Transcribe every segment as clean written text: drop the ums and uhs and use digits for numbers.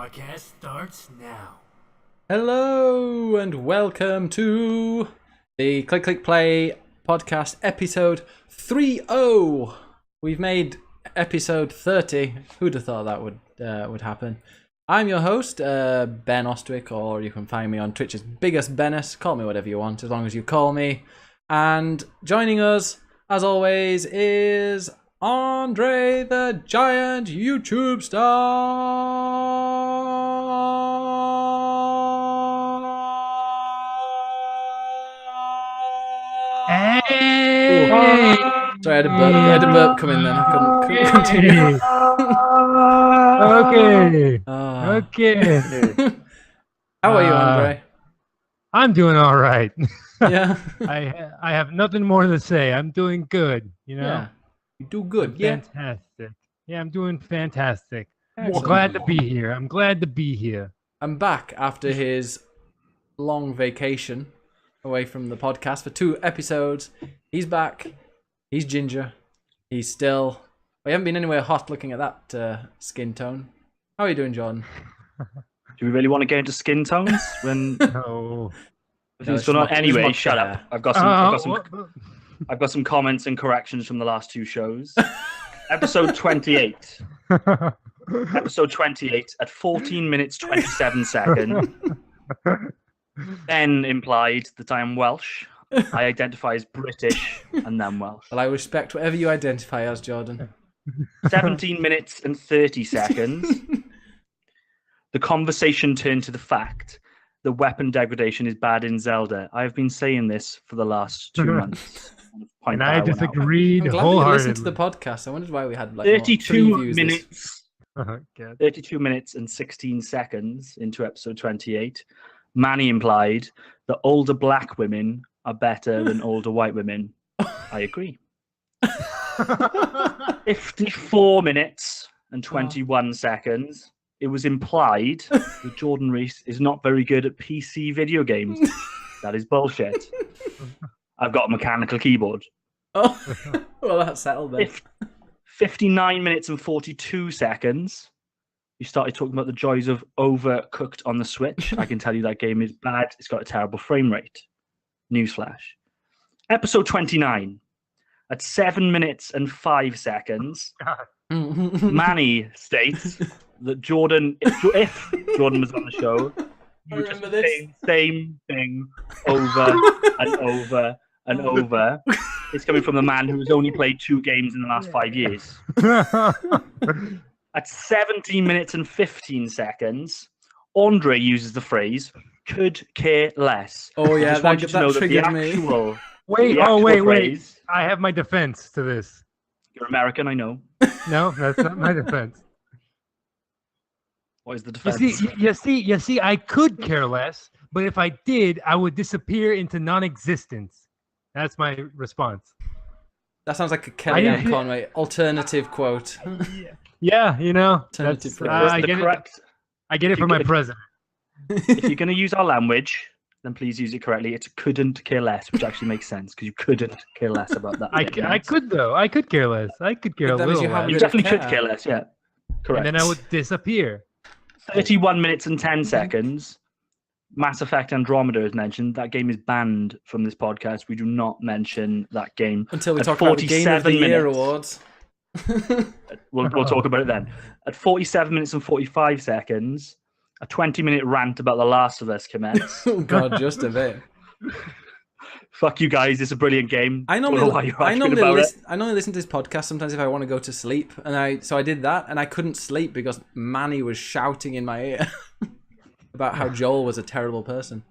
podcast starts now. Hello and welcome to the Click Click Play podcast episode 30. We've made episode 30. Who'd have thought that would happen? I'm your host, Ben Ostwick, or you can find me on Twitch's Biggest Bennis. Call me whatever you want, as long as you call me. And joining us, as always, is Andre the Giant YouTube star. Hey! Sorry, I had a burp come in then. I couldn't continue. Okay. Ah. Okay. How are you, Andre? I'm doing all right. Yeah. I have nothing more to say. I'm doing good. You know. Yeah. You do good. Yeah. Fantastic. Yeah, I'm doing fantastic. Excellent. Glad to be here. I'm glad to be here. I'm back after his long vacation away from the podcast for 2 episodes. He's back. He's ginger. He's still... We haven't been anywhere hot looking at that skin tone. How are you doing, Jordan? Do we really want to get into skin tones when No. everything's it's going on? not- it's Anyway, not shut fair. up. I've got some comments and corrections from the last 2 shows. Episode 28. Episode 28 at 14 minutes 27 seconds. Ben implied that I am Welsh. I identify as British and then Welsh. Well, I respect whatever you identify as, Jordan. 17 minutes and 30 seconds. The conversation turned to the fact that weapon degradation is bad in Zelda. I have been saying this for the last 2 months. And I disagreed I'm glad that you listened to wholeheartedly. the podcast. I wondered why we had like more 32 previews this- minutes. God. 32 minutes and 16 seconds into episode 28, Manny implied that older black women are better than older white women. I agree. 54 minutes and 21 seconds. It was implied that Jordan Reese is not very good at PC video games. That is bullshit. I've got a mechanical keyboard. Oh, well, that's settled then. 59 minutes and 42 seconds. You started talking about the joys of Overcooked on the Switch. I can tell you that game is bad. It's got a terrible frame rate. Newsflash. Episode 29. At 7 minutes and 5 seconds, Manny states that Jordan, if Jordan was on the show, he would just remember say the same thing over and over and over. It's coming from the man who has only played 2 games in the last 5 years. At 17 minutes and 15 seconds, Andre uses the phrase "could care less." Oh I yeah, just want you to know that the triggered me. actual, Wait, the oh, actual wait. phrase, I have my defense to this. You're American, I know. No, that's not my defense. What is the You defense? see, I could care less, but if I did, I would disappear into non-existence. That's my response. That sounds like a Kellyanne didn't- Conway alternative quote. Yeah, you know, Alternative that's, phrase. I The get it. correct. I get it from my If- president. If you're going to use our language, then please use it correctly. It's couldn't care less, which actually makes sense because you couldn't care less about that. I could though. I could care less. I could care a But that means little you have less. You bit of definitely could care. care less, yeah. Correct. And then I would disappear. 31 minutes and 10 seconds. Mass Effect Andromeda is mentioned. That game is banned from this podcast. We do not mention that game. Until we At talk about the Game of the 47 Year minutes. awards. We'll talk about it then. At 47 minutes and 45 seconds, a 20-minute rant about The Last of Us commence. Oh god, just a bit. Fuck you guys, it's a brilliant game. I Don't know why you're arguing about it. I normally listen to this podcast sometimes if I want to go to sleep, and so I did that, and I couldn't sleep because Manny was shouting in my ear about how Joel was a terrible person.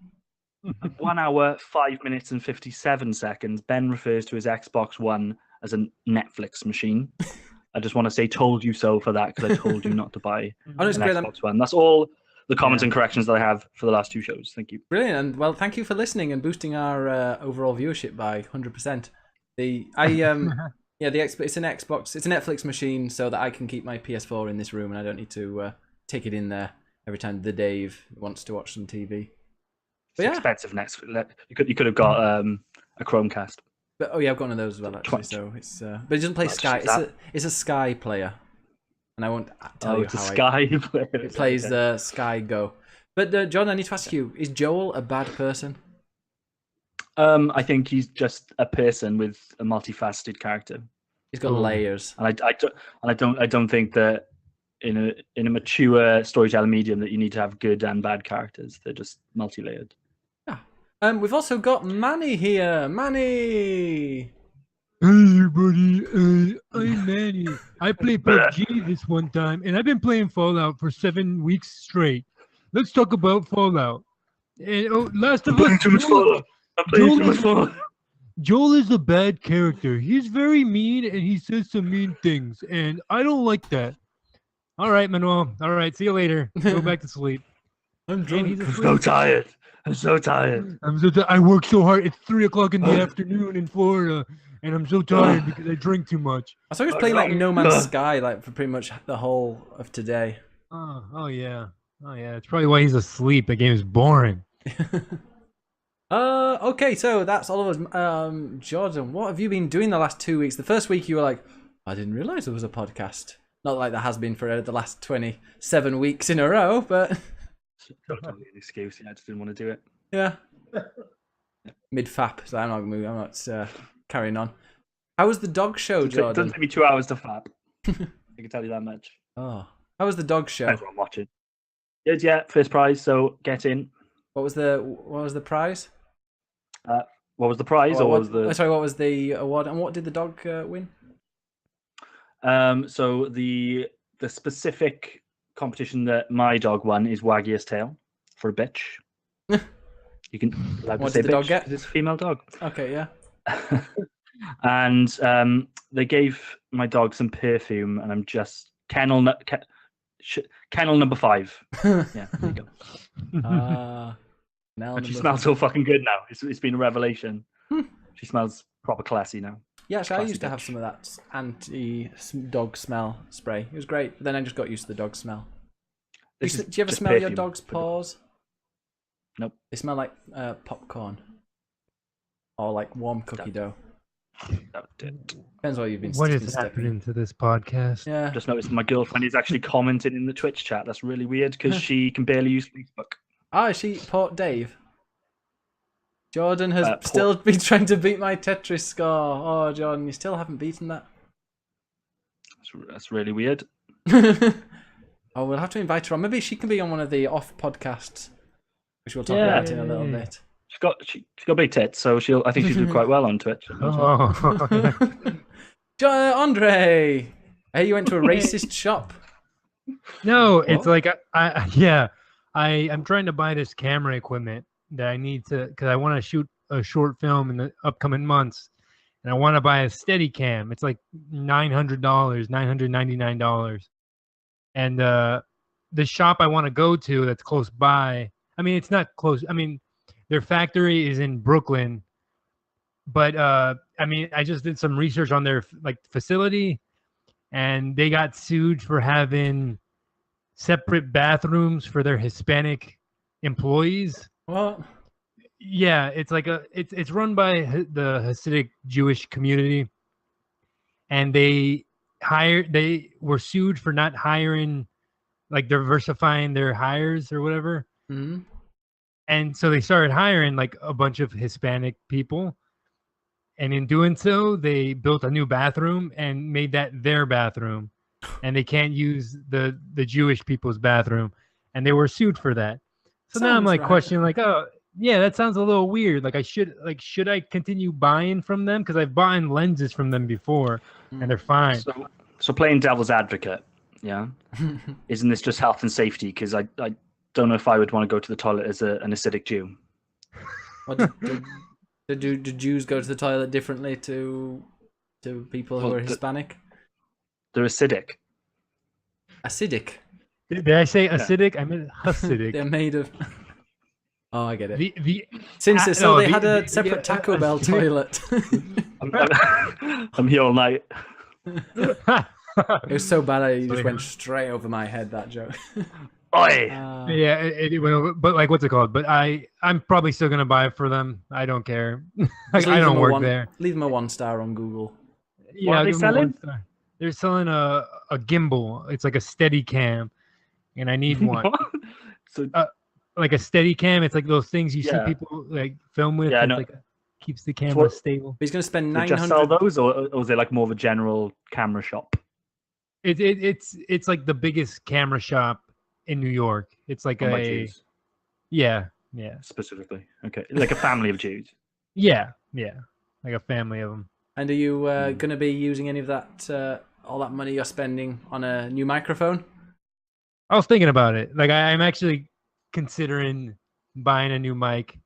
1 hour, 5 minutes and 57 seconds. Ben refers to his Xbox One as a Netflix machine. I just want to say told you so for that because I told you not to buy I know it's an great. Xbox One. That's all the comments Yeah. and corrections that I have for the last 2 shows. Thank you. Brilliant, and well, thank you for listening and boosting our overall viewership by 100%. It's an Xbox, it's a Netflix machine, so that I can keep my PS4 in this room and I don't need to take it in there every time the Dave wants to watch some TV. It's Yeah. expensive next. You could have got a Chromecast. But oh yeah, I've got one of those as well actually. Twice. So it's but it doesn't play Let's Sky. use that. It's a Sky player. and I won't tell you it's a how Sky player. it plays the Sky Go. But John, I need to ask you: is Joel a bad person? I think he's just a person with a multifaceted character, He's got layers. and I don't think that in a mature storytelling medium that you need to have good and bad characters. They're just multi-layered. We've also got Manny here. Manny. Hey everybody, I'm Manny. I played PUBG this one time, and I've been playing Fallout for 7 weeks straight. Let's talk about Fallout. And Last of Us. Joel is a bad character. He's very mean, and he says some mean things, and I don't like that. All right, Manuel. All right, see you later. Go back to sleep. I'm drunk. I'm so tired. I'm so tired. I work so hard. It's 3 o'clock in the afternoon in Florida, and I'm so tired because I drink too much. I saw he was playing like No Man's Sky like for pretty much the whole of today. Oh yeah. It's probably why he's asleep. The game is boring. Okay, so that's all of us. Jordan, what have you been doing the last 2 weeks? The first week you were like, I didn't realize there was a podcast. Not like there has been for the last 27 weeks in a row, but Totally an excuse. I just didn't want to do it. yeah. Mid-fap, so I'm not carrying on. How was the dog show, It Jordan? doesn't take me 2 hours to fap. I can tell you that much. Oh, how was the dog show? That's what I'm watching. Yeah, first prize. So get in. What was the prize? What was the prize, or what was the? Sorry, what was the award? And what did the dog win? So the specific competition that my dog won is Waggiest Tail for a bitch. You can allowed What to say did the dog bitch get? 'cause it's a female dog. Okay, yeah. And they gave my dog some perfume, and I'm just kennel number 5. Yeah, there you go. Now And she smells so fucking good now. It's been a revelation. She smells proper classy now. Yeah, actually, I Classy used to have bitch. some of that anti-dog smell spray. It was great. But then I just got used to the dog smell. Do This is you ever just smell your perfume dog's for the- paws? Nope. They smell like popcorn. Or like warm cookie dough. That did. Depends what you've been What is sticking. happening to this podcast? Yeah. Just noticed my girlfriend is actually commenting in the Twitch chat. That's really weird because she can barely use Facebook. Ah, is she Port Dave? Jordan has Port- still been trying to beat my Tetris score. Oh, Jordan, you still haven't beaten that. That's really weird. Oh, we'll have to invite her on. Maybe she can be on one of the off podcasts, which we'll talk Yeah. about in a little Yay. bit. She's got big tits, so I think she'll do quite well on Twitch. Oh, Andre, hey, you went to a racist shop. no, it's What? like I'm trying to buy this camera equipment that I need to because I want to shoot a short film in the upcoming months, and I want to buy a Steadicam. It's like $900, $999, and the shop I want to go to that's close by. I mean, it's not close. I mean, their factory is in Brooklyn, but I mean, I just did some research on their facility, and they got sued for having separate bathrooms for their Hispanic employees. What? Yeah, it's like it's run by the Hasidic Jewish community, and they were sued for not hiring, like diversifying their hires or whatever. Hmm. And so they started hiring like a bunch of Hispanic people. And in doing so, they built a new bathroom and made that their bathroom. And they can't use the Jewish people's bathroom. And they were sued for that. So now I'm Sounds like right. questioning like, oh, yeah, that sounds a little weird. Like should I continue buying from them? Because I've bought lenses from them before and they're fine. So playing devil's advocate, yeah, isn't this just health and safety? Because I don't know if I would want to go to the toilet as an acidic Jew. What did Jews go to the toilet differently to people who Well, are Hispanic? They're acidic. Acidic. Did I say acidic? I meant Hasidic. They're made of. Oh, I get it. the So they had a the- separate Taco Bell acidic- toilet. I'm here all night. It was so bad you just Sorry. went straight over my head, that joke. Oi! Yeah, it went over, but like, what's it called? But I'm probably still gonna buy it for them. I don't care. Like, Just I leave don't them a work one- there. Leave them a 1 star on Google. Yeah, are I'll they give them a selling? 1 star. They're selling a gimbal. It's like a steady cam, and I need one. What? So Like a steady cam. It's like those things you see Yeah. people like film with. Yeah, I it's know. like keeps the camera what- stable. But he's going to spend they just sell 900. those, or is it like more of a general camera shop? It's like the biggest camera shop in New York. It's like Owned by a Jews, yeah, specifically. Okay, like a family of Jews. yeah, like a family of them. And are you going to be using any of that, all that money you're spending on a new microphone? I was thinking about it. Like I'm actually considering buying a new mic,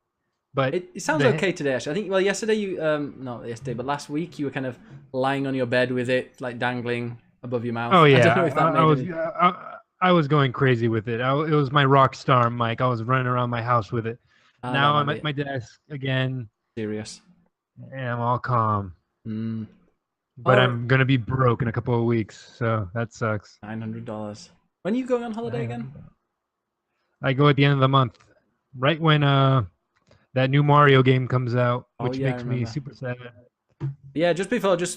but It sounds the- okay today, actually. I think, well, yesterday you, not yesterday, but last week you were kind of lying on your bed with it, like dangling above your mouth. Oh I yeah, don't know if that I made was any- I was going crazy with it. It was my rock star mic. I was running around my house with it. Ah, Now that I'm might at be my desk again, serious. and I'm all calm. Mm, But Oh. I'm gonna be broke in a couple of weeks, so that sucks. $900. When are you going on holiday again? I go at the end of the month, right when that new Mario game comes out, Oh, which yeah, I makes me remember. super sad. Yeah, just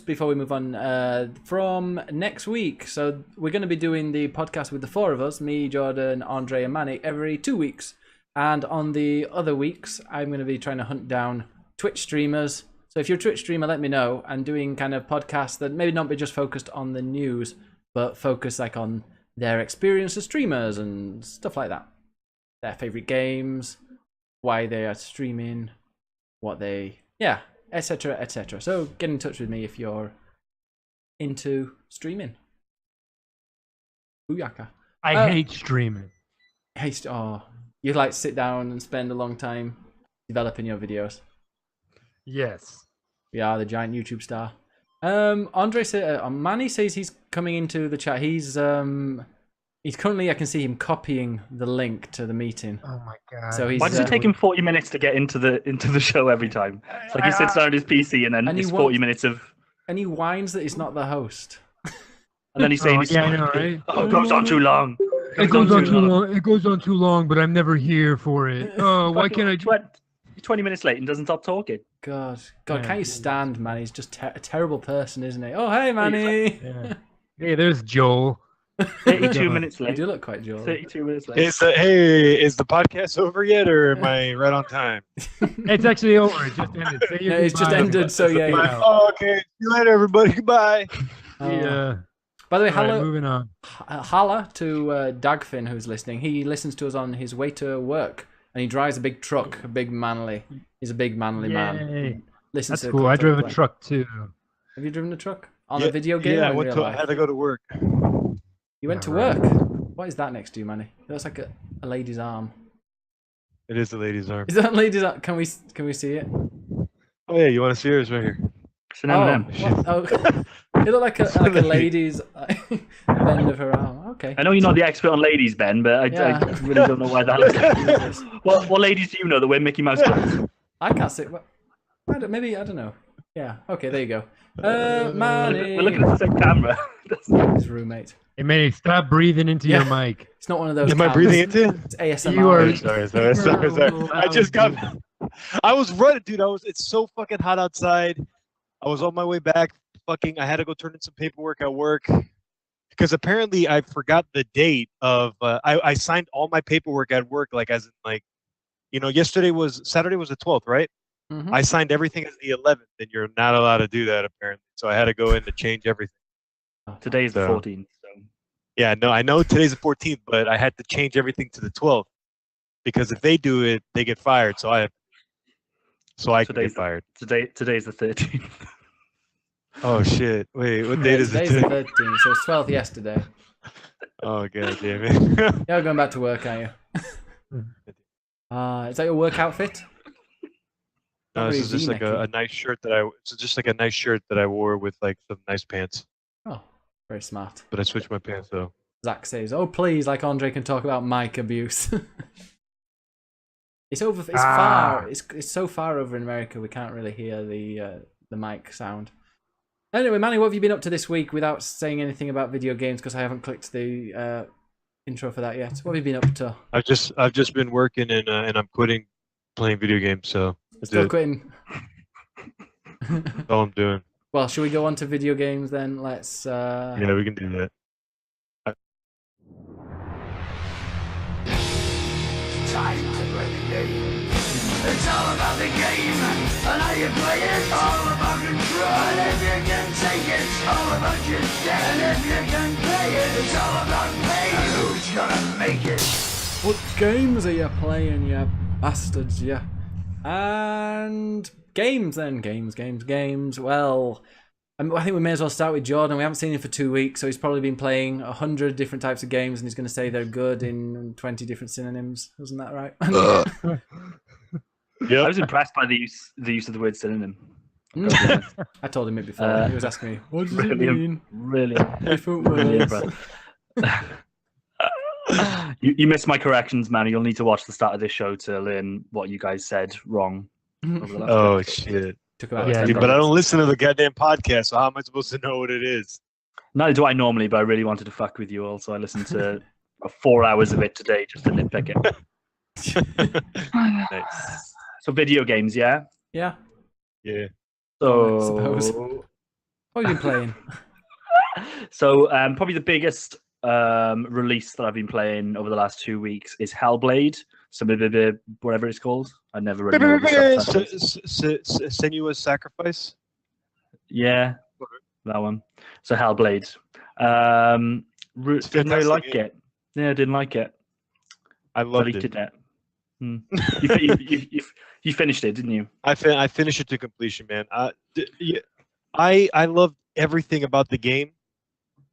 before we move on, from next week, so we're going to be doing the podcast with the four of us, me, Jordan, Andre, and Manny, every 2 weeks. And on the other weeks, I'm going to be trying to hunt down Twitch streamers. So if you're a Twitch streamer, let me know. And doing kind of podcasts that maybe not be just focused on the news, but focus like on their experience as streamers and stuff like that. Their favorite games, why they are streaming, what they, yeah, etc., etc. So get in touch with me if you're into streaming. Booyaka. I hate streaming. Hey, you like sit down and spend a long time developing your videos. Yes. We are the giant YouTube star. Andre said, Manny says he's coming into the chat. He's currently, I can see him copying the link to the meeting. Oh my god. So he's Why does it take him 40 minutes to get into the show every time? It's like he sits down at his PC and then And he it's 40 wants- minutes of, and he whines that he's not the host. and then he's saying, yeah, I know, right? "Oh, it goes on too long. It goes on too long. It goes on too long, but I'm never here for it. Oh, why can't I? 20 minutes late and doesn't stop talking. God, Yeah. can't you stand Manny? He's just a terrible person, isn't he? Oh, hey, Manny. Yeah. Hey, there's Joel. 32 minutes You late. do look quite jolly. 32 minutes late. Is the podcast over yet, or am I right on time? It's actually over. It just ended. Say your No, it's just goodbye. ended, so yeah. Wow. Oh, okay. See you later, everybody. Goodbye. Yeah. By the way, All right, hello, moving on. holla to Dagfin who's listening. He listens to us on his way to work, and he drives a big truck, a big manly. He's a big manly man. Yay. Listens That's to cool. I drove a Play. truck too. Have you driven a truck on a video game? Yeah, or in real I life? had to go to work. You went to Alright. work. What is that next to you, Manny? It looks like a lady's arm. It is the ladies' arm. Is that a lady's arm? Can we see it? Oh yeah, you want to see yours right here? It's an M&M. what? Oh, it looked like a lady's bend of her arm. Okay. I know you're not the expert on ladies, Ben, but I Yeah. really don't know why that looks like. What ladies do you know that wear Mickey Mouse clothes? I can't see. Maybe I don't know. Yeah. Okay. There you go. Manny. We're looking at the same camera. His roommate. Hey, Manny, stop breathing into your Yeah. mic. It's not one of those. Am I cams. breathing into? It's ASMR. You are- Sorry. I just got. I was running, dude. It's so fucking hot outside. I was on my way back. I had to go turn in some paperwork at work because apparently I forgot the date of. I signed all my paperwork at work, like as in like, Saturday was the 12th, right? Mhm. I signed everything as the 11th, and you're not allowed to do that apparently. So I had to go in to change everything. Today is the So- 14th. So. Yeah, no, I know today's the 14th, but I had to change everything to the 12th because if they do it, they get fired. So I can Today's get fired. Today's the 13th. Oh shit! Wait, what Yeah, date is it? today's the today? 13th, so it's 12th yesterday. Oh god damn it! You're going back to work, aren't you? Is that your work outfit? No, Not this very is just like V-necky. a nice shirt that It's just like a nice shirt that I wore with like some nice pants. Oh, very smart. But I switched my pants though. Zach says, "Oh please, like Andre can talk about mic abuse." It's far. It's so far over in America we can't really hear the mic sound. Anyway, Manny, what have you been up to this week without saying anything about video games? Because I haven't clicked the intro for that yet. What have you been up to? I've just been working and I'm quitting playing video games. So that's Still it. quitting. That's all I'm doing. Well, should we go on to video games then? Let's. Yeah, we can do that. Time to play the game. It's all about the game and how you play it. All about control. And if you can take it, it's all about your debt. And if you can pay it, it's all about pain. And who's gonna make it? What games are you playing, you bastards, you? And games then. Games. Well, I think we may as well start with Jordan. We haven't seen him for 2 weeks, so he's probably been playing 100 different types of games, and he's going to say they're good in 20 different synonyms. Wasn't that right? I was impressed by the use of the word synonym. I told him it before. He was asking me, what does it mean? Really Different words. impressed. You missed my corrections, man. You'll need to watch the start of this show to learn what you guys said wrong. over the last Oh week. shit! Took about Yeah, 10 Dude, but I minutes. don't listen to the goddamn podcast, so how am I supposed to know what it is? Neither do I normally, but I really wanted to fuck with you all, so I listened to 4 hours of it today just to nitpick it. Nice. So video games, yeah. Yeah. Yeah. So, suppose. What have you been playing? so probably the biggest release that I've been playing over the last 2 weeks is Hellblade. So whatever it's called. I never really know what the subtitle is. Senua's Sacrifice. Yeah, that one. So Hellblade. Didn't really fantastic like game. it. Yeah, I didn't like it. I loved Deleted it. it. You finished it, didn't you? I finished it to completion, man. I loved everything about the game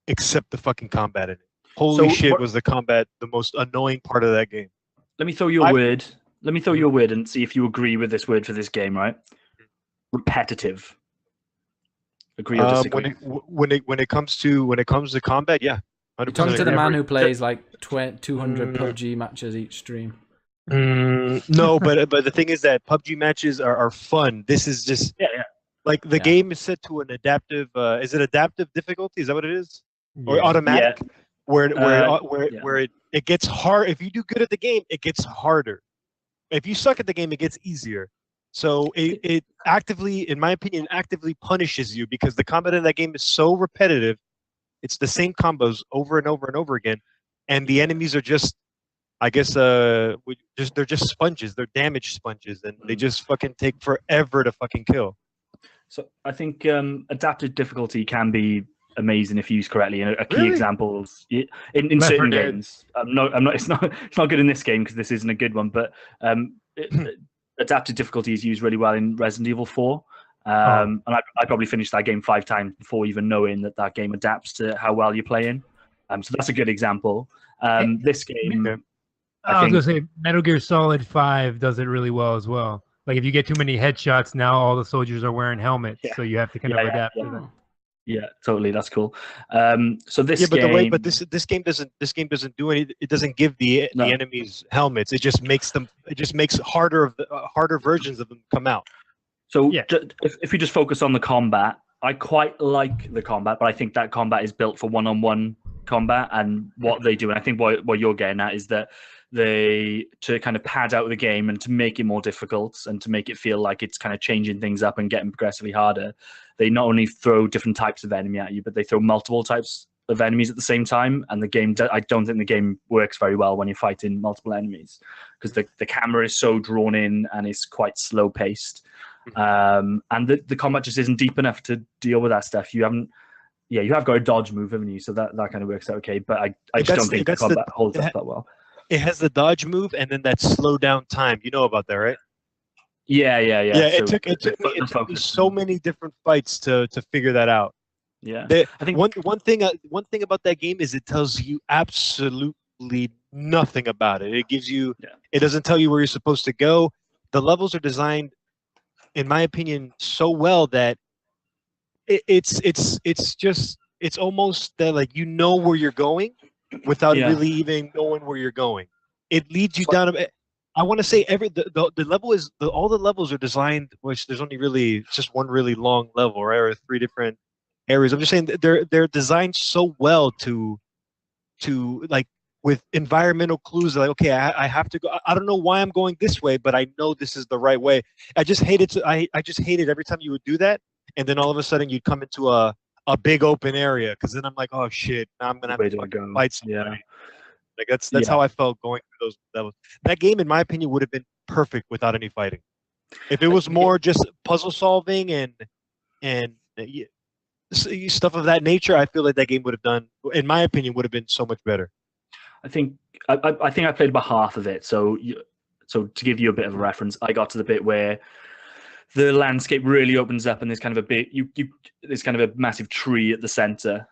except the fucking combat in it. Holy So shit, what- was the combat the most annoying part of that game. Let me throw you a I- word. Let me throw you a word and see if you agree with this word for this game, right? Repetitive. Agree or disagree? When it comes to combat, yeah. You're talking to the 100% man agree. who plays like 200 PUBG matches each stream. No, but the thing is that PUBG matches are fun. This is just Yeah. like the Yeah. game is set to an adaptive. Is it adaptive difficulty? Is that what it is? Or Yeah. automatic? Where yeah. it gets hard. If you do good at the game, it gets harder. If you suck at the game, it gets easier. So it actively, in my opinion, actively punishes you because the combat in that game is so repetitive. It's the same combos over and over and over again, and the enemies are just, I guess, they're just sponges. They're damage sponges, and they just fucking take forever to fucking kill. So I think adaptive difficulty can be amazing if used correctly. And a key Really? examples in Left 4 certain Dead. games. I'm not. It's not good in this game because this isn't a good one. But adaptive difficulty is used really well in Resident Evil 4. And I probably finished that game 5 times before even knowing that game adapts to how well you're playing. So that's a good example. This game, Okay. I I was think, gonna say Metal Gear Solid 5 does it really well as well. Like if you get too many headshots, now all the soldiers are wearing helmets, Yeah. so you have to kind Yeah, of yeah, adapt yeah. to that. yeah, totally, that's cool. So this Yeah, but game, this game doesn't do any. It doesn't give the No. enemies helmets. It just makes harder versions of them come out. So Yeah. if we just focus on the combat, I quite like the combat, but I think that combat is built for one-on-one combat and what they do. And I think what you're getting at is that to kind of pad out the game and to make it more difficult and to make it feel like it's kind of changing things up and getting progressively harder, they not only throw different types of enemy at you, but they throw multiple types of enemies at the same time. And the game, I don't think the game works very well when you're fighting multiple enemies because the camera is so drawn in and it's quite slow paced. And the combat just isn't deep enough to deal with that stuff. You have got a dodge move, haven't you? So that kind of works out okay. But I just That's- don't think the that's the- combat holds up that well. It has the dodge move and then that slow down time. You know about that, right? Yeah. It So took me focus. so many different fights to figure that out. Yeah. I think- think one thing about that game is it tells you absolutely nothing about it. It gives you Yeah. it doesn't tell you where you're supposed to go. The levels are designed, in my opinion, so well that it's almost that like you know where you're going without Yeah. really even knowing where you're going. It leads you down a. I want to say the level is all the levels are designed, which there's only really it's just one really long level, right? Or 3 different areas. I'm just saying that they're designed so well to like with environmental clues. Like, okay, I have to go. I don't know why I'm going this way, but I know this is the right way. I just hated every time you would do that, and then all of a sudden you'd come into a big open area, because then I'm like, oh shit, now I'm gonna have Where to do I fucking go? fight somebody. Yeah. Like that's Yeah. how I felt going through those levels. That game, in my opinion, would have been perfect without any fighting. If it was more just puzzle solving and stuff of that nature, I feel like that game would have done, in my opinion, would have been so much better. I think I think I played about half of it. So to give you a bit of a reference, I got to the bit where the landscape really opens up, and there's kind of a bit there's kind of a massive tree at the center.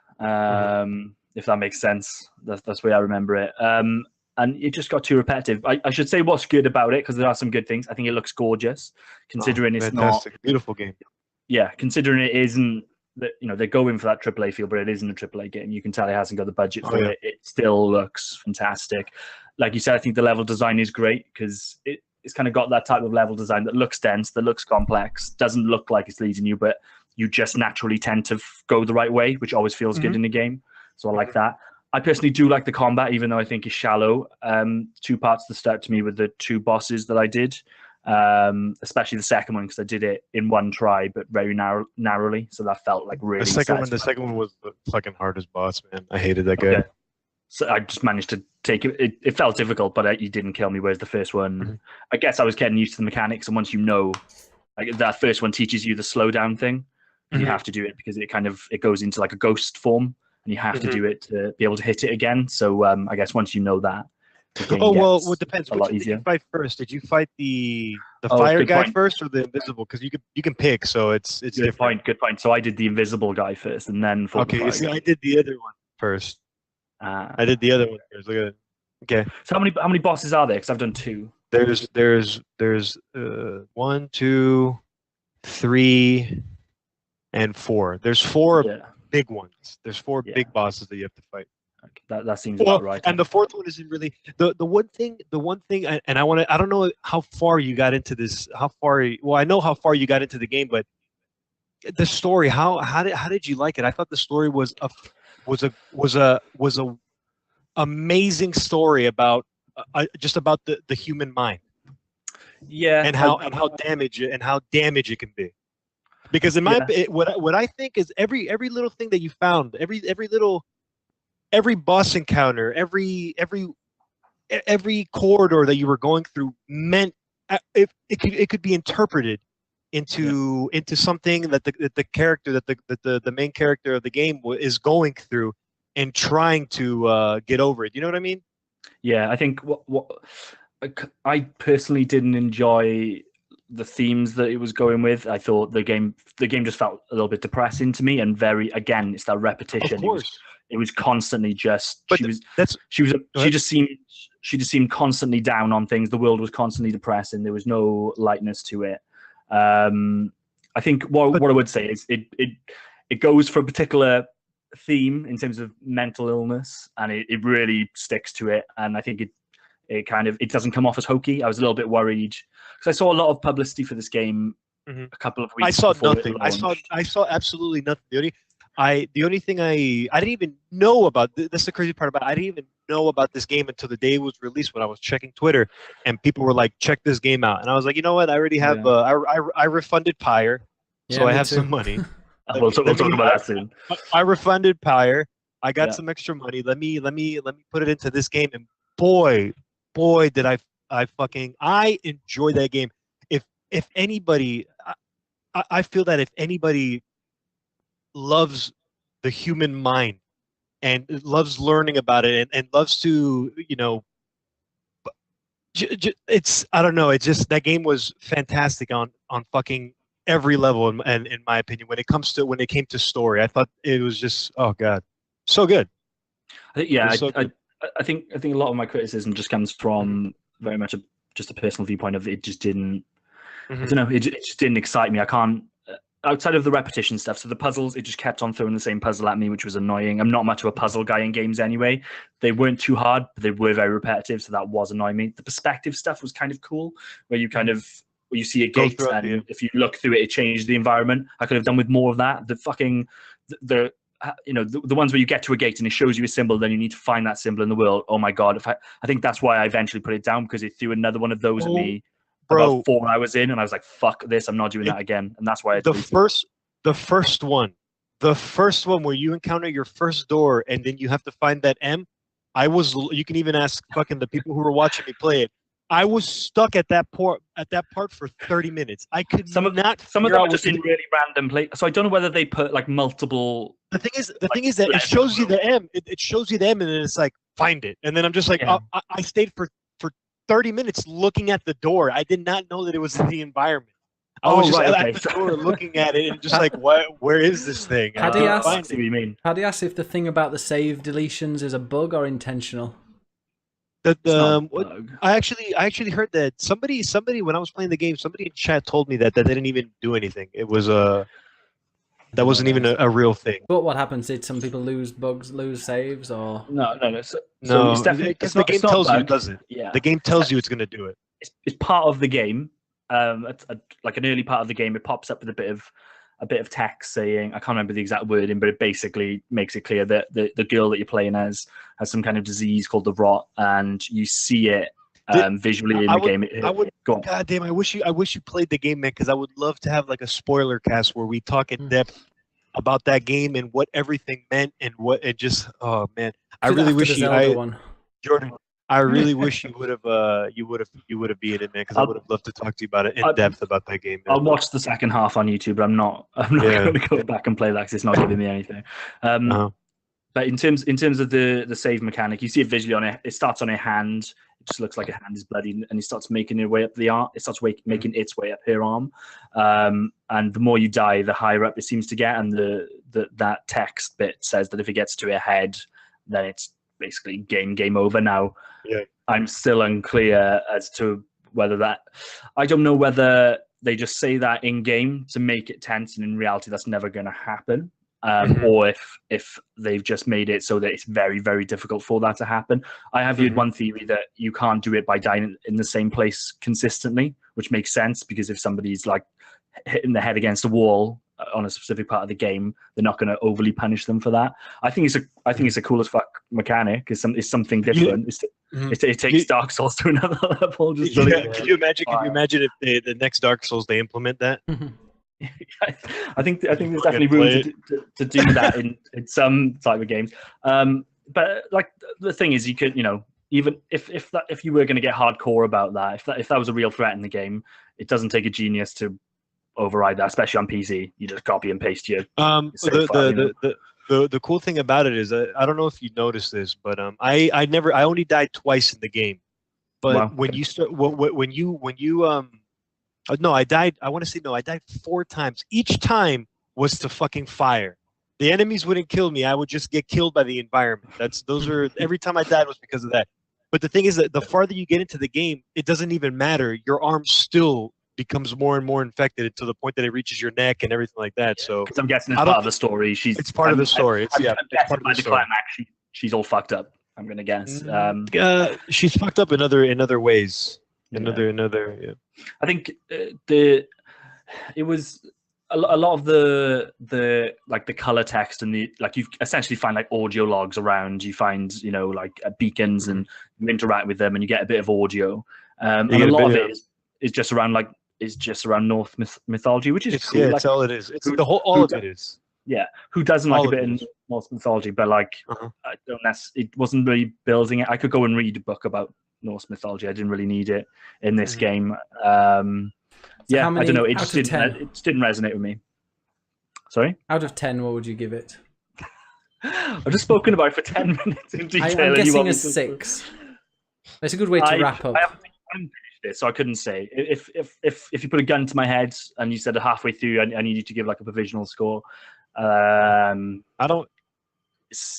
If that makes sense, that's the way I remember it. And it just got too repetitive. I should say what's good about it, because there are some good things. I think it looks gorgeous, considering it's Fantastic. not. Beautiful game. Yeah, considering it isn't that, they're going for that AAA feel, but it isn't a AAA game. You can tell it hasn't got the budget for it. It still looks fantastic. Like you said, I think the level design is great, because it's kind of got that type of level design that looks dense, that looks complex, doesn't look like it's leading you, but you just naturally tend to go the right way, which always feels good in a game. So I like that. I personally do like the combat, even though I think it's shallow. Two parts that stuck to me were the two bosses that I did, especially the second one, because I did it in one try, but very narrowly. So that felt like really The second one was the fucking hardest boss, man. I hated that guy. Okay. So I just managed to take it. It felt difficult, but he didn't kill me. Whereas the first one, I guess I was getting used to the mechanics. And once like that first one teaches you the slowdown thing, and you have to do it because it goes into like a ghost form, and you have to do it to be able to hit it again. So I guess once you know that, it depends. A lot Which easier. did you fight first? Did you fight the fire good guy point. first, or the invisible? Because you can pick, so it's different. Good point. So I did the invisible guy first, and then fought the Okay, fire see, guy. I did the other one first. I did the other one first. Look at it. Okay. So how many bosses are there? Because I've done 2. There's 1, 2, 3, and 4. There's 4 big ones. There's 4 big bosses that you have to fight. Okay. That seems about right. And the 4th one isn't really the one thing. And I don't know how far you got into this. I know how far you got into the game, but the story. How did you like it? I thought the story was a amazing story about just about the human mind. Yeah, and how damage it can be. Because in my what I think is every little thing that you found, every boss encounter, every corridor that you were going through meant it could be interpreted into something that the character that the main character of the game is going through and trying to get over it. You know what I mean? Yeah, I think what I personally didn't enjoy the themes that it was going with. I thought the game just felt a little bit depressing to me, and it's that repetition. Of course. It was constantly just she just seemed constantly down on things. The world was constantly depressing. There was no lightness to it. I think what I would say is it goes for a particular theme in terms of mental illness, and it really sticks to it. And I think it doesn't come off as hokey. I was a little bit worried because I saw a lot of publicity for this game a couple of weeks. I saw before nothing. I saw absolutely nothing. The only thing I didn't even know about. That's the crazy part about it. I didn't even know about this game until the day it was released, when I was checking Twitter and people were like, "Check this game out," and I was like, you know what? I already have. I refunded Pyre, so I have some money. We'll talk about that soon. I refunded Pyre. I got some extra money. Let me put it into this game, and boy, did I enjoy that game. If anybody, I feel that if anybody loves the human mind and loves learning about it and loves to, it's, I don't know, it's just, that game was fantastic on fucking every level, and in my opinion, when it came to story. I thought it was just, oh god, so good. I think a lot of my criticism just comes from very much just a personal viewpoint of it just didn't. I don't know. It just didn't excite me. I can't. Outside of the repetition stuff, so the puzzles, it just kept on throwing the same puzzle at me, which was annoying. I'm not much of a puzzle guy in games anyway. They weren't too hard, but they were very repetitive, so that was annoying me. The perspective stuff was kind of cool, where you you see a gate, and if you look through it, it changes the environment. I could have done with more of that. The ones where you get to a gate and it shows you a symbol, then you need to find that symbol in the world. Oh my god! I think that's why I eventually put it down, because it threw another one of those at me. About 4 hours in, and I was like, "Fuck this! I'm not doing that again." And that's why the first The first one where you encounter your first door and then you have to find that M. You can even ask fucking the people who were watching me play it. I was stuck at that part for 30 minutes. I could Some of not. Some of figure them out are just what in to- really random places. So I don't know whether they put like multiple. The thing is that it shows you the M. It shows you the M, and then it's like find it, and then I'm just like, Yeah. I stayed for 30 minutes looking at the door. I did not know that it was in the environment. I was just at the door looking at it and just like, where is this thing? How do you ask- I see what you mean. Paddy asks if the thing about the save deletions is a bug or intentional. It's not a What- bug. I actually heard that somebody when I was playing the game, somebody in chat told me that they didn't even do anything. It was that wasn't even a real thing. But what happens? Did some people lose saves or? No. So No, it's definitely because it's the not- game it's not a tells you it bug. doesn't. Yeah, The game tells you it's going to do it. it's part of the game. Like an early part of the game, it pops up with a bit of text saying, I can't remember the exact wording, but it basically makes it clear that the girl that you're playing as has some kind of disease called the rot, and you see it visually in the game. Go on. God damn! I wish you played the game, man, because I would love to have like a spoiler cast where we talk in depth about that game and what everything meant and what it just. Oh man, I really wish Jordan. I really wish you would have been in there because I would have loved to talk to you about it in depth about that game. Man. I'll watch the second half on YouTube, but I'm not Yeah. going to go back and play that because it's not giving me anything. But in terms of the save mechanic, you see it visually on it. It starts on a hand. It just looks like a hand is bloody, and it starts making its way up the arm. It starts making its way up her arm, and the more you die, the higher up it seems to get. And that text bit says that if it gets to her head, then it's basically game over now. Yeah. I'm still unclear as to whether that. I don't know whether they just say that in game to make it tense, and in reality, that's never going to happen. Or if they've just made it so that it's very, very difficult for that to happen. I have heard one theory that you can't do it by dying in the same place consistently, which makes sense because if somebody's like hitting their head against a wall on a specific part of the game, they're not going to overly punish them for that. I think it's a cool as fuck mechanic. It's something different. It takes Dark Souls to another level. Just Can you imagine? Can you imagine if the next Dark Souls they implement that? I think there's definitely room to do that in some type of games. But like the thing is, you could, even if you were going to get hardcore about that, if that was a real threat in the game, it doesn't take a genius to override that, especially on PC. You just copy and paste your The cool thing about it is I don't know if you noticed this, but I only died twice in the game. But Wow. when you start when you no, I died 4 times. Each time was to fucking fire. The enemies wouldn't kill me. I would just get killed by the environment. Every time I died was because of that. But the thing is that the farther you get into the game, it doesn't even matter. Your arm still becomes more and more infected to the point that it reaches your neck and everything like that. So I'm guessing it's part of the story. it's part of the story. It's part of the story. Climax, she's all fucked up. I'm gonna guess. She's fucked up in other ways. Yeah. Yeah. I think it was a lot of the like the color text and you essentially find like audio logs around. You find beacons and you interact with them and you get a bit of audio. And a lot of it is just around Norse mythology, which is cool. It's all it is. It's all of it is. Yeah, who doesn't like All a bit of in it. Norse mythology? But I don't it wasn't really building it. I could go and read a book about Norse mythology. I didn't really need it in this game. How I many don't know. It out just of didn't. 10? It just didn't resonate with me. Sorry, Out of 10, what would you give it? I've just spoken about it for 10 minutes in detail. I'm and you guessing want a me to- 6. It's a good way to wrap up. I haven't finished it, so I couldn't say. If you put a gun to my head and you said halfway through, I need you to give like a provisional score. I don't.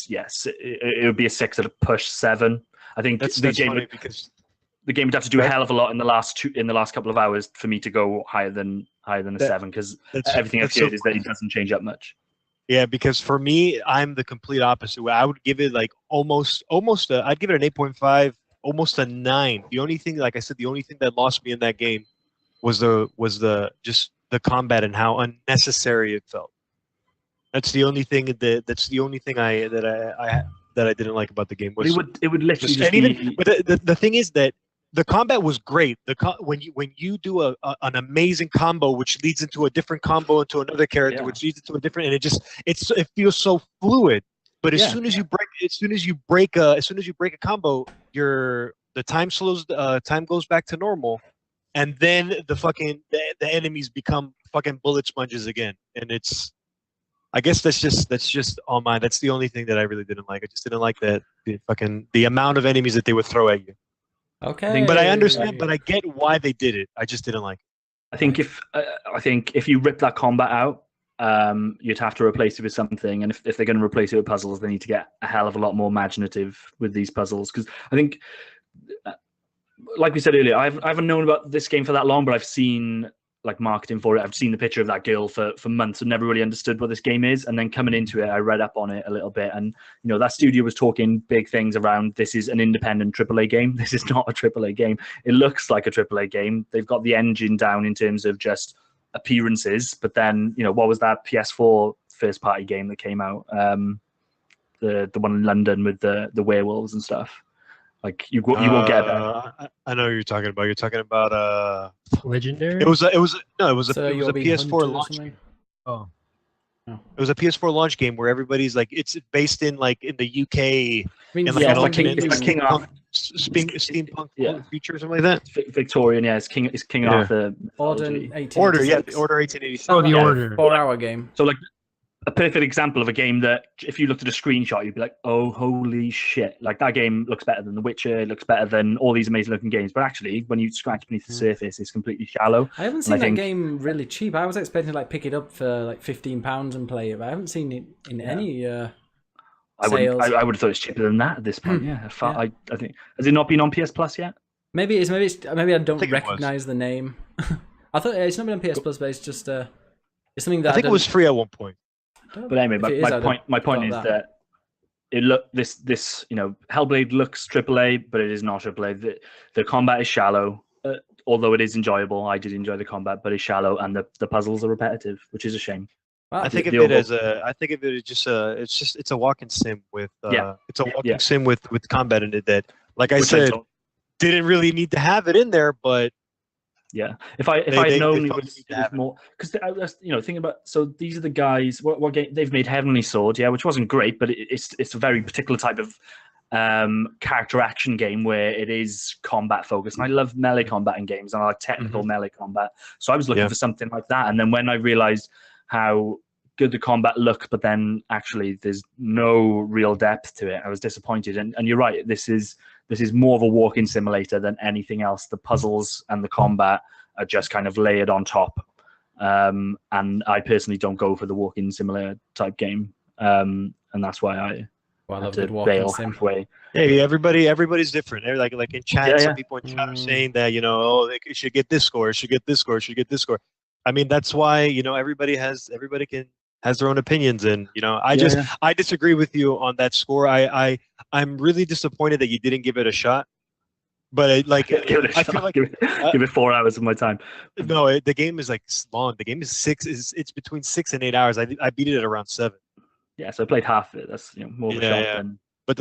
Yes, it would be a 6 at a push 7. I think That's the game funny because the game would have to do a hell of a lot in the last couple of hours for me to go higher than a 7 because everything I've heard is that it doesn't change up much. Yeah, because for me, I'm the complete opposite. I would give it like almost. I'd give it an 8.5, almost a 9. The only thing, like I said, the only thing that lost me in that game was the combat and how unnecessary it felt. That's the only thing I didn't like about the game. It would literally But the thing is that the combat was great. When you do an amazing combo, which leads into a different combo into another character, Yeah. which leads into a different, and it feels so fluid. But as Yeah. soon as you break a combo, the time goes back to normal, and then the enemies become fucking bullet sponges again, and it's. I guess that's just on mine. That's the only thing that I really didn't like. I just didn't like the amount of enemies that they would throw at you. Okay. But I understand. But I get why they did it. I just didn't like it. I think if you rip that combat out, you'd have to replace it with something. And if they're going to replace it with puzzles, they need to get a hell of a lot more imaginative with these puzzles. Because I think, like we said earlier, I haven't known about this game for that long, but I've seen like marketing for it. I've seen the picture of that girl for months and never really understood what this game is. And then coming into it, I read up on it a little bit. And, you know, that studio was talking big things around this is an independent AAA game. This is not a AAA game. It looks like a AAA game. They've got the engine down in terms of just appearances. But then, you know, what was that PS4 first party game that came out? The one in London with the werewolves and stuff. Like you won't get that. I know what you're talking about. You're talking about Legendary. It was a So you'll be PS4 Hunter or launch. something? Oh, It was a PS4 launch game where everybody's like, it's based in like in the UK I mean, in like Yeah, an it's like alternate King Arthur. steampunk Yeah. future or something like that. Victorian, yeah, it's King Yeah. Arthur. Order mythology. 1886. Order 1886. oh, the Yeah. order. 4-hour game. So like a perfect example of a game that if you looked at a screenshot, you'd be like, oh, holy shit. Like that game looks better than The Witcher, it looks better than all these amazing looking games. But actually, when you scratch beneath the surface, it's completely shallow. I haven't And seen I that think- game really cheap. I was expecting to like pick it up for like £15 and play it, but I haven't seen it in any I sales. would have thought it's cheaper than that at this point. Yeah, Yeah. I think has it not been on PS Plus yet? Maybe I don't think it was. recognize the name. I thought it's not been on PS Plus, but it's just it's something that I think it was free at one point. But anyway, If it is, my I'd point got is that. that it this you know, Hellblade looks AAA, but it is not AAA. The combat is shallow, although it is enjoyable. I did enjoy the combat, but it's shallow, and the puzzles are repetitive, which is a shame. Wow. I think of the it overall- as it's a walking sim with Yeah. it's a walking Yeah. sim with combat in it that, like I Which said, thought- didn't really need to have it in there, but yeah. If I They had known felt it the was, need to it was have it. more because you know, think about, so these are the guys. What game they've made? Heavenly Sword, yeah, which wasn't great, but it's a very particular type of character action game where it is combat focused. And I love melee combat in games, and I like technical melee combat. So I was looking Yeah. for something like that, and then when I realized how good the combat looked, but then actually there's no real depth to it, I was disappointed. And you're right, this is more of a walking simulator than anything else. The puzzles and the combat are just kind of layered on top. And I personally don't go for the walking simulator type game. And that's why I Well, I had love to good walking bail sim. halfway. hey, everybody's different. Like in chat, Yeah, some yeah. people in chat are Mm. saying that, you know, oh, it should get this score, it should get this score, it should get this score. I mean, that's why, you know, everybody has their own opinions, and you know, I disagree with you on that score. I'm really disappointed that you didn't give it a shot. But Give it a I shot. feel like give it 4 hours of my time. no, the game is like long. The game is it's between 6 and 8 hours. I beat it at around 7. Yeah, so I played half of it. That's, you know, more of a Yeah, shot yeah. than But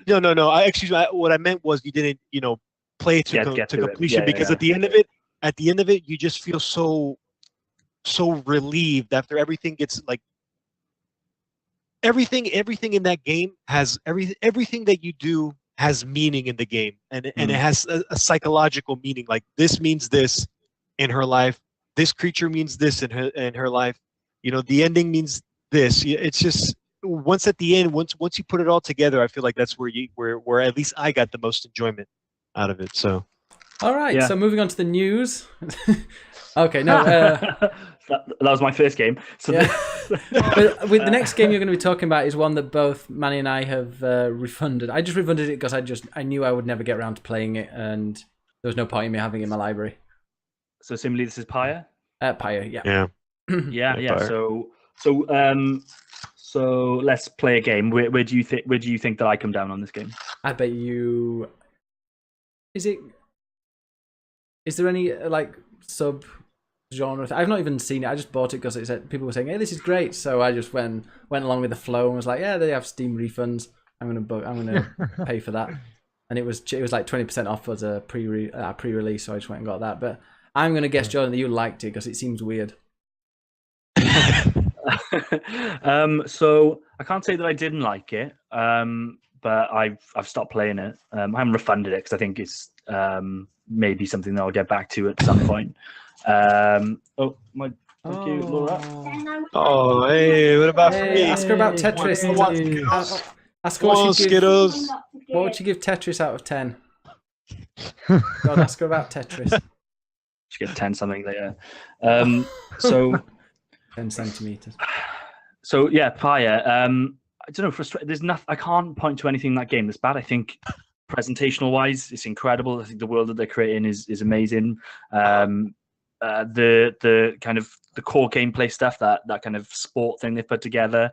You know. no. What I meant was you didn't, you know, play it to Get to it. completion, Yeah, because yeah. at the end of it, you just feel so relieved after everything gets like everything in that game has everything that you do has meaning in the game, and it has a psychological meaning. Like, this means this in her life. This creature means this in her life. You know, the ending means this. It's just once at the end, once you put it all together, I feel like that's where at least I got the most enjoyment out of it. So All right, Yeah. so moving on to the news. Okay, no. that was my first game. So Yeah. But with the next game you're going to be talking about is one that both Manny and I have refunded. I just refunded it because I knew I would never get around to playing it, and there was no point in me having it in my library. so similarly, this is Pyre. Pyre, yeah. yeah. Yeah. Pyre. So let's play a game. Where do you think that I come down on this game? I bet you. Is there any like sub genre? I've not even seen it. I just bought it because it said people were saying, "Hey, this is great." So I just went along with the flow and was like, "Yeah, they have Steam refunds. I'm gonna pay for that." and it was like 20% off as a pre-release, so I just went and got that. But I'm gonna guess, Jordan, that you liked it because it seems weird. So I can't say that I didn't like it, but I've stopped playing it. I haven't refunded it because I think it's maybe something that I'll get back to at some point. Thank you, Laura. Oh, hey, what about for Hey, me? ask her about Tetris. Ask her Come on, what she'd give, Skittles. what would you give Tetris out of 10? God, ask her about Tetris. Should get 10 something later. So 10 centimeters. So yeah, Pyre. I don't know. There's nothing. I can't point to anything in that game that's bad. I think presentational wise, it's incredible. I think the world that they're creating is amazing. The kind of the core gameplay stuff, that kind of sport thing they put together,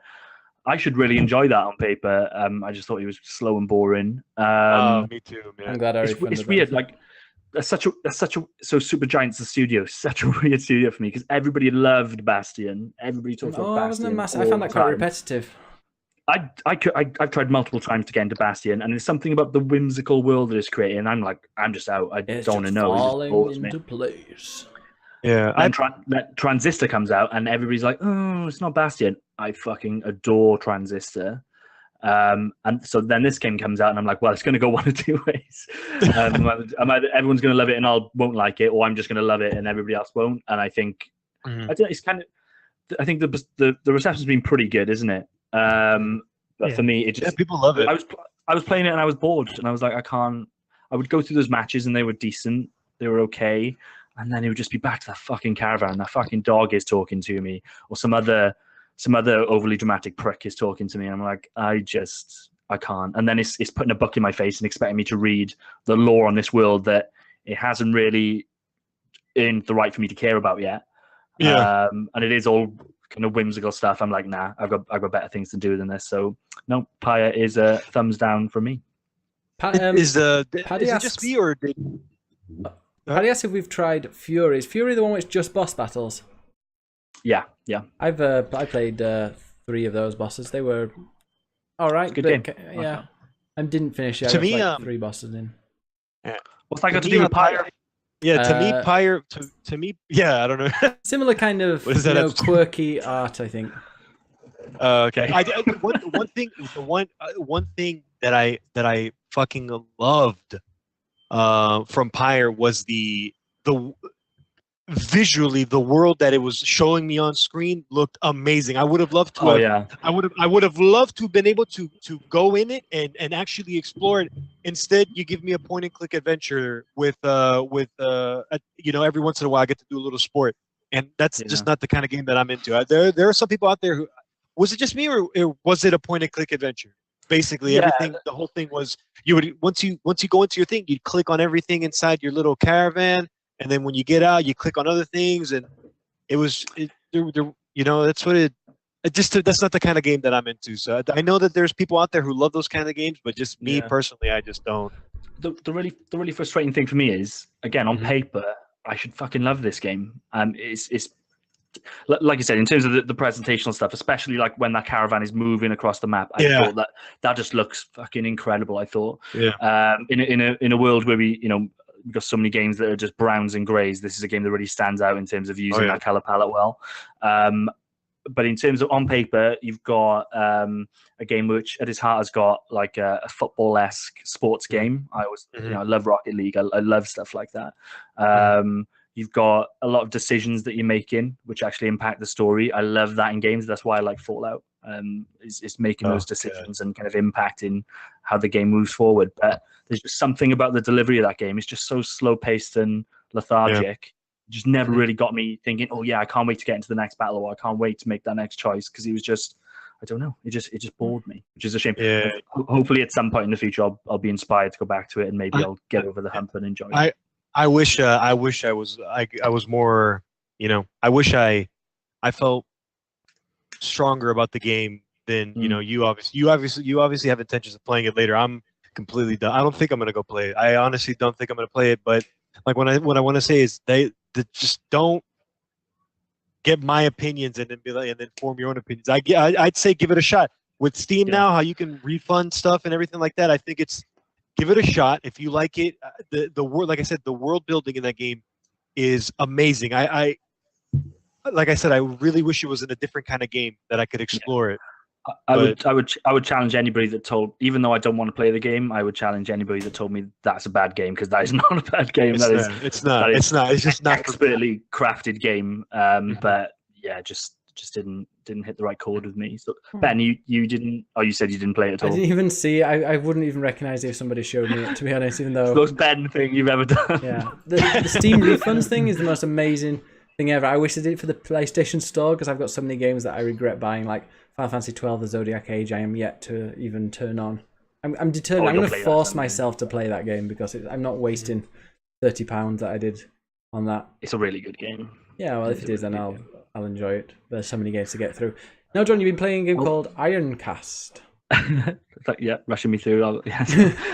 I should really enjoy that on paper. I just thought it was slow and boring. Me too, man. I'm glad I it's refunded weird. that. Like so Supergiant's the studio. Such a weird studio for me because everybody loved Bastion. Everybody talked about I Bastion. wasn't I found that quite all the time. repetitive. I've tried multiple times to get into Bastion, and there's something about the whimsical world that it's creating. I'm just out. I It's don't want to just know. It just falling bores me. into place. Yeah, And Transistor comes out, and everybody's like, "Oh, it's not Bastion." I fucking adore Transistor. And so then this game comes out, and I'm like, "Well, it's going to go one of two ways. Either everyone's going to love it, and I won't like it, or I'm just going to love it, and everybody else won't." And I think I don't know, it's kind of. I think the reception's been pretty good, isn't it? But for me, it just people love it. I was playing it and I was bored, and I was like, I can't. I would go through those matches and they were decent, they were okay, and then it would just be back to that fucking caravan. That fucking dog is talking to me, or some other overly dramatic prick is talking to me. And I'm like, I can't. And then it's putting a book in my face and expecting me to read the lore on this world that it hasn't really earned the right for me to care about yet. Yeah. And it is all kind of whimsical stuff. I'm like, nah, I've got better things to do than this. So no, Pyre is a thumbs down for me. Is it asks- just me or did? Paddy asks if we've tried Fury. Is Fury the one which just boss battles? Yeah. I played 3 of those bosses. They were all right. It's a good but, game. Yeah, I didn't finish it. To I got me, like 3 bosses in. What's that got to me, do with Pyre? Yeah, to me, Pyre. To me, yeah, I don't know. Similar kind of What does that have to do? quirky art, I think. Okay. One thing that I fucking loved from Pyre was the visually the world that it was showing me on screen looked amazing. I would have loved to. I would have loved to have been able to go in it and actually explore it. Instead, you give me a point and click adventure with every once in a while I get to do a little sport, and that's just not the kind of game that I'm into. There are some people out there who, was it just me or was it a point and click adventure? Basically, everything. The whole thing was you would once you go into your thing, you'd click on everything inside your little caravan, and then when you get out, you click on other things, and that's what it. That's not the kind of game that I'm into. So I know that there's people out there who love those kind of games, but just me personally, I just don't. The really frustrating thing for me is, again, on paper, I should fucking love this game. It's like you said, in terms of the presentational stuff, especially like when that caravan is moving across the map, I thought that just looks fucking incredible. I thought, in a world where we've got so many games that are just browns and greys, this is a game that really stands out in terms of using that color palette well. But in terms of on paper, you've got a game which at its heart has got like a football-esque sports game. I always, I love Rocket League. I love stuff like that. You've got a lot of decisions that you're making, which actually impact the story. I love that in games. That's why I like Fallout. It's making those decisions and kind of impacting how the game moves forward. But there's just something about the delivery of that game. It's just so slow-paced and lethargic. It just never really got me thinking, oh yeah, I can't wait to get into the next battle, or I can't wait to make that next choice, because it was just, I don't know, it just bored me, which is a shame. Yeah. Hopefully at some point in the future I'll be inspired to go back to it, and maybe I'll get over the hump and enjoy it. I wish I was more, I wish I felt stronger about the game than you obviously have intentions of playing it later. I'm completely done. I don't think I'm gonna go play it. I honestly don't think I'm gonna play it. But like what I want to say is they just don't get my opinions and then be like, and then form your own opinions. I'd say give it a shot with Steam now. How you can refund stuff and everything like that. I think it's give it a shot. If you like it, the world, like I said, the world building in that game is amazing. I like I said, I really wish it was in a different kind of game that I could explore it. I would challenge anybody that told, even though I don't want to play the game, I would challenge anybody that told me that's a bad game, because that is not a bad game. It's not. It's just not expertly crafted game. But yeah, just didn't hit the right chord with me. So Ben, you didn't. Oh, you said you didn't play it at I all. didn't even see. I wouldn't even recognize it if somebody showed me it. To be honest, even though It's the most Ben thing you've ever done. yeah, the Steam refunds thing is the most amazing thing ever. I wish I did it for the PlayStation Store, because I've got so many games that I regret buying, like Final Fantasy 12, the Zodiac Age. I am yet to even turn on. I'm determined. I'm going to force myself to play that game, because I'm not wasting £30 that I did on that. It's a really good game. Yeah, well, if it is, then I'll enjoy it. There's so many games to get through. Now, John, you've been playing a game called Ironcast. Yeah, rushing me through.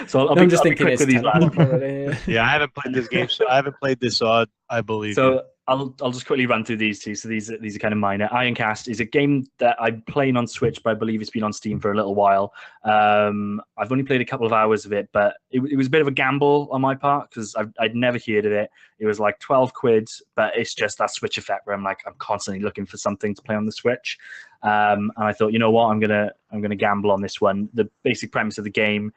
So I'll I'm be just quick thinking with these last. Yeah, I haven't played this game, so I haven't played this, so I believe. So I'll just quickly run through these two. So these are kind of minor. Ironcast is a game that I'm playing on Switch, but I believe it's been on Steam for a little while. I've only played a couple of hours of it, but it was a bit of a gamble on my part, because I'd never heard of it. It was like 12 quid, but it's just that Switch effect where I'm constantly looking for something to play on the Switch. And I thought, you know what, I'm gonna gamble on this one. The basic premise of the game,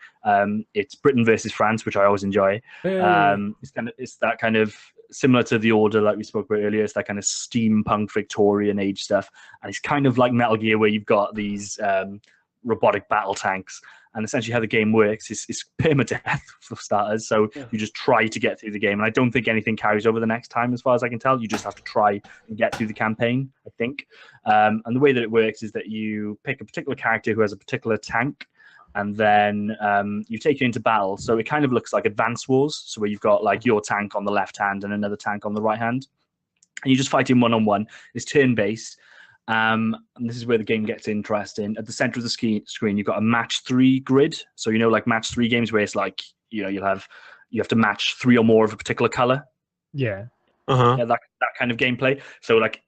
it's Britain versus France, which I always enjoy. It's that kind of similar to The Order, like we spoke about earlier. It's that kind of steampunk Victorian age stuff, and it's kind of like Metal Gear, where you've got these robotic battle tanks. And essentially how the game works is permadeath, for starters. So you just try to get through the game. And I don't think anything carries over the next time, as far as I can tell. You just have to try and get through the campaign, I think. And the way that it works is that you pick a particular character who has a particular tank, and then you take it into battle. So it kind of looks like Advance Wars, so where you've got like your tank on the left hand and another tank on the right hand. And you just fight in one-on-one. It's turn-based. And this is where the game gets interesting. At the center of the screen, you've got a match 3 grid. So like match 3 games where it's like, you have to match 3 or more of a particular color. Yeah. Yeah, that kind of gameplay. So like,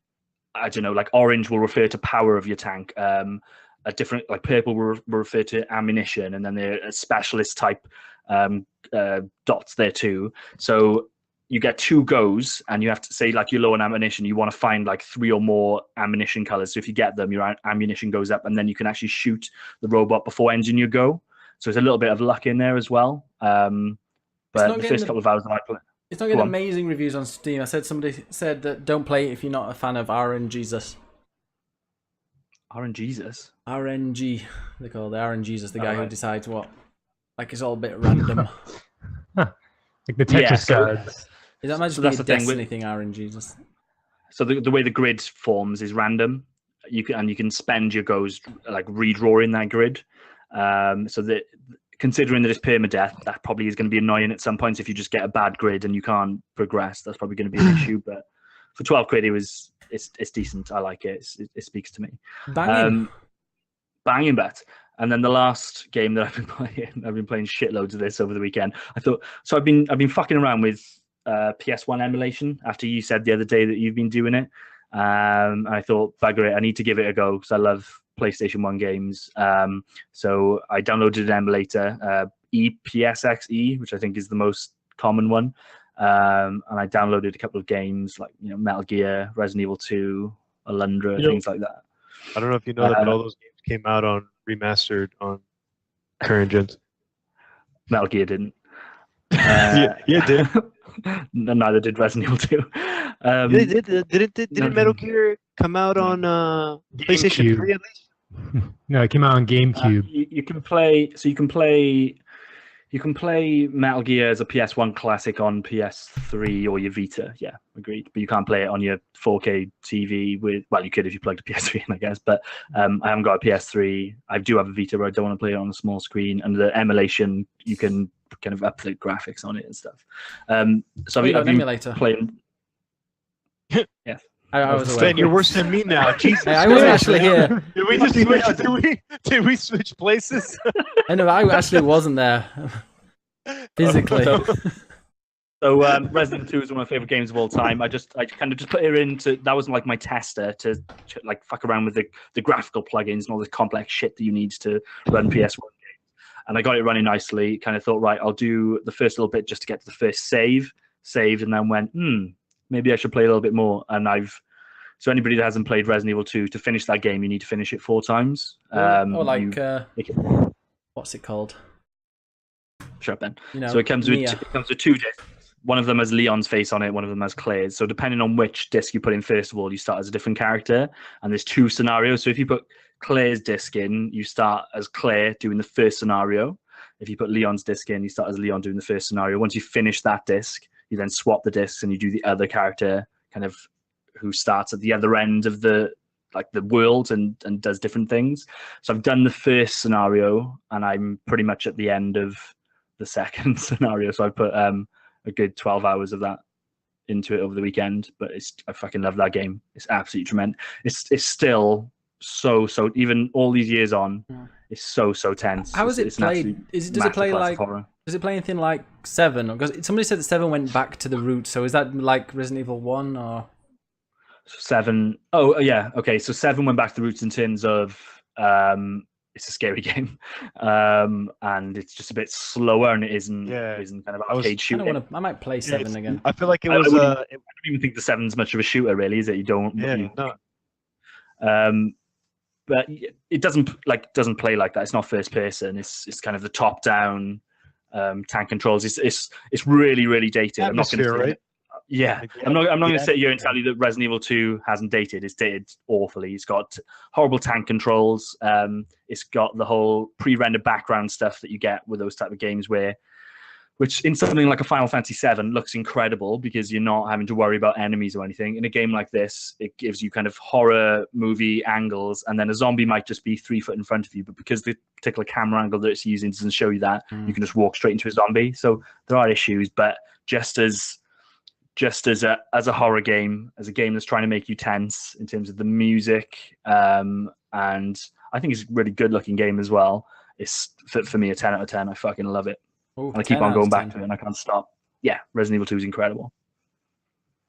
I don't know, like orange will refer to power of your tank. A different, like purple will refer to ammunition, and then there are specialist type dots there too. So you get 2 goes, and you have to say, like, you're low on ammunition. You want to find like 3 or more ammunition colors. So if you get them, your ammunition goes up, and then you can actually shoot the robot before ending your go. So there's a little bit of luck in there as well. But the first couple of hours that I played, it's not getting amazing reviews on Steam. Somebody said that don't play it if you're not a fan of RNGesus. RNGesus? RNG, they call it RNGesus, the guy who decides what. Like, it's all a bit random. Like the Tetris gods. Is that imagine that's the Destiny thing, RNGesus? So the way the grid forms is random. You can spend your goes like redrawing that grid. So that, considering that it's permadeath, that probably is going to be annoying at some points if you just get a bad grid and you can't progress. That's probably going to be an issue. But for 12 quid, it's decent. I like it. It speaks to me. Banging bet. And then the last game that I've been playing shitloads of this over the weekend. I've been fucking around with PS1 emulation after you said the other day that you've been doing it. I thought, bugger it, I need to give it a go because I love PlayStation 1 games. So I downloaded an emulator, EPSXE, which I think is the most common one. And I downloaded a couple of games like Metal Gear, Resident Evil 2, Alundra, things like that. I don't know if you know that, but all those games came out on remastered on current gens. Metal Gear didn't. It did. Neither did Resident Evil 2. Didn't Metal Gear come out on PlayStation 3 at least? No, it came out on GameCube. You can play Metal Gear as a PS1 classic on PS3 or your Vita. Yeah, agreed. But you can't play it on your 4K TV you could if you plugged a PS3 in, I guess. But I haven't got a PS3. I do have a Vita, but I don't want to play it on a small screen. And the emulation, you can kind of up the graphics on it and stuff. So I've been emulator playing. Yeah. I was aware. Ben, you're worse than me now. Jesus, I wasn't actually here. Did we switch places? I know, I actually wasn't there physically. So Resident 2 is one of my favorite games of all time. I kind of just put it into, that was like my tester to like fuck around with the graphical plugins and all the complex shit that you need to run PS1 games. and I got it running nicely. Kind of thought, right, I'll do the first little bit just to get to the first saved, and then went, maybe I should play a little bit more. And so anybody that hasn't played Resident Evil 2, to finish that game, you need to finish it 4 times. What's it called? Shut up, Ben. You know, So it comes with 2 discs. One of them has Leon's face on it, one of them has Claire's. So depending on which disc you put in first of all, you start as a different character. And there's 2 scenarios. So if you put Claire's disc in, you start as Claire doing the first scenario. If you put Leon's disc in, you start as Leon doing the first scenario. Once you finish that disc, you then swap the discs and you do the other character kind of who starts at the other end of the world and does different things. So I've done the first scenario and I'm pretty much at the end of the second scenario. So I put a good 12 hours of that into it over the weekend. But I fucking love that game. It's absolutely tremendous. It's still so even all these years on, it's so tense. How is it played? Does it play like? Does it play anything like 7? Because somebody said that 7 went back to the roots. So is that like Resident Evil 1 or 7? Oh yeah, okay. So 7 went back to the roots in terms of it's a scary game, and it's just a bit slower, and it isn't kind of arcade shooting. I might play 7 again. I feel like it was. I don't even think the 7's much of a shooter, really, is it? You don't. Yeah. No. But it doesn't play like that. It's not first person. It's kind of the top down tank controls. It's really dated. I'm not going to right? Yeah, I'm not going to sit here and tell you that Resident Evil 2 hasn't dated. It's dated awfully. It's got horrible tank controls. It's got the whole pre-rendered background stuff that you get with those type of games, which in something like a Final Fantasy VII looks incredible because you're not having to worry about enemies or anything. In a game like this, it gives you kind of horror movie angles, and then a zombie might just be 3 foot in front of you, but because the particular camera angle that it's using doesn't show you that, you can just walk straight into a zombie. So there are issues, but just as a horror game, as a game that's trying to make you tense in terms of the music, and I think it's a really good looking game as well. It's for me a 10 out of 10. I fucking love it. Ooh, and I keep on going back to it and I can't stop. Yeah, Resident Evil 2 is incredible.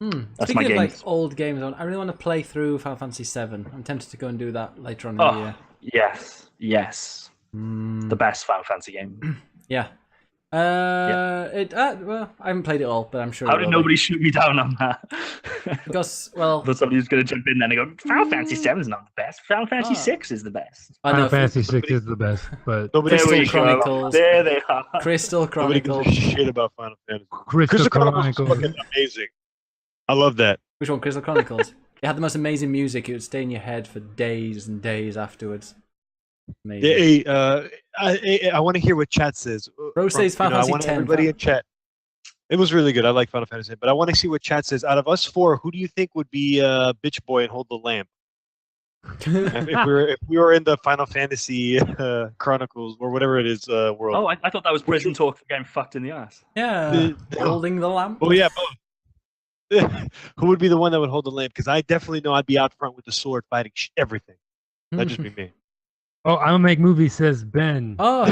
That's Speaking my of game. like old games, I really want to play through Final Fantasy VII. I'm tempted to go and do that later on in the year. Yes. The best Final Fantasy game. Yeah. Well, I haven't played it all, but I'm sure. How did nobody shoot me down on that? Because, well, but somebody was going to jump in then and go, Final Fantasy 7 is not the best. Final Fantasy 6 is the best. Final Fantasy 6 is the best, but Crystal Chronicles. There they are. Crystal Chronicles. Nobody gives a shit about Final Fantasy. Crystal Chronicles is fucking amazing. I love that. Which one? Crystal Chronicles. It had the most amazing music. It would stay in your head for days and days afterwards. Amazing. I want to hear what chat says. Bro says Final Fantasy I want 10. everybody in chat. It was really good. I like Final Fantasy, but I want to see what chat says. Out of us 4, who do you think would be Bitch Boy and hold the lamp? if we were in the Final Fantasy Chronicles or whatever it is world. Oh, I thought that was prison talk for getting fucked in the ass. Yeah, holding the lamp. Oh yeah, both. Who would be the one that would hold the lamp? Because I definitely know I'd be out front with the sword fighting everything. That'd just be me. Oh, I'm gonna make movies, says Ben. Oh,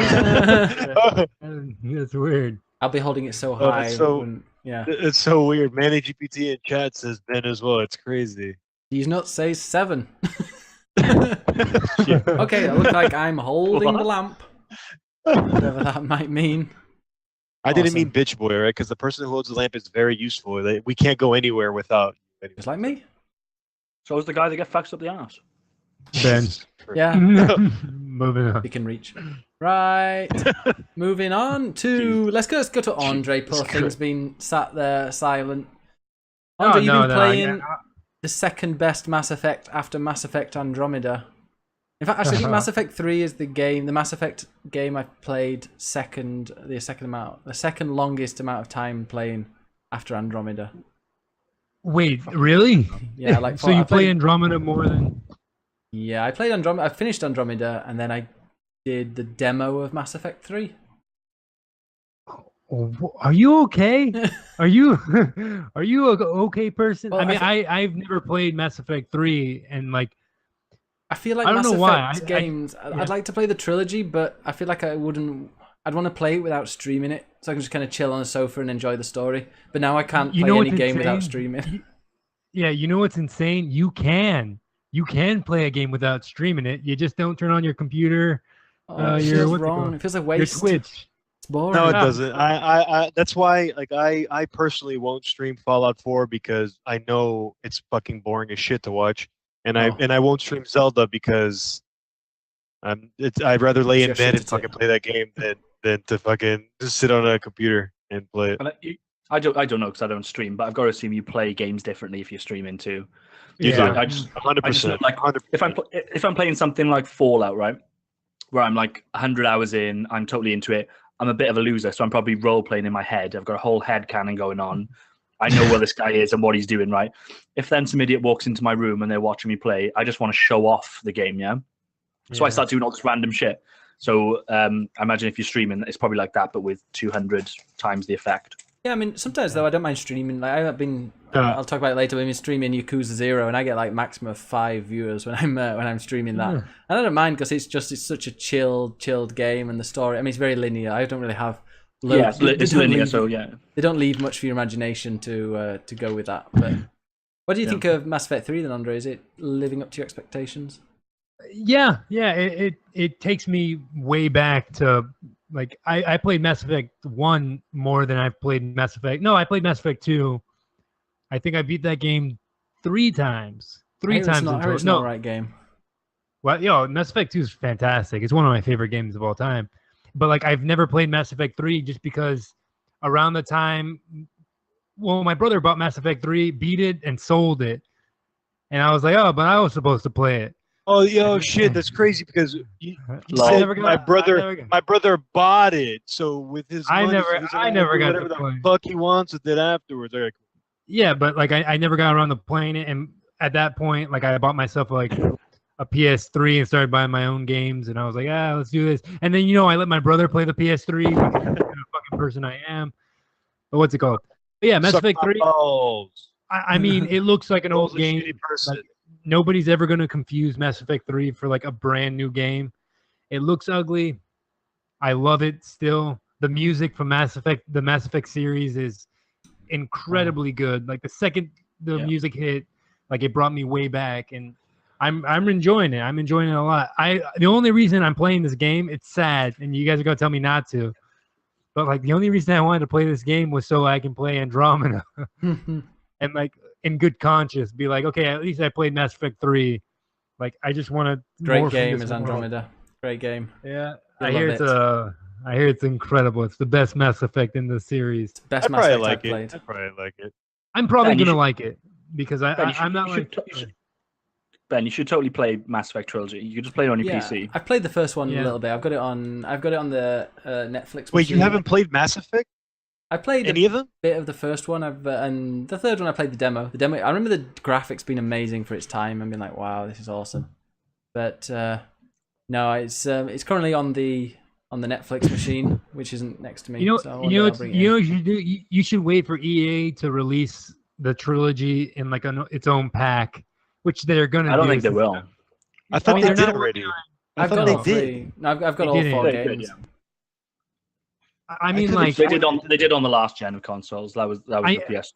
that's weird. I'll be holding it so high. Yeah, it's so weird. Manny GPT in chat says Ben as well. It's crazy. These nuts say 7. Okay, it looks like I'm holding the lamp. Whatever that might mean. I didn't mean bitch boy, right? Because the person who holds the lamp is very useful. We can't go anywhere without. Just like me. So is the guy that gets fucked up the ass. Ben. Yeah. Moving on. We can reach. Right. Moving on to let's go to Andre. Poor thing's been sat there silent. Andre, you've been playing the second best Mass Effect after Mass Effect Andromeda. In fact, actually, I think Mass Effect 3 is the Mass Effect game I've played the second longest amount of time playing after Andromeda. Wait, really? Yeah, like so you play Andromeda more than? Yeah, I played Andromeda. I finished Andromeda, and then I did the demo of Mass Effect 3. Are you okay? Are you an okay person? Well, I mean, I've never played Mass Effect 3, and like. I feel like Mass Effect games. I'd like to play the trilogy, but I feel like I'd want to play it without streaming it, so I can just kind of chill on the sofa and enjoy the story. But now I can't play any game without streaming. Yeah, you know what's insane? You can play a game without streaming it. You just don't turn on your computer, Oh, it your feels what's it wrong. called? It feels like Your waste. Twitch. It's boring. No, it Ah. doesn't. That's why, like, I personally won't stream Fallout 4 because I know it's fucking boring as shit to watch, and Oh. I won't stream Zelda because I'd rather lay It's in your bed shit and to fucking play that game than to fucking just sit on a computer and play it. But I don't know because I don't stream, but I've got to assume you play games differently if you're streaming too. You Yeah. do. I just 100%. look like 100%. if I'm playing something like Fallout, right, where I'm like 100 hours in, I'm totally into it. I'm a bit of a loser, so I'm probably role playing in my head. I've got a whole head canon going on. I know where this guy is and what he's doing, right? If then some idiot walks into my room and they're watching me play, I just want to show off the game, yeah. So I start doing all this random shit. So I imagine if you're streaming, it's probably like that, but with 200 times the effect. Yeah, I mean, sometimes though I don't mind streaming. Like I've been, I'll talk about it later. I've been streaming Yakuza 0, and I get like maximum of 5 viewers when I'm streaming that. Yeah. And I don't mind because it's such a chilled game, and the story. I mean, it's very linear. I don't really have. Yeah, loads- they it's don't linear, leave- so yeah. They don't leave much for your imagination to go with that. But what do you Yeah. think of Mass Effect 3 then, Andre? Is it living up to your expectations? Yeah. It takes me way back to like I played Mass Effect 1 more than I've played Mass Effect. No, I played Mass Effect 2. I think I beat that game 3 times. Three times in I hear total. it's No, not the right game. well, Mass Effect 2 is fantastic. It's one of my favorite games of all time. But like I've never played Mass Effect 3 just because around the time my brother bought Mass Effect 3, beat it and sold it. And I was like, "Oh, but I was supposed to play it." Oh, yo, shit, that's crazy because you I said never got- my brother, I never got- my brother bought it, so with his I money, never- he's I allowed never to do got whatever to the play. fuck he wants with it afterwards. They're like, Yeah, but like I never got around to playing it, and at that point, like I bought myself like a PS3 and started buying my own games, and I was like, let's do this. And then I let my brother play the PS3 because that's the kind of fucking person I am. But what's it called? But yeah, Mass suck Effect my 3. balls. I mean, it looks like an old Balls a game. shitty person. Like, nobody's ever gonna confuse Mass Effect 3 for like a brand new game. It looks ugly. I love it still. The music from the Mass Effect series is incredibly good. Like the second the Yeah. music hit, like it brought me way back, and I'm enjoying it. I'm enjoying it a lot. The only reason I'm playing this game, it's sad, and you guys are gonna tell me not to, but like the only reason I wanted to play this game was so I can play Andromeda and like in good conscience be like, okay, at least I played Mass Effect 3. Like I just want to Great game is Andromeda. Great game. Yeah, You'll I hear love it's incredible. It's the best Mass Effect in the series. Best I'd Mass probably Effect like I've it. played. I'd probably like it. I'm probably Ben, you gonna should- like it because I'm not like. Ben, you should totally play Mass Effect Trilogy. You could just play it on your Yeah, PC. I've played the first one Yeah. a little bit. I've got it on the Netflix. Wait, you machine. haven't played Mass Effect? I played Any of them? bit of the first one. And the third one I played the demo. The demo. I remember the graphics being amazing for its time and being like, "Wow, this is awesome." But no, it's currently on the Netflix machine, which isn't next to me. You know, so I wonder I'll bring it in. you know what you should do. You should wait for EA to release the trilogy in like its own pack, which they're gonna. I don't do think they since- will. I thought mean, they they're did not already. I I've thought got they all did. three. No, I've got They all did 4 it. They did, games. yeah. I mean, could've like They did on the last gen of consoles. That was I- the PS.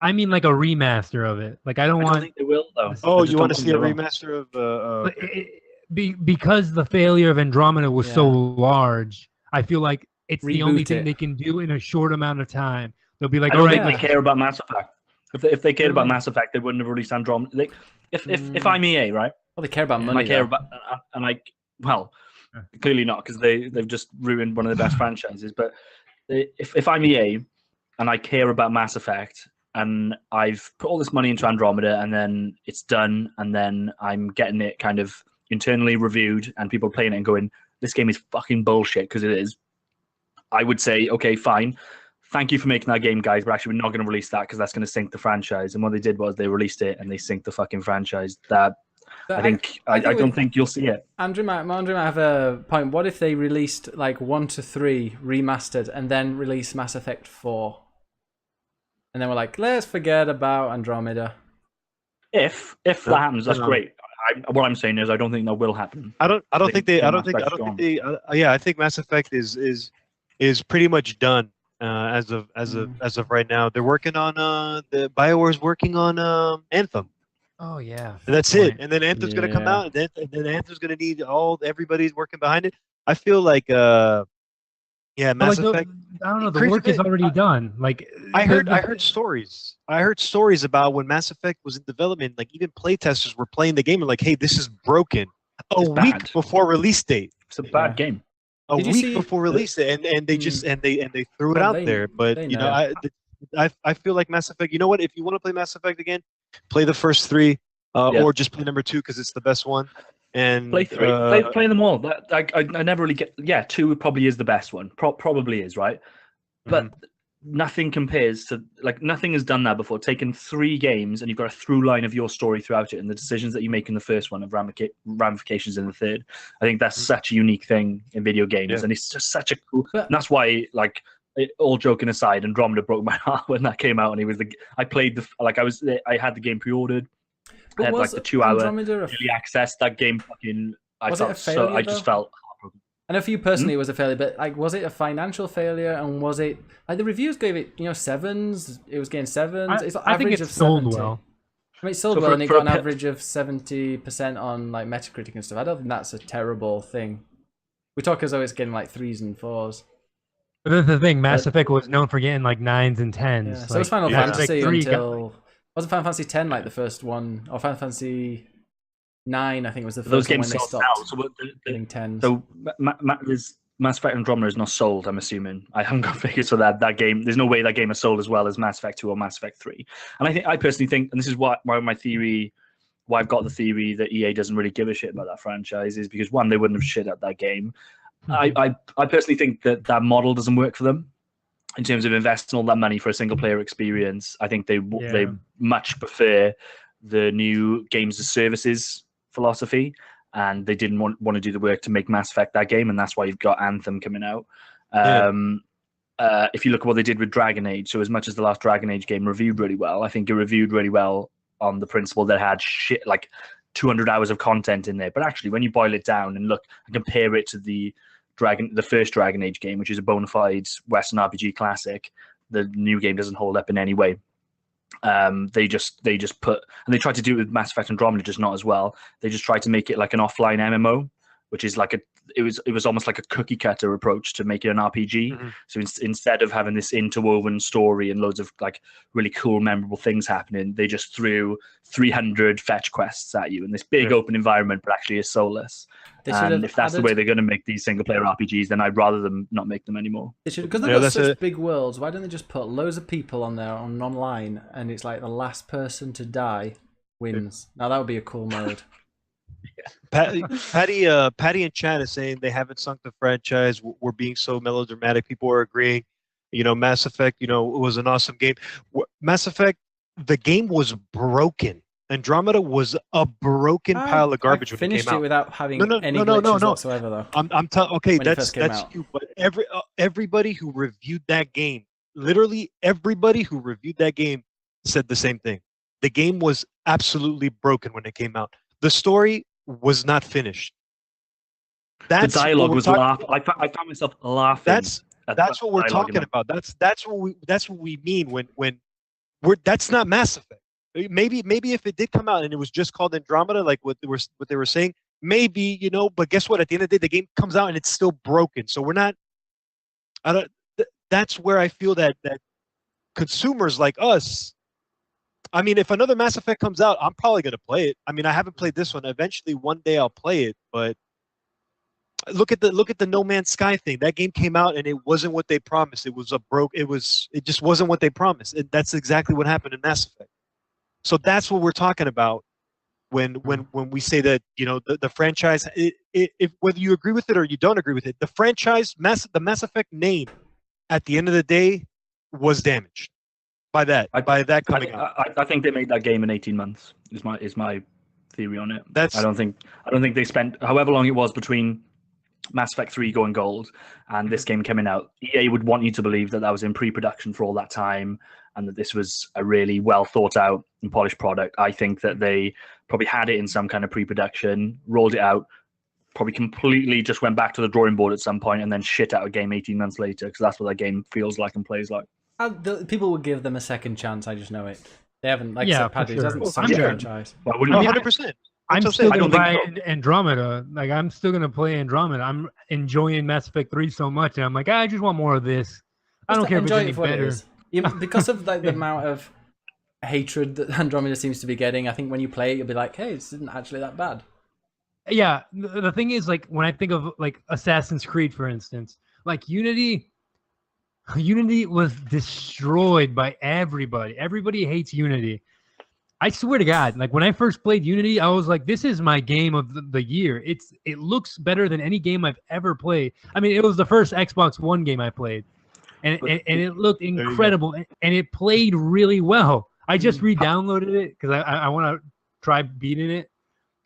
I mean, like a remaster of it. Like I don't I want. don't think they will though. Oh, I just you don't want to think see a they will. remaster of? But because the failure of Andromeda was so Yeah. large, I feel like it's the only Reboot thing it. they can do in a short amount of time. They'll be like, I all don't right, think they care about Mass Effect. If they cared about Really? Mass Effect, they wouldn't have released Andromeda. If I'm EA, right, Well, they care about and money. I care though. about, and I well, clearly not because they've just ruined one of the best franchises. But if I'm EA and I care about Mass Effect and I've put all this money into Andromeda and then it's done and then I'm getting it kind of internally reviewed and people playing it and going, this game is fucking bullshit because it is. I would say, okay, fine. Thank you for making that game, guys, but actually we're not going to release that because that's going to sink the franchise. And what they did was they released it and they synced the fucking franchise. That But I don't with- think you'll see it. Andrew might have a point. What if they released like 1 to 3 remastered and then release Mass Effect 4? And then we're like, let's forget about Andromeda. If that happens, that's no. great. What I'm saying is, I don't think that will happen. I don't think they. I Mass don't think. I Effect's don't think they. Yeah, I think Mass Effect is pretty much done as of right now. They're working on the BioWare's working on Anthem. Oh yeah. And that's Good it. point. And then Anthem's gonna come Yeah. out, and then Anthem's gonna need everybody's working behind it. I feel like yeah, But Mass like, Effect. I don't know. The Creepy work is bit- already done. Like I the- heard the- I heard stories. I heard stories about when Mass Effect was in development. Like even playtesters were playing the game and like, hey, this is broken. A It's week bad. before release date. It's a Yeah. bad game. A Did you week see- before release date, and they just and they threw it Well, out they- there. But they you know, know. I feel like Mass Effect. You know what? If you want to play Mass Effect again, play the first three, Yeah. or just play number 2 because it's the best one. And Play 3. Play them all. I never really get. Yeah, 2 probably is the best one. Probably is, right? But nothing compares to, like, nothing has done that before. Taken 3 games and you've got a through line of your story throughout it, and the decisions that you make in the first one have ramifications in the third. I think that's such a unique thing in video games, Yeah. and it's just such a cool. But- and that's why, like, all joking aside, Andromeda broke my heart when that came out, and it was I played I had the game pre-ordered. I But had like was the 2-hour Andromeda a early access. That game fucking. Was it a I failure, just though? felt heartbroken. I know for you personally it was a failure, but like, was it a financial failure? And was it like the reviews gave it, 7s? It was getting 7s. It's I think average it's of sold 70. well. I mean, it sold So well, for- and it for got a an pet- average of 70% on like Metacritic and stuff. I don't think that's a terrible thing. We talk as though it's getting like 3s and 4s. But that's the thing. Mass Effect was known for getting like 9s and 10s. Yeah. So like, was Final yeah. Mass Effect Fantasy 3 got, until wasn't Final Fantasy 10 like the first one, or Final Fantasy 9? I think was the first Those one when games they sell stopped now. So what getting 10s. So there's Mass Effect Andromeda is not sold, I'm assuming. I haven't got figures for that game. There's no way that game is sold as well as Mass Effect 2 or Mass Effect 3. And I personally think, and this is why my theory, why I've got the theory that EA doesn't really give a shit about that franchise, is because, one, they wouldn't have shit at that game. I personally think that model doesn't work for them in terms of investing all that money for a single player experience. I think they much prefer the new games as services philosophy, and they didn't want to do the work to make Mass Effect that game, and that's why you've got Anthem coming out. If you look at what they did with Dragon Age, so as much as the last Dragon Age game reviewed really well, I think it reviewed really well on the principle that it had shit like 200 hours of content in there. But actually, when you boil it down and look and compare it to the first Dragon Age game, which is a bona fide Western RPG classic, the new game doesn't hold up in any way. They just put, and they tried to do it with Mass Effect Andromeda, just not as well. They just tried to make it like an offline MMO, which is like it was almost like a cookie cutter approach to make it an RPG. Mhm. So instead of having this interwoven story and loads of like really cool, memorable things happening, they just threw 300 fetch quests at you in this big open environment, but actually is soulless. They should And have if that's the added- way they're going to make these single player RPGs, then I'd rather them not make them anymore. They should, because they've Yeah, got that's such it. big worlds. Why don't they just put loads of people on there on online, and it's like the last person to die wins? Now that would be a cool mode. Patty and Chad is saying they haven't sunk the franchise. We're being so melodramatic. People are agreeing. Mass Effect, it was an awesome game. Mass Effect, the game was broken. Andromeda was a broken pile of garbage I when it finished came it out. without having No, any no, no, glitches no. whatsoever, though. Okay, When it first came that's out. you. But everybody who reviewed that game, literally everybody who reviewed that game, said the same thing. The game was absolutely broken when it came out. The story was not finished. The dialogue what was we're laugh. I found myself laughing. That's at that's the what we're dialogue talking about. That's what we mean when we're that's not Mass Effect. Maybe if it did come out and it was just called Andromeda, like what they were saying, maybe, but guess what? At the end of the day, the game comes out and it's still broken. So we're not. That's where I feel that consumers like us. I mean, if another Mass Effect comes out, I'm probably gonna play it. I mean, I haven't played this one. Eventually, one day I'll play it. But look at the No Man's Sky thing. That game came out and it wasn't what they promised. It just wasn't what they promised. And that's exactly what happened in Mass Effect. So that's what we're talking about when we say that the franchise. If whether you agree with it or you don't agree with it, the franchise the Mass Effect name, at the end of the day, was damaged by that coming out. I think they made that game in 18 months. Is my theory on it. That's I don't think they spent however long it was between Mass Effect 3 going gold and this game coming out. EA would want you to believe that was in pre-production for all that time and that this was a really well thought out and polished product. I think that they probably had it in some kind of pre-production, rolled it out, probably completely just went back to the drawing board at some point and then shit out a game 18 months later, because that's what that game feels like and plays like. People would give them a second chance. I just know it. They haven't, like Yeah, I said, for Padres sure. hasn't Well, stopped I'm the sure. franchise. Why wouldn't I you? mean, 100%. I'm what still saying. I gonna don't buy think Andromeda. Like I'm still gonna play Andromeda. I'm enjoying Mass Effect 3 so much, and I'm like, I just want more of this. I don't Just care if it's enjoy any it for what it better. is. Even because of like the Yeah. amount of hatred that Andromeda seems to be getting, I think when you play it, you'll be like, hey, this isn't actually that bad. Yeah, the thing is, like when I think of like Assassin's Creed, for instance, like Unity was destroyed by everybody. Everybody hates Unity. I swear to God, like when I first played Unity, I was like, "This is my game of the year." It looks better than any game I've ever played. I mean, it was the first Xbox One game I played, and it looked you go. incredible, and it played really well. I just Mm. re-downloaded it because I want to try beating it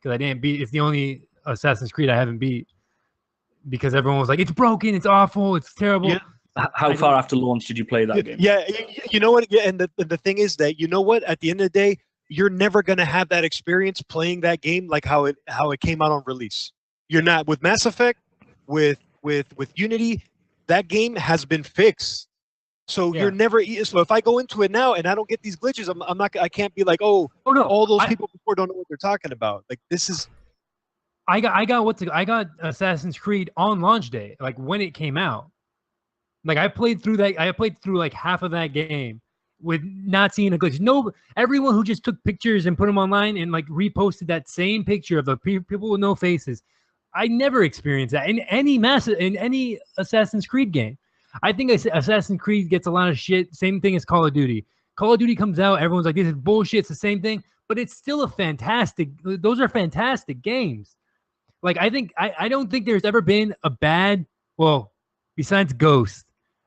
because I didn't beat. It's the only Assassin's Creed I haven't beat because everyone was like, "It's broken, it's awful, it's terrible." Yeah. How I far don't- after launch did you play that game? Yeah, you know what? Yeah, and the thing is that you know what? At the end of the day, you're never gonna have that experience playing that game like how it came out on release. You're not with Mass Effect, with Unity. That game has been fixed, so Yeah. you're never. So if I go into it now and I don't get these glitches, I'm not. I can't be like, oh, Oh no! all those I- people before don't know what they're talking about. Like this is. I got Assassin's Creed on launch day, like when it came out. Like I played through like half of that game with not seeing a glitch. No, everyone who just took pictures and put them online and like reposted that same picture of the people with no faces. I never experienced that in any Assassin's Creed game. I think Assassin's Creed gets a lot of shit. Same thing as Call of Duty. Call of Duty comes out, everyone's like, "This is bullshit." It's the same thing, but it's still a fantastic. Those are fantastic games. Like I don't think there's ever been a bad, well, besides Ghost,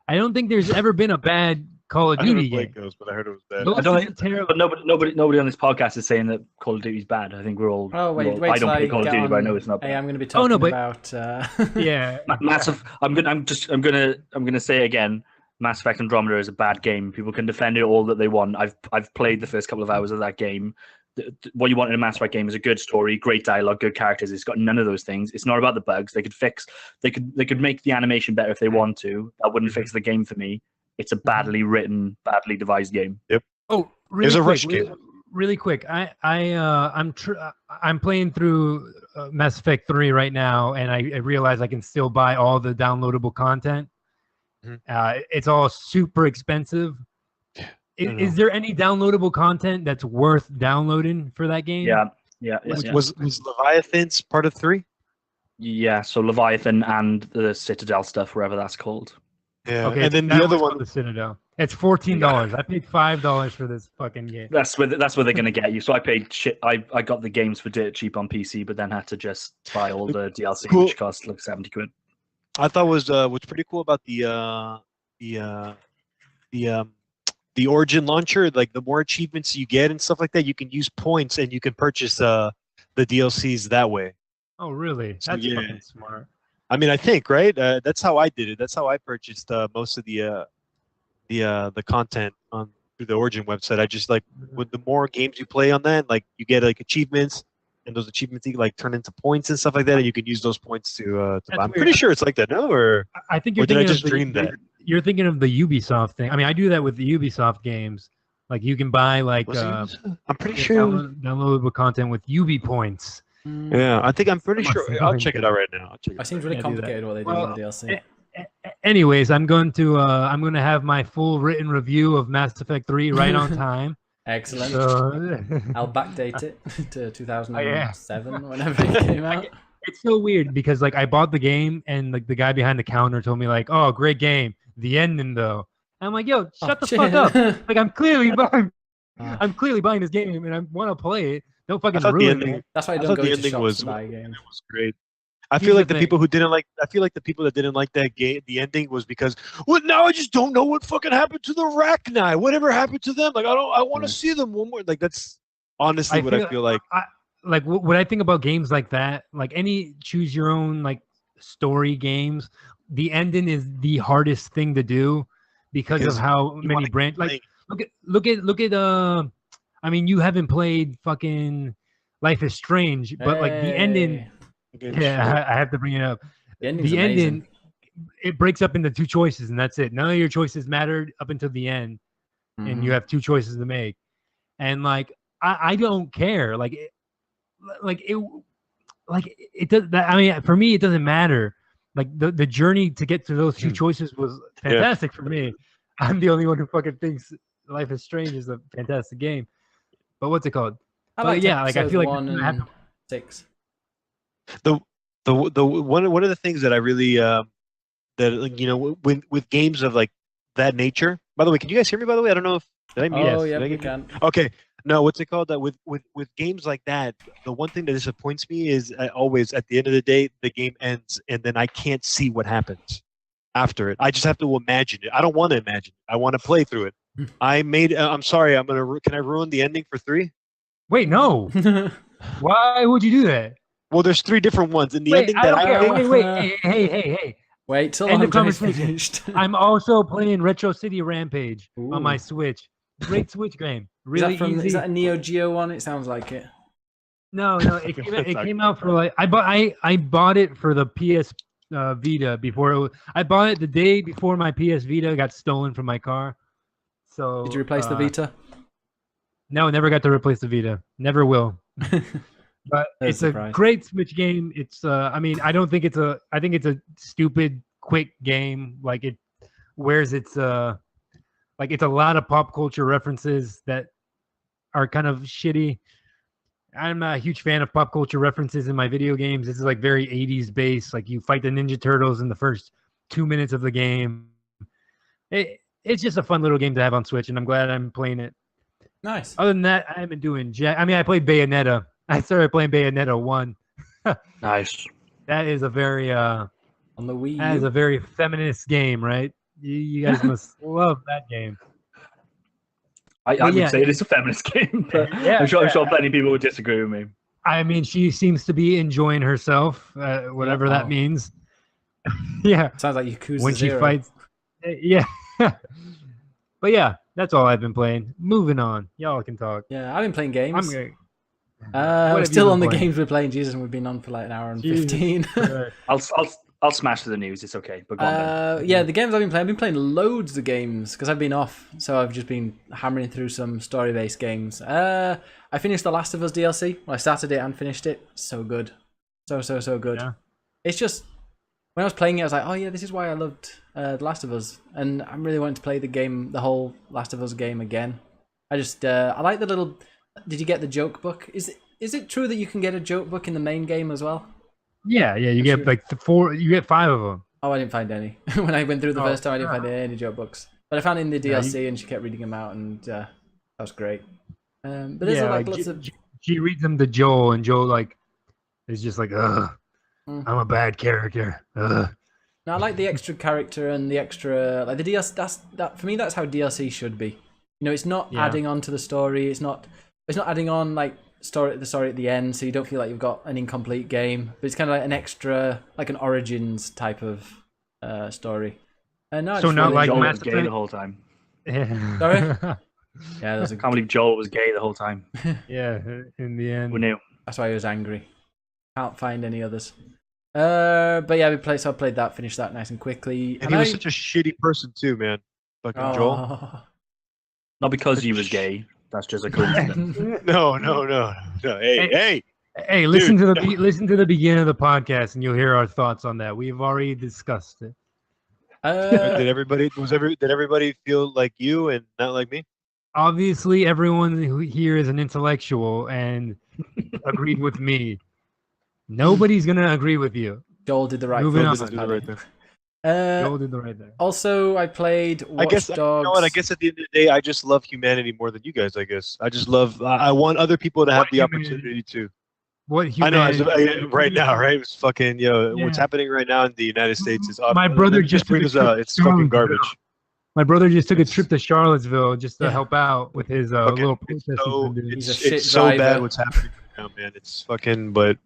I don't think there's ever been a bad Call of I never Duty played game. Ghost, but I heard it was bad. Ghost I don't is think- terrible. But nobody on this podcast is saying that Call of Duty is bad. I think we're all. Oh, wait, well, wait I till don't I play Call of get Duty, on. but I know it's not Hey, bad. I'm going to be Oh, talking no, but- about... Yeah, Massive. I'm gonna say again. Mass Effect Andromeda is a bad game. People can defend it all that they want. I've played the first couple of hours of that game. What you want in a Mass Effect game is a good story, great dialogue, good characters. It's got none of those things. It's not about the bugs. They could make the animation better if they want to. That wouldn't fix the game for me. It's a badly written, badly devised game. Oh, It's a really rush quick. game. Really quick. I'm playing through Mass Effect 3 right now, and I realize I can still buy all the downloadable content. Mhm. It's all super expensive. know. Is there any downloadable content that's worth downloading for that game? Yeah. Was Leviathan's part of 3? Yeah, so Leviathan and the Citadel stuff, wherever that's called. Yeah, Okay, and then that the other one's called one. the Citadel. It's $14. I paid $5 for this fucking game. That's where they're gonna get you. So I paid shit. I got the games for dirt cheap on PC, but then had to just buy all the DLC, Cool. which cost like 70 quid. I thought was what's pretty cool about the Origin launcher. Like the more achievements you get and stuff like that, you can use points and you can purchase the DLCs that way. Oh, really? So, That's yeah. fucking smart. I mean, I think right. That's how I did it. That's how I purchased most of the content on through the Origin website. I just like with the more games you play on that, like you get like achievements, and those achievements you like turn into points and stuff like that, and you can use those points to buy. I'm weird. pretty sure it's like that, no? Or I think you're Or did I thinking just of dream that? You're thinking of the Ubisoft thing. I mean, I do that with the Ubisoft games. Like you can buy like was it? I'm pretty yeah, sure. downloadable content with Ubi points. Yeah, I'm pretty Must sure. have I'll been check it out right now. I'll check it It out. seems really Yeah, do that. complicated what they do Well, in the DLC. Anyways, I'm going to have my full written review of Mass Effect 3 right on time. Excellent. So I'll backdate it to 2007, yeah. whenever it came out. it's so weird because like I bought the game and like the guy behind the counter told me like, "Oh, great game. The ending though." I'm like, "Yo, shut the fuck up." Like I'm clearly buying this game and I want to play it. Don't fucking thought the ruin ending- it. That's why I I don't thought go the to ending shops was to buy games. It was great. I Here's feel like the the thing. people who didn't like. I feel like the people that didn't like that game, the ending was because, well, now I just don't know what fucking happened to the Rachni. Whatever happened to them? Like I want to Yeah. see them one more. Like that's honestly I what I feel- feel like. Like what I think about games like that, like any choose your own like story games, the ending is the hardest thing to do because of Because how You many wanna keep branch. Like playing. look at I mean, you haven't played fucking Life is Strange, but like the ending. Hey, Okay, Yeah, I have to bring it up. the ending's The amazing. ending, it breaks up into two choices, and that's it. None of your choices mattered up until the end, and you Mhm. have two choices to make. and like I don't care. It does. I mean, for me, it doesn't matter. Like the journey to get to those two choices was fantastic for me. I'm the only one who fucking thinks Life is Strange is a fantastic game. But what's it called? I But liked yeah, like I episode feel like 1 that's gonna and happen. 6. The one of the things that I really that like, you know, with games of like that nature. By the way, can you guys hear me? By the way, I don't know if did I mute? Oh, Yes, yeah, Did I we get can. Okay. No, what's it called? That with games like that, the one thing that disappoints me is always at the end of the day, the game ends and then I can't see what happens after it. I just have to imagine it. I don't want to imagine it. I want to play through it. I'm sorry. Can I ruin the ending for 3? Wait, no. Why would you do that? Well, there's 3 different ones. And the Wait, ending I that don't I care. think Wait, hey. Wait till End of Andre's conversation. finished. I'm also playing Retro City Rampage on my Ooh. Switch. Great Switch game. Is Really that easy. is that a Neo Geo one? It sounds like it. No, it came out for like I bought it for the PS Vita before it was, I bought it the day before my PS Vita got stolen from my car. So Did you replace the Vita? No, never got to replace the Vita. Never will. But No it's surprise. a great Switch game. It's I mean, I think it's a stupid quick game. Like it wears its like it's a lot of pop culture references that are kind of shitty. I'm not a huge fan of pop culture references in my video games. This is like very 80s based. Like you fight the Ninja Turtles in the first 2 minutes of the game. It's just a fun little game to have on Switch, and I'm glad I'm playing it. Nice. Other than that, I haven't been doing jack. I mean, I played Bayonetta. I started playing Bayonetta 1. Nice. That is a very On the Wii that is U. a very feminist game, right? You guys must love that game. I Well, would yeah, say it's a feminist game, but Yeah, I'm sure yeah. plenty of people would disagree with me. I mean, she seems to be enjoying herself, whatever Yeah. that Oh. means. Yeah, Sounds like Yakuza when she 0. fights. Yeah. But yeah, that's all I've been playing. Moving on. Y'all can talk. Yeah, I've been playing games. I'm going We're have you still been on the playing? games we're playing. Jesus, and we've been on for like an hour and Jesus 15. I'll smash to the news. It's okay. But go on, Ben. Yeah, the games I've been playing loads of games because I've been off, so I've just been hammering through some story-based games. I finished The Last of Us DLC. Well, I started it and finished it. So good, so good. Yeah. It's just when I was playing it, I was like, oh yeah, this is why I loved The Last of Us, and I'm really wanting to play the whole Last of Us game again. I like the little. Did you get the joke book? Is it true that you can get a joke book in the main game as well? Yeah, you get like you get 5 of them. Oh, I didn't find any. When I went through the Oh, first time, I didn't yeah. find any joke books. But I found it in the Yeah, DLC, and she kept reading them out, and that was great. But there's Yeah, like like, lots of. She reads them to Joel, and Joel like is just like, ugh, Mm. I'm a bad character. Ugh. No, I like the extra character and the extra like the DLC. That for me, that's how DLC should be. You know, it's not Yeah. adding on to the story. It's not adding on like the story at the end, so you don't feel like you've got an incomplete game. But it's kind of like an extra, like an origins type of story. And no, I So just not really like enjoyed Joel it. was gay the whole time. Yeah. Sorry? Yeah, that was I can't believe Joel was gay the whole time. Yeah, in the end. We knew. that's why I was angry. Can't find any others. But yeah, I played that, finished that nice and quickly. And he was such a shitty person too, man. Fucking Joel. Oh. Not because he was gay. That's just a coincidence. No. Hey. Hey, listen to the beginning of the podcast, and you'll hear our thoughts on that. We've already discussed it. Did everybody feel like you and not like me? Obviously, everyone here is an intellectual and agreed with me. Nobody's gonna agree with you. Joel did the right Moving thing. on. Paddy. Do the right thing. Joel did the right thing. Also, I played Watch I guess Dogs. you know what? I guess at the end of the day, I just love humanity more than you guys. I guess I just love. I want other people to have What the humanity? opportunity to. What I know. humanity? Right now, right? It's fucking. What's Yeah. happening right now in the United States is. My brother just took a brings trip out. to It's fucking Charlottesville. garbage. My brother just took a trip to Charlottesville just to Yeah. help out with his Fucking- little it's protest he's been doing. He's a it's shit so bad driver. what's happening right now, man. It's fucking. But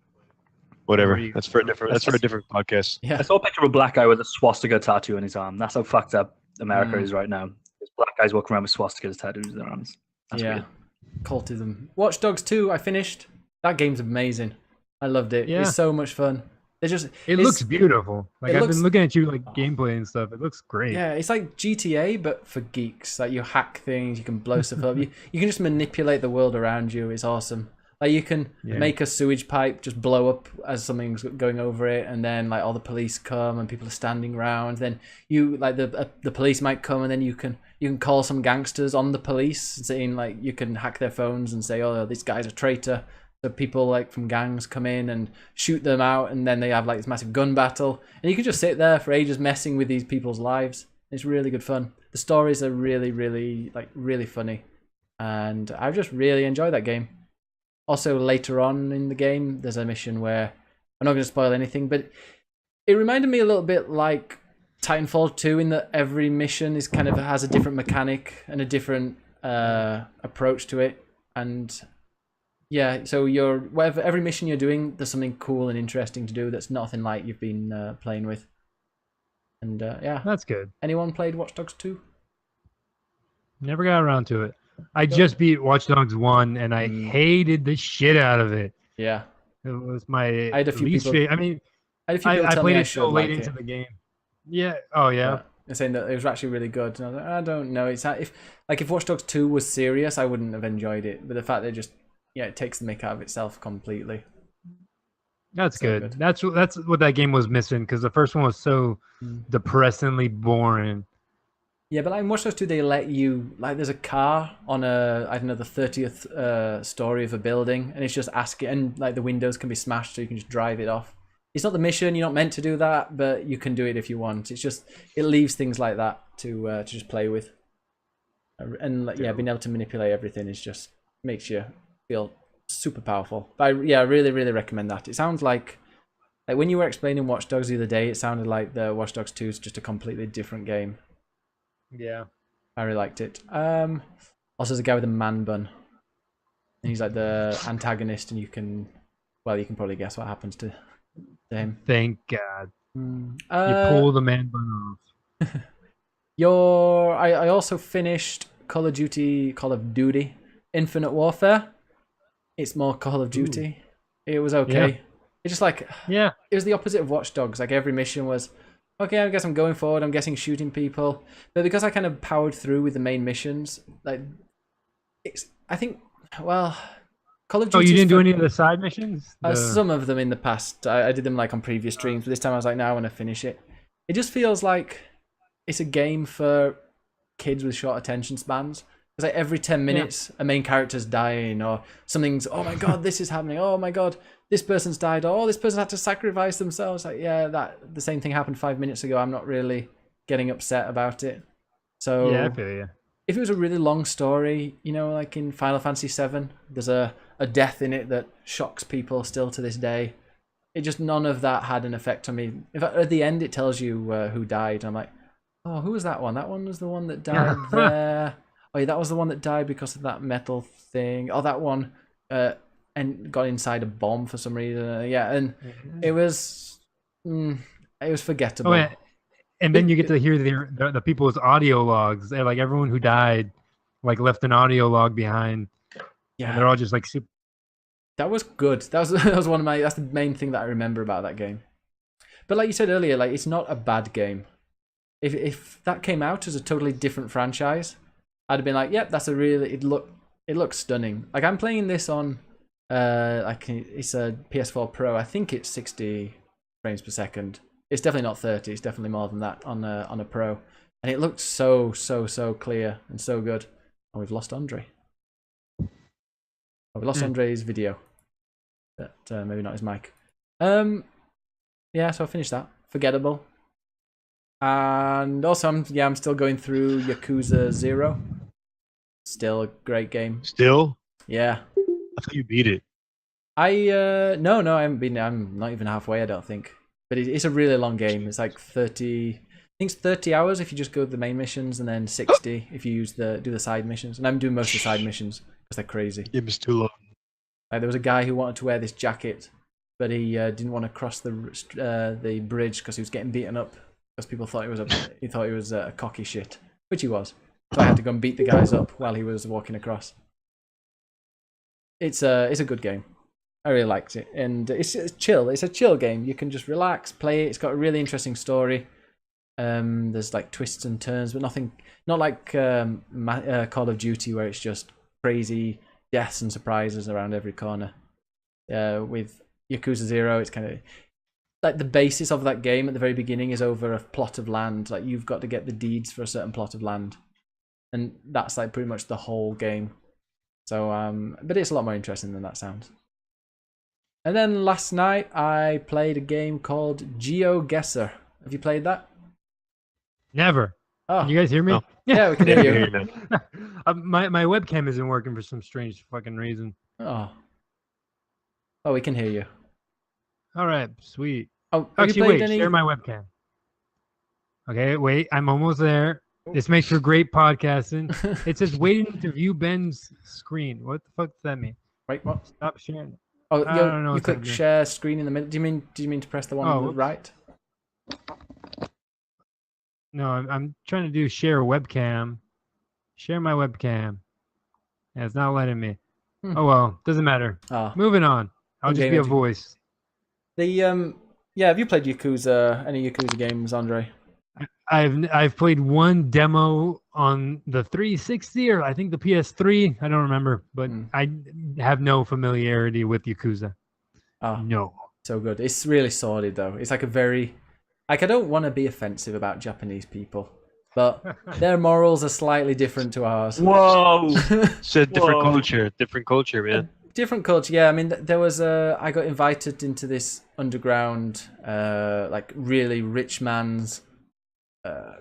whatever. That's for a different. That's for a different podcast. Yeah. I saw a picture of a black guy with a swastika tattoo on his arm. That's how fucked up America is right now. There's black guys walking around with swastikas tattoos on their arms. That's yeah. weird. Cultism. Watch Dogs 2, I finished. That game's amazing. I loved it. Yeah. It's so much fun. They're just It looks beautiful. Like it I've looks- been looking at you like gameplay and stuff. It looks great. yeah, it's like GTA but for geeks. Like you hack things, you can blow stuff up. You can just manipulate the world around you. It's awesome. Like you can make a sewage pipe just blow up as something's going over it, and then like all the police come and people are standing around. Then you like the police might come, and then you can call some gangsters on the police, saying like you can hack their phones and say, oh, this guy's a traitor. So people like from gangs come in and shoot them out, and then they have like this massive gun battle, and you can just sit there for ages messing with these people's lives. It's really good fun. The stories are really, really really funny, and I've just really enjoyed that game. Also, later on in the game, there's a mission where I'm not going to spoil anything, but it reminded me a little bit like Titanfall 2 in that every mission is kind of has a different mechanic and a different approach to it, and yeah, so every mission you're doing, there's something cool and interesting to do that's nothing like you've been playing with, and yeah, That's good. Anyone played Watch Dogs 2? Never got around to it. I just beat Watch Dogs 1 and I hated the shit out of it. Yeah, It was my I had a few least people. favorite. I mean, I had a few people I tell me played I it should so late like into it. the game. Yeah. Oh yeah. They're saying that it was actually really good. And I was like, I don't know. It's if Watch Dogs 2 was serious, I wouldn't have enjoyed it. But the fact that it takes the mick out of itself completely. That's So good. good. That's what that game was missing, because the first one was so depressingly boring. Yeah, but like in Watch Dogs 2, they let you there's a car on the 30th story of a building, and it's just asking, and like the windows can be smashed, so you can just drive it off. It's not the mission. You're not meant to do that, but you can do it if you want. It's just it leaves things like that to just play with, and being able to manipulate everything is just makes you feel super powerful. But I really, really recommend that. It sounds like when you were explaining Watch Dogs the other day, it sounded like the Watch Dogs 2 is just a completely different game. Yeah. I really liked it. Also, there's a guy with a man bun, and he's like the antagonist, and you can probably guess what happens to him. Thank God. You Uh, pull the man bun off. I also finished Call of Duty Infinite Warfare. It's more Call of Duty. It was okay. Yeah. It's just like Yeah. it was the opposite of Watch Dogs. Like every mission was, okay, I guess I'm going forward. I'm guessing shooting people, but because I kind of powered through with the main missions, Call of Duty. Oh, you didn't do any of the side missions? Some of them in the past. I did them like on previous streams, but this time I was like, no, I want to finish it. It just feels like it's a game for kids with short attention spans. It's like every 10 minutes, a main character's dying, or something's, oh my god, this is happening. Oh my god, this person's died. Or, oh, this person had to sacrifice themselves. Like, yeah, the same thing happened 5 minutes ago. I'm not really getting upset about it. So Yeah, I feel you. if it was a really long story, like in Final Fantasy VII, there's a death in it that shocks people still to this day. None of that had an effect on me. In fact, at the end, it tells you who died. And I'm like, oh, who was that one? That one was the one that died there. Oh, yeah, that was the one that died because of that metal thing. Oh, that one and got inside a bomb for some reason. Yeah, and it was forgettable. Oh, yeah. And then you get to hear the people's audio logs. They're like everyone who died, like left an audio log behind. Yeah, And they're all just like super. that was good. That was one of my. That's the main thing that I remember about that game. But like you said earlier, like it's not a bad game. If that came out as a totally different franchise, I'd have been like, yep, that's it looks stunning. Like I'm playing this on it's a PS4 Pro. I think it's 60 frames per second. It's definitely not 30. It's definitely more than that on a Pro. And it looked so clear and so good. And we've lost Andre. We've lost Andre's video, but maybe not his mic. Yeah, so I finished that. Forgettable. And also, I'm still going through Yakuza 0. Still a great game. Still? Yeah. I thought you beat it. No, I haven't been. I'm not even halfway, I don't think. But it's a really long game. It's like 30. I think it's 30 hours if you just go to the main missions, and then 60 if you do the side missions. And I'm doing most of the side missions because they're crazy. It was too long. Like there was a guy who wanted to wear this jacket, but he didn't want to cross the bridge because he was getting beaten up because people thought he was a cocky shit, which he was. So I had to go and beat the guys up while he was walking across. It's a good game. I really liked it, and it's chill. It's a chill game. You can just relax, play it. It's got a really interesting story. There's like twists and turns, but not like Call of Duty where it's just crazy deaths and surprises around every corner. With Yakuza 0, it's kind of like the basis of that game at the very beginning is over a plot of land. Like you've got to get the deeds for a certain plot of land, and that's like pretty much the whole game. So, but it's a lot more interesting than that sounds. And then last night I played a game called GeoGuessr. Have you played that? Never. Oh, Can you guys hear me? No. yeah, we can hear you. My webcam isn't working for some strange fucking reason. Oh, we can hear you. All right, sweet. Oh, have Actually, you played wait, any? share my webcam. Okay, wait, I'm almost there. This makes for great podcasting. It says waiting to view Ben's screen. What the fuck does that mean? Wait, what? Stop sharing. Oh, I don't know you what's click happening. share screen in the middle. Do you mean to press the one on the whoops. right? No, I'm trying to do share webcam. Share my webcam. Yeah, it's not letting me. Oh well, doesn't matter. Ah, Moving on. I'll Okay, just be a Magic. voice. yeah. Have you played Yakuza? Any Yakuza games, Andre? I've played one demo on the 360 or I think the PS3. I don't remember, but I have no familiarity with Yakuza. Ah, No. so good. It's really sordid though. It's like a very, like I don't want to be offensive about Japanese people, but their morals are slightly different to ours. Whoa! It's a different Whoa. culture, man. Different culture, yeah. I mean, there was I got invited into this underground, like really rich man's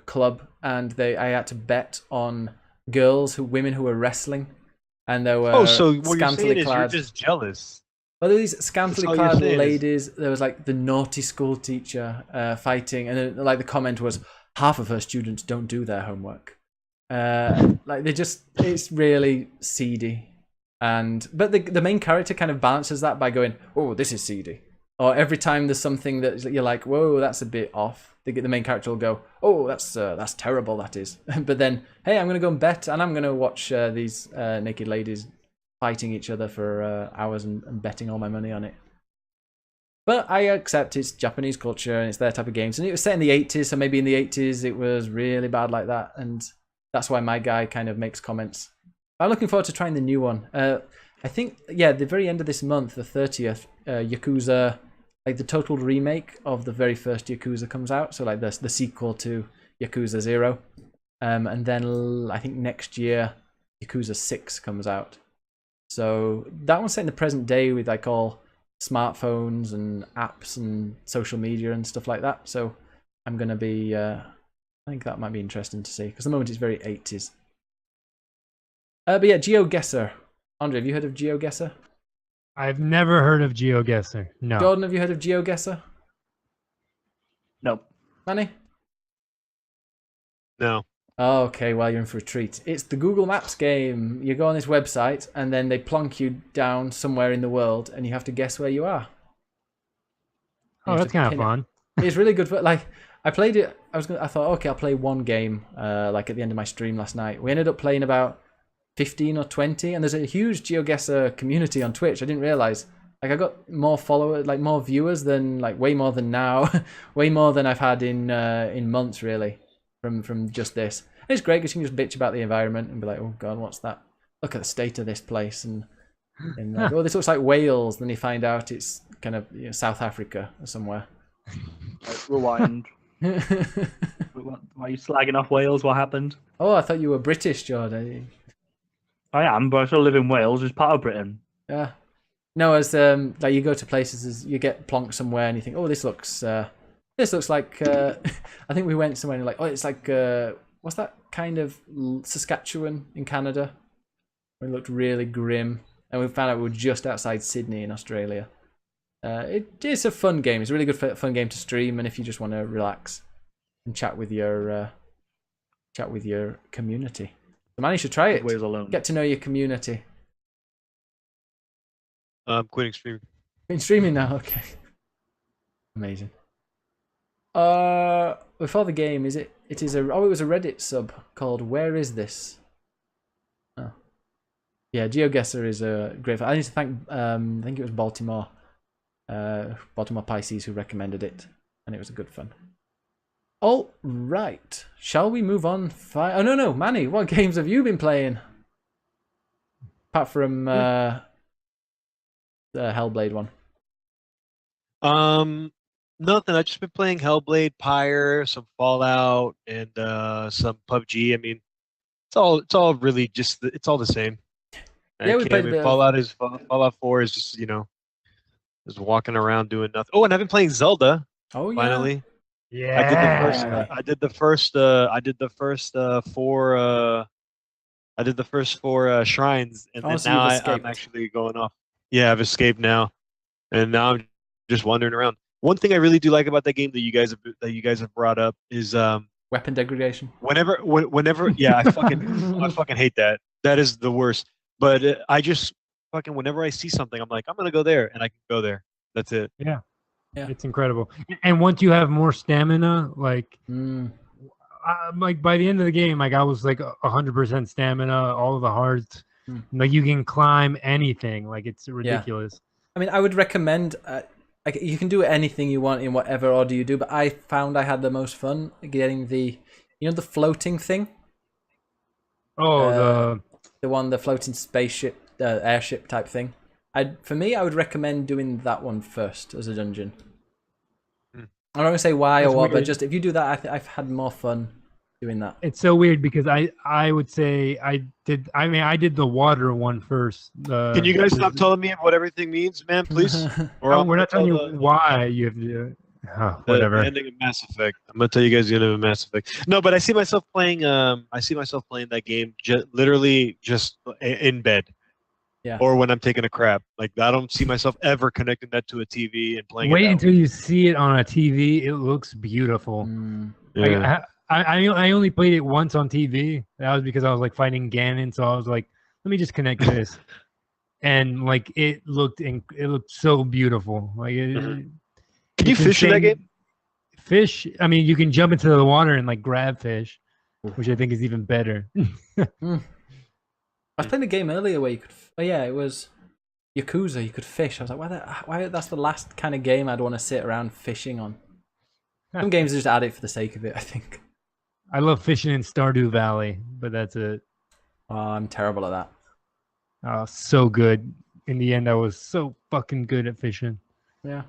club, and I had to bet on women who were wrestling, and there were So what you're saying scantily is you're clad. just jealous. Well, there were these scantily all you're clad saying is- ladies. There was like the naughty school teacher fighting, and then, like the comment was, half of her students don't do their homework. Like it's really seedy. But the main character kind of balances that by going, oh, this is seedy. Or every time there's something that you're like, whoa, that's a bit off. The main character will go, oh, that's terrible, that is. But then, hey, I'm going to go and bet, and I'm going to watch these naked ladies fighting each other for hours and betting all my money on it. But I accept it's Japanese culture and it's their type of games. And it was set in the 80s, so maybe in the 80s it was really bad like that. And that's why my guy kind of makes comments. I'm looking forward to trying the new one. I think, yeah, the very end of this month, the 30th, Yakuza, like the total remake of the very first Yakuza comes out. So like the sequel to Yakuza 0. And then I think next year, Yakuza 6 comes out. So that one's set in the present day with like all smartphones and apps and social media and stuff like that. So I'm going to be, I think that might be interesting to see. Because at the moment it's very 80s. But yeah, GeoGuessr. Andre, have you heard of GeoGuessr? I've never heard of GeoGuessr. No. Jordan, have you heard of GeoGuessr? No. Manny? No. Oh, okay, well, you're in for a treat. It's the Google Maps game. You go on this website, and then they plonk you down somewhere in the world, and you have to guess where you are. Oh, You have that's to kind of pin it. fun. It's really good. Like, I played it. I thought, okay, I'll play one game. Like at the end of my stream last night, we ended up playing about 15 or 20, and there's a huge GeoGuessr community on Twitch. I didn't realize. Like, I got more followers, like more viewers than like way more than now, way more than I've had in months really, from just this. And it's great because you can just bitch about the environment and be like, oh god, what's that? Look at the state of this place, and like, oh, this looks like Wales. Then you find out it's kind of South Africa or somewhere. Rewind. Why are you slagging off Wales? What happened? Oh, I thought you were British, Jordan. I am, but I still live in Wales. It's part of Britain. Yeah. No, as like you go to places, as you get plonked somewhere, and you think, oh, this looks like. I think we went somewhere and like, oh, it's like what's that kind of Saskatchewan in Canada? It looked really grim, and we found out we were just outside Sydney in Australia. It's a fun game. It's a really good fun game to stream, and if you just want to relax and chat with your community, the man, you should try it. Wales alone. Get to know your community. I'm quitting streaming. Been streaming now, okay. Amazing. Before the game, it was a Reddit sub called Where Is This? Oh. Yeah, GeoGuessr is a great. I need to thank. I think it was Baltimore Pisces who recommended it, and it was a good fun. All right, shall we move on? Oh no, Manny, what games have you been playing? Apart from the Hellblade one. Nothing. I've just been playing Hellblade, Pyre, some Fallout, and some PUBG. I mean, it's all really just it's all the same. Yeah, we played a bit of- Fallout 4 is just just walking around doing nothing. Oh, and I've been playing Zelda Oh yeah. finally. Yeah. I did the first four shrines, and then So now you've I'm escaped. actually going off. Yeah, I've escaped now, and now I'm just wandering around. One thing I really do like about that game that you guys have brought up is Weapon degradation. whenever yeah, I fucking hate that. That is the worst. But I just fucking whenever I see something, I'm like, I'm gonna go there, and I can go there. That's it. Yeah. It's incredible. And once you have more stamina, like like by the end of the game, like I was like 100% stamina, all of the hearts. Like you can climb anything. Like it's ridiculous. I mean, I would recommend. Like you can do anything you want in whatever order you do, but I found I had the most fun getting the floating thing. Oh, The floating spaceship, airship type thing. For me, I would recommend doing that one first as a dungeon. I'm not gonna say why That's or what, but weird. just if you do that, I've had more fun doing that. it's so weird because I would say I did the water one first. Can you guys stop telling me what everything means, man, please? Or Oh, we're not telling you the why you have to. Whatever. ending of Mass Effect. I'm gonna tell you guys the end of Mass Effect. No, but I see myself playing. I see myself playing that game literally just in bed. Yeah. Or when I'm taking a crap. Like I don't see myself ever connecting that to a TV and playing. Wait it that until you see it on a TV. It looks beautiful. way. Like, Yeah. I only played it once on TV. That was because I was like fighting Ganon, so I was like, let me just connect this, and like it looked so beautiful. Like, Can you it's fish in that insane. game? Fish. I mean, you can jump into the water and like grab fish, which I think is even better. I was playing a game earlier where you could. Oh yeah, it was Yakuza. You could fish. I was like, why? That's the last kind of game I'd want to sit around fishing on. Some games just add it for the sake of it. I think. I love fishing in Stardew Valley, but that's it. Oh, I'm terrible at that. Oh, so good. In the end, I was so fucking good at fishing. Yeah.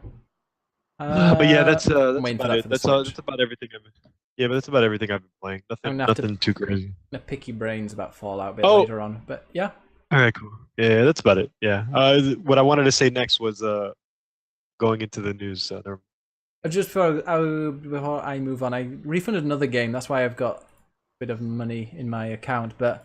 But yeah, that's waiting for about that it. for the That's all. Switch. That's about everything. Yeah, but that's about everything I've been playing. I'm Nothing, gonna have to- nothing too crazy. My picky brains about Fallout a bit Oh. later on, but yeah. All right, cool. Yeah, that's about it. Yeah. What I wanted to say next was going into the news. Just before I move on, I refunded another game. That's why I've got a bit of money in my account. But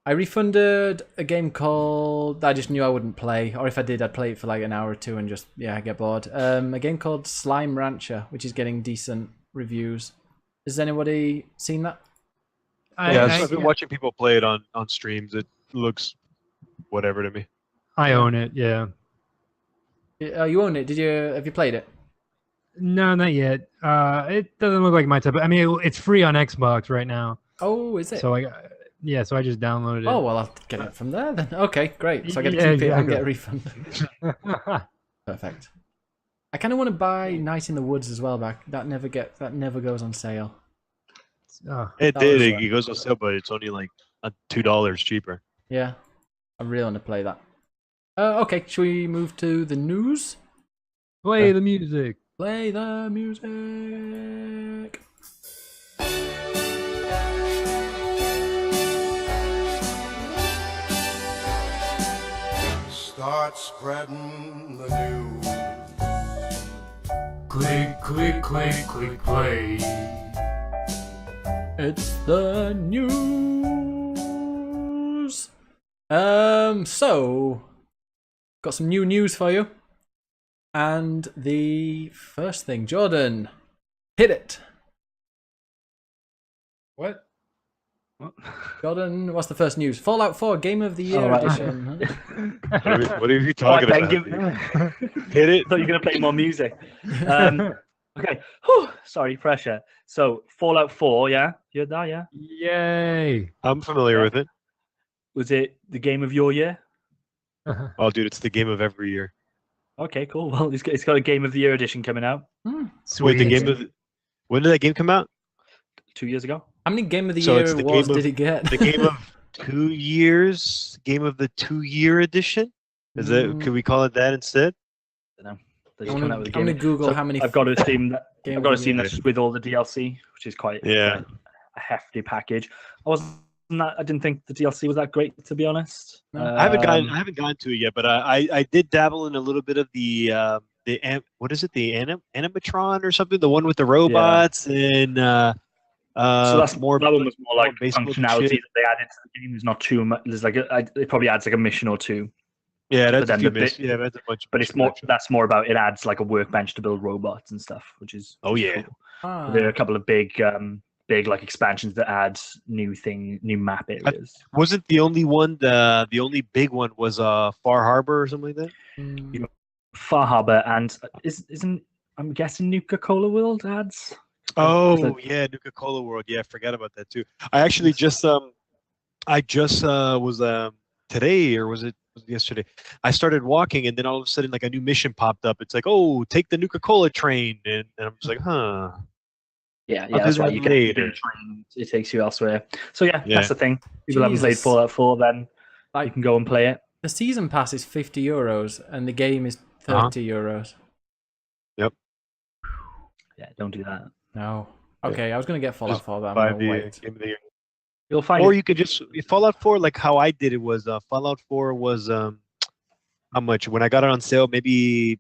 I refunded a game called that I just knew I wouldn't play, or if I did, I'd play it for like an hour or two and just get bored. A game called Slime Rancher, which is getting decent reviews. Has anybody seen that? I've been watching people play it on streams. It looks whatever to me. I own it. Yeah. You own it? Have you played it? No, not yet. It doesn't look like my type. I mean, it's free on Xbox right now. Oh, is it? So so I just downloaded it. Oh well, I'll get it from there then. Okay, great. So I get to Yeah, keep it and get a exactly. refund. Perfect. I kind of want to buy Night in the Woods as well, but that never goes on sale. Oh, It That did. was, It goes on sale, but it's only like $2 cheaper. Yeah, I really want to play that. Okay, should we move to the news? play the music. Play the music. Start spreading the news. Click, click, click, click, play. It's the news. So got some new news for you. And the first thing, Jordan, hit it. What? Jordan, what's the first news? Fallout 4 Game of the Year Oh, right. edition. What are you talking about? Hit it. I thought you were going to play more music. Okay. Whew, sorry, pressure. So, Fallout 4, yeah? You heard that, yeah? Yay. I'm familiar with it. Was it the game of your year? Oh, dude, it's the game of every year. Okay, cool. Well, it's got a game of the year edition coming out Hmm. Wait, the Sweet. game of when did that game come out? 2 years ago. How many Game of the So Year it's the awards game of- did it get? The game of 2 years, game of the 2-year edition. Is it? Mm. Could we call it that instead? They're I'm just coming out with a gonna game. Google So how many. I've got to assume that Game I've got to of the assume Year. that's just with all the DLC, which is quite Yeah. a hefty package. I didn't think the DLC was that great, to be honest. No. I haven't gotten to it yet, but I did dabble in a little bit of what is it, the animatron or something, the one with the robots and So that's more. that one was more like baseball functionality shit. that they added to the game. There's not too much. There's like it probably adds like a mission or two, Yeah, that's then a few the miss. bit- Yeah, that's a bunch. but it's more. That's more about it adds like a workbench to build robots and stuff, which is Oh, yeah. cool. Ah. There are a couple of big like expansions that add new map areas. Wasn't the only one. The only big one was Far Harbor or something like that. Mm. Far Harbor and isn't I'm guessing Nuka Cola World adds. Oh So- yeah, Nuka Cola World. Yeah, I forgot about that too. I actually just was today, or was it yesterday? I started walking, and then all of a sudden, like a new mission popped up. It's like, oh, take the Nuka Cola train, and I'm just like, huh. Yeah, I'll yeah, do that's right. that You get later. a train, it takes you elsewhere. So yeah, Yeah. that's the thing. People haven't played Jesus. Fallout 4, then you Like can go and play it. the season pass is €50, and the game is €30. Yeah, don't do that. No. Okay, I was gonna get Fallout Just 4, but I'm Buy gonna the wait. game of the year. You'll find Or it. you could just Fallout 4. Like how I did it was Fallout 4 was how much when I got it on sale, maybe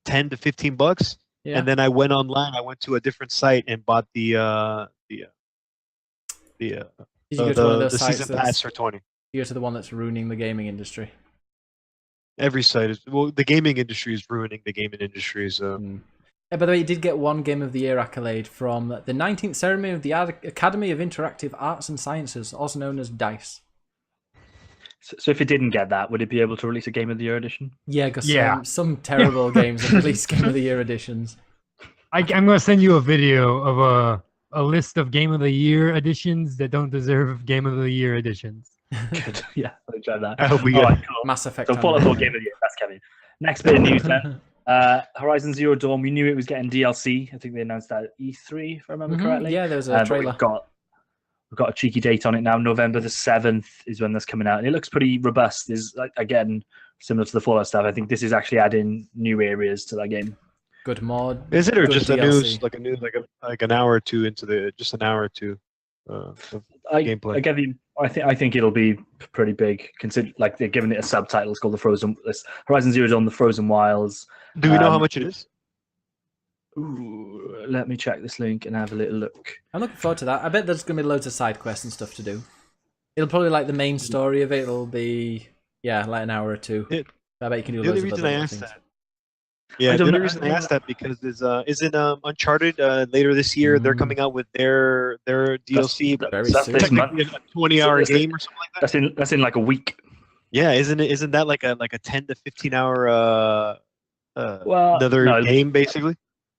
$10 to $15. Yeah. And then I went online. I went to a different site and bought the Did you go to one of those the sites season that's, pass for 20. you go to the one that's ruining the gaming industry? Every site is the gaming industry is ruining the gaming industry. So Mm. Yeah, by the way, it did get one Game of the Year accolade from the 19th ceremony of the Academy of Interactive Arts and Sciences, also known as DICE. So if it didn't get that, would it be able to release a Game of the Year edition? Yeah, because Yeah. some terrible games have released Game of the Year editions. I'm going to send you a video of a list of Game of the Year editions that don't deserve Game of the Year editions. Good. Yeah, I'll try that. I hope we All get. right, cool. Mass Effect. So and- Fallout 4 Game of the Year. That's Kevin. Next bit of news then. Horizon Zero Dawn. We knew it was getting DLC. I think they announced that at E3, if I remember Mhm, correctly. Yeah, there was a But trailer. we've got a cheeky date on it now. November the 7th is when that's coming out, and it looks pretty robust. Is again similar to the Fallout stuff. I think this is actually adding new areas to that game. Good mod. Is it or Good just a DLC. news like an hour or two into the just an hour or two? Of Gameplay. I think it'll be pretty big. Consider like they're giving it a subtitle. It's called the Frozen. Horizon Zero Dawn: The Frozen Wilds. Do we know how Um, much it is? Ooh, let me check this link and have a little look. I'm looking forward to that. I bet there's going to be loads of side quests and stuff to do. It'll probably like the main story of it. It'll be like an hour or two. It- I bet you can do The only loads of reason other I little asked things. that. Yeah, the don't only know- reason I I don't asked that because isn't Uncharted later this year? They're Mm. coming out with their DLC, but Very That's soon. this month. technically a 20-hour So this- game or something like that. That's in like a week. Yeah, isn't that like a 10 to 15-hour Well, another no, game basically?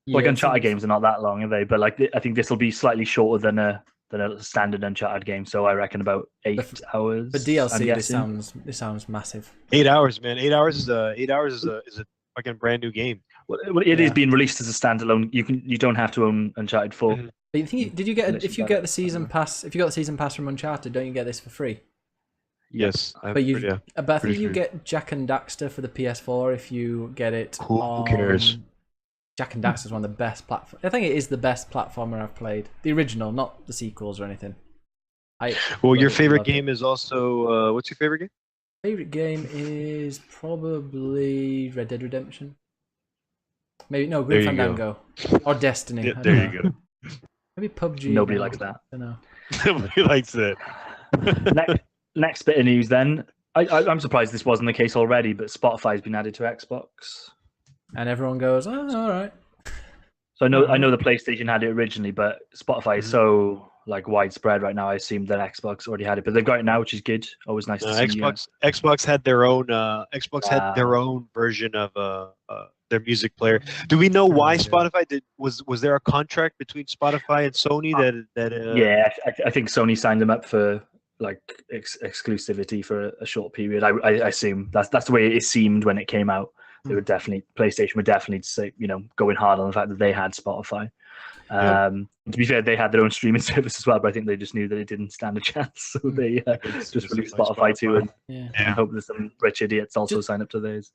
like Yeah, Uncharted it's- games are not that long, are they? But like I think this will be slightly shorter than a standard Uncharted game. So I reckon about 8 hours. But I'm DLC, guessing. this sounds massive. 8 hours, man. 8 hours is a fucking brand new game. Well, it is Yeah. being released as a standalone. You don't have to own Uncharted 4. Mhm. But you think did you get Unless if you you buy get it. the season pass? If you got the season pass from Uncharted, don't you get this for free? Yes, But you, yeah. but I think pretty you sure. get Jack and Daxter for the PS4 if you get it. Who cares? on- Jack and Daxter is one of the best platform. I think it is the best platformer I've played. The original, not the sequels or anything. Well, your love it, favorite love it. game is also what's your favorite game? Favorite game is probably Red Dead Redemption. Maybe no, Grim There you Fandango or Destiny. Yeah, I there don't you know. go. Maybe PUBG. Nobody no, likes that. I don't know. Nobody likes it. Next bit of news then. I'm surprised this wasn't the case already, but Spotify's been added to Xbox. And everyone goes, "Oh, all right." So I know the PlayStation had it originally, but Spotify is so like widespread right now. I assumed that Xbox already had it, but they've got it now, which is good. Always nice to see. Xbox had their own version of their music player. Do we know why Yeah. Spotify was there a contract between Spotify and Sony that Yeah, I think Sony signed them up for like exclusivity for a short period. I assume that's the way it seemed when it came out. They would definitely PlayStation would definitely say, going hard on the fact that they had Spotify. To be fair, they had their own streaming service as well, but I think they just knew that it didn't stand a chance, so they just released Spotify too, and hope that some rich idiots also sign up to theirs.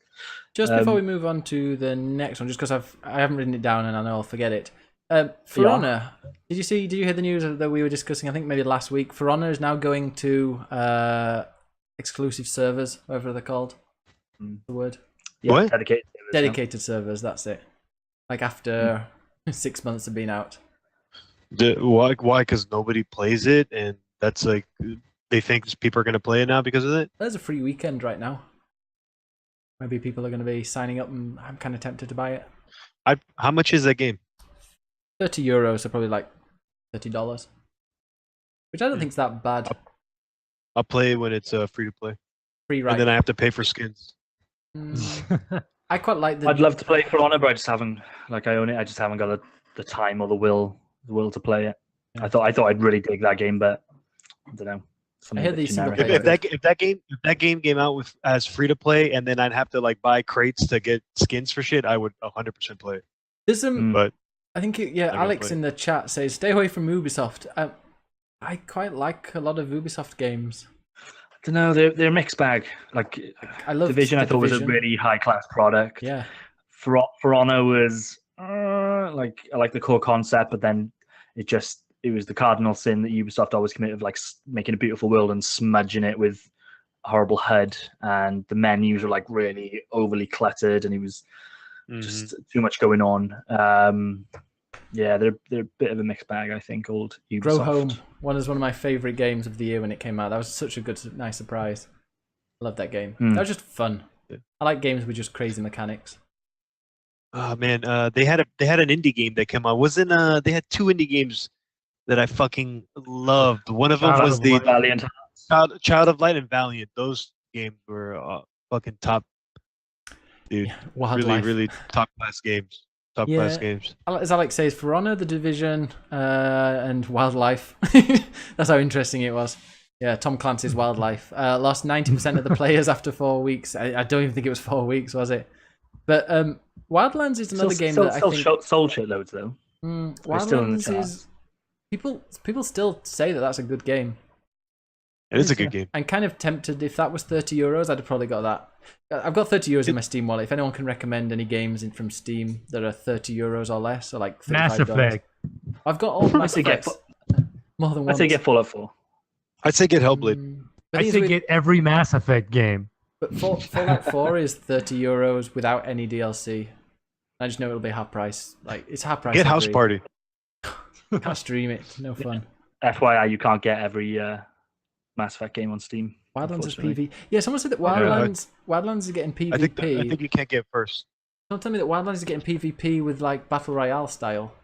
Just before we move on to the next one, just because I haven't written it down and I know I'll forget it. For Honor, did you hear the news that we were discussing? I think maybe last week. For Honor is now going to exclusive servers, whatever they're called. The word. Yeah, What? dedicated Servers. That's it. Like after 6 months of being out. Why? Because nobody plays it, and that's like they think people are going to play it now because of it. There's a free weekend right now. Maybe people are going to be signing up, and I'm kind of tempted to buy it. How much is that game? €30, so probably like $30, which I don't think is that bad. I'll play it when it's free to play, Free, right? and then I have to pay for skins. I quite like the. I'd love to play For Honor, but I just haven't. Like I own it, I just haven't got the time or the will to play it. Yeah. I thought I'd really dig that game, but I don't know. I heard these single generic. player- If that game came out as free to play, and then I'd have to like buy crates to get skins for shit, I would 100% play it. There's some. But I think gonna Alex play. in the chat says stay away from Ubisoft. I quite like a lot of Ubisoft games. I don't know. They're a mixed bag. Like I love Division, I thought was a Division. really high class product. Yeah, For Honor was like I like the core concept, but then it was the cardinal sin that Ubisoft always committed of like making a beautiful world and smudging it with a horrible HUD, and the menus were like really overly cluttered, and it was just too much going on. Yeah, they're a bit of a mixed bag, I think. Old Ubisoft. Grow Home was one of my favorite games of the year when it came out. That was such a nice surprise. I love that game. That was just fun. I like games with just crazy mechanics. Oh man, they had an indie game that came out. They had two indie games that I fucking loved. One of them Child was of the Light. Valiant. Child of Light and Valiant. Those games were fucking top, dude. Wildlife. Really top class games. Top class games. As Alex says, For Honor, The Division, and Wildlife. That's how interesting it was. Yeah, Tom Clancy's Wildlife. Lost 90% of the players after 4 weeks. I don't even think it was 4 weeks, was it? But Wildlands is another game that I think... sold shitloads though. They're still in the Wildlands is... People still say that that's a good game. It is a good game. I'm kind of tempted. If that was €30, I'd have probably got that. I've got €30 in my Steam wallet. If anyone can recommend any games from Steam that are €30 or less, or like $35. Mass Effect. I've got all Mass say get Effects. More than I'd once. say get Fallout 4. I'd say get Hellblade. But I these say with- get every Mass Effect game. But Fallout 4 is €30 without any DLC. I just know it'll be half price. Like it's half price. Get House every- Party. Can't stream it. No fun. FYI, you can't get every Mass Effect game on Steam. Wildlands is unfortunately. PvP. Yeah, someone said that Wildlands is getting PvP. I think you can't get first. Someone tell me that Wildlands is getting PvP with like Battle Royale style.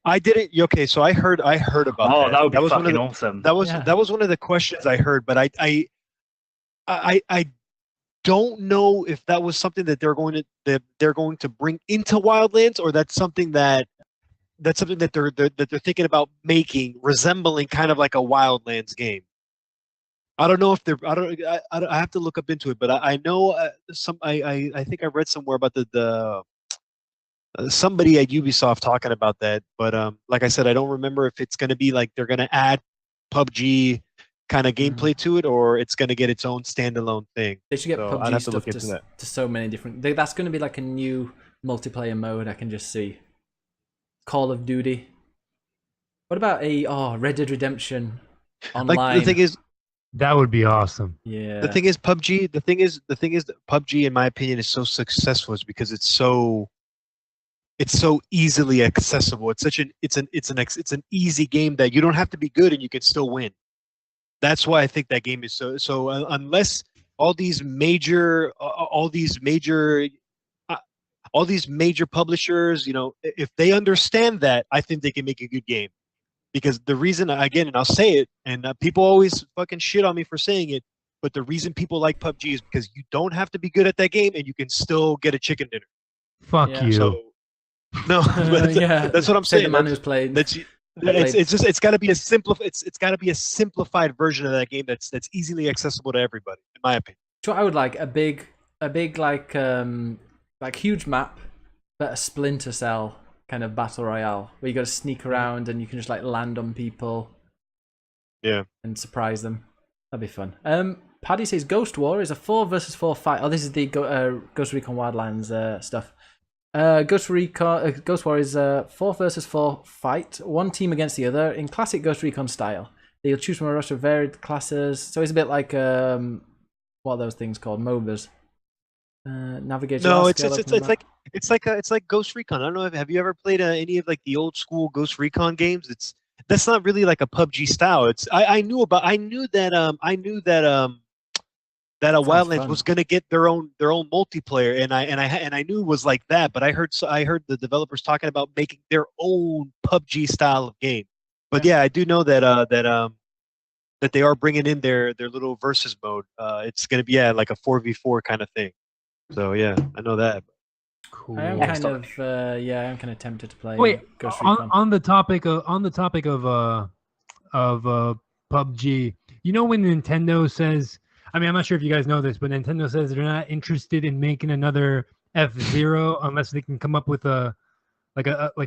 I didn't. Okay, so I heard about Oh, that. that would be was one of fucking the, awesome. That was Yeah. that was one of the questions I heard, but I don't know if that was something that they're going to bring into Wildlands, or that's something that they're thinking about making, resembling kind of like a Wildlands game. I don't know if they're. I have to look up into it, but I know I think I read somewhere about the somebody at Ubisoft talking about that. But like I said, I don't remember if it's going to be like they're going to add PUBG kind of gameplay to it, or it's going to get its own standalone thing. They should get So I'd PUBG have to stuff look into that. to so many different. That's going to be like a new multiplayer mode. I can just see. Call of Duty. What about Red Dead Redemption online? Like the thing is, That would be awesome. yeah. the thing is PUBG. The thing is that PUBG, in my opinion, is so successful is because it's so easily accessible. It's an easy game that you don't have to be good and you can still win. That's why I think that game is so. Unless all these major publishers, if they understand that, I think they can make a good game. Because the reason, again, and I'll say it, and people always fucking shit on me for saying it, but the reason people like PUBG is because you don't have to be good at that game and you can still get a chicken dinner. Fuck Yeah. you. So, no, but yeah. that's what I'm Say saying. the man who's played. That's It's got to be it's got to be a simplified version of that game that's easily accessible to everybody, in my opinion. So I would like a big like huge map, but a Splinter Cell kind of battle royale where you got to sneak around and you can just like land on people. Yeah. And surprise them. That'd be fun. Paddy says Ghost War is a 4 versus 4 fight. Oh, this is the Ghost Recon Wildlands stuff. Ghost War is a 4 versus 4 fight, one team against the other in classic Ghost Recon style. You'll choose from a roster of varied classes, so it's a bit like what are those things called? MOBAs. Navigator. No, it's like Ghost Recon. I don't know. Have you ever played any of like the old school Ghost Recon games? That's not really like a PUBG style. I knew that Wildlands was going to get their own multiplayer, and I knew it was like that. But I heard the developers talking about making their own PUBG style of game. But yeah, I do know that they are bringing in their little versus mode. It's going to be like a 4v4 kind of thing. So yeah, I know that. Cool. I am kind of tempted to play. Wait, Ghost Recon. on the topic of PUBG, you know when Nintendo says, I mean, I'm not sure if you guys know this, but Nintendo says they're not interested in making another F-Zero unless they can come up with a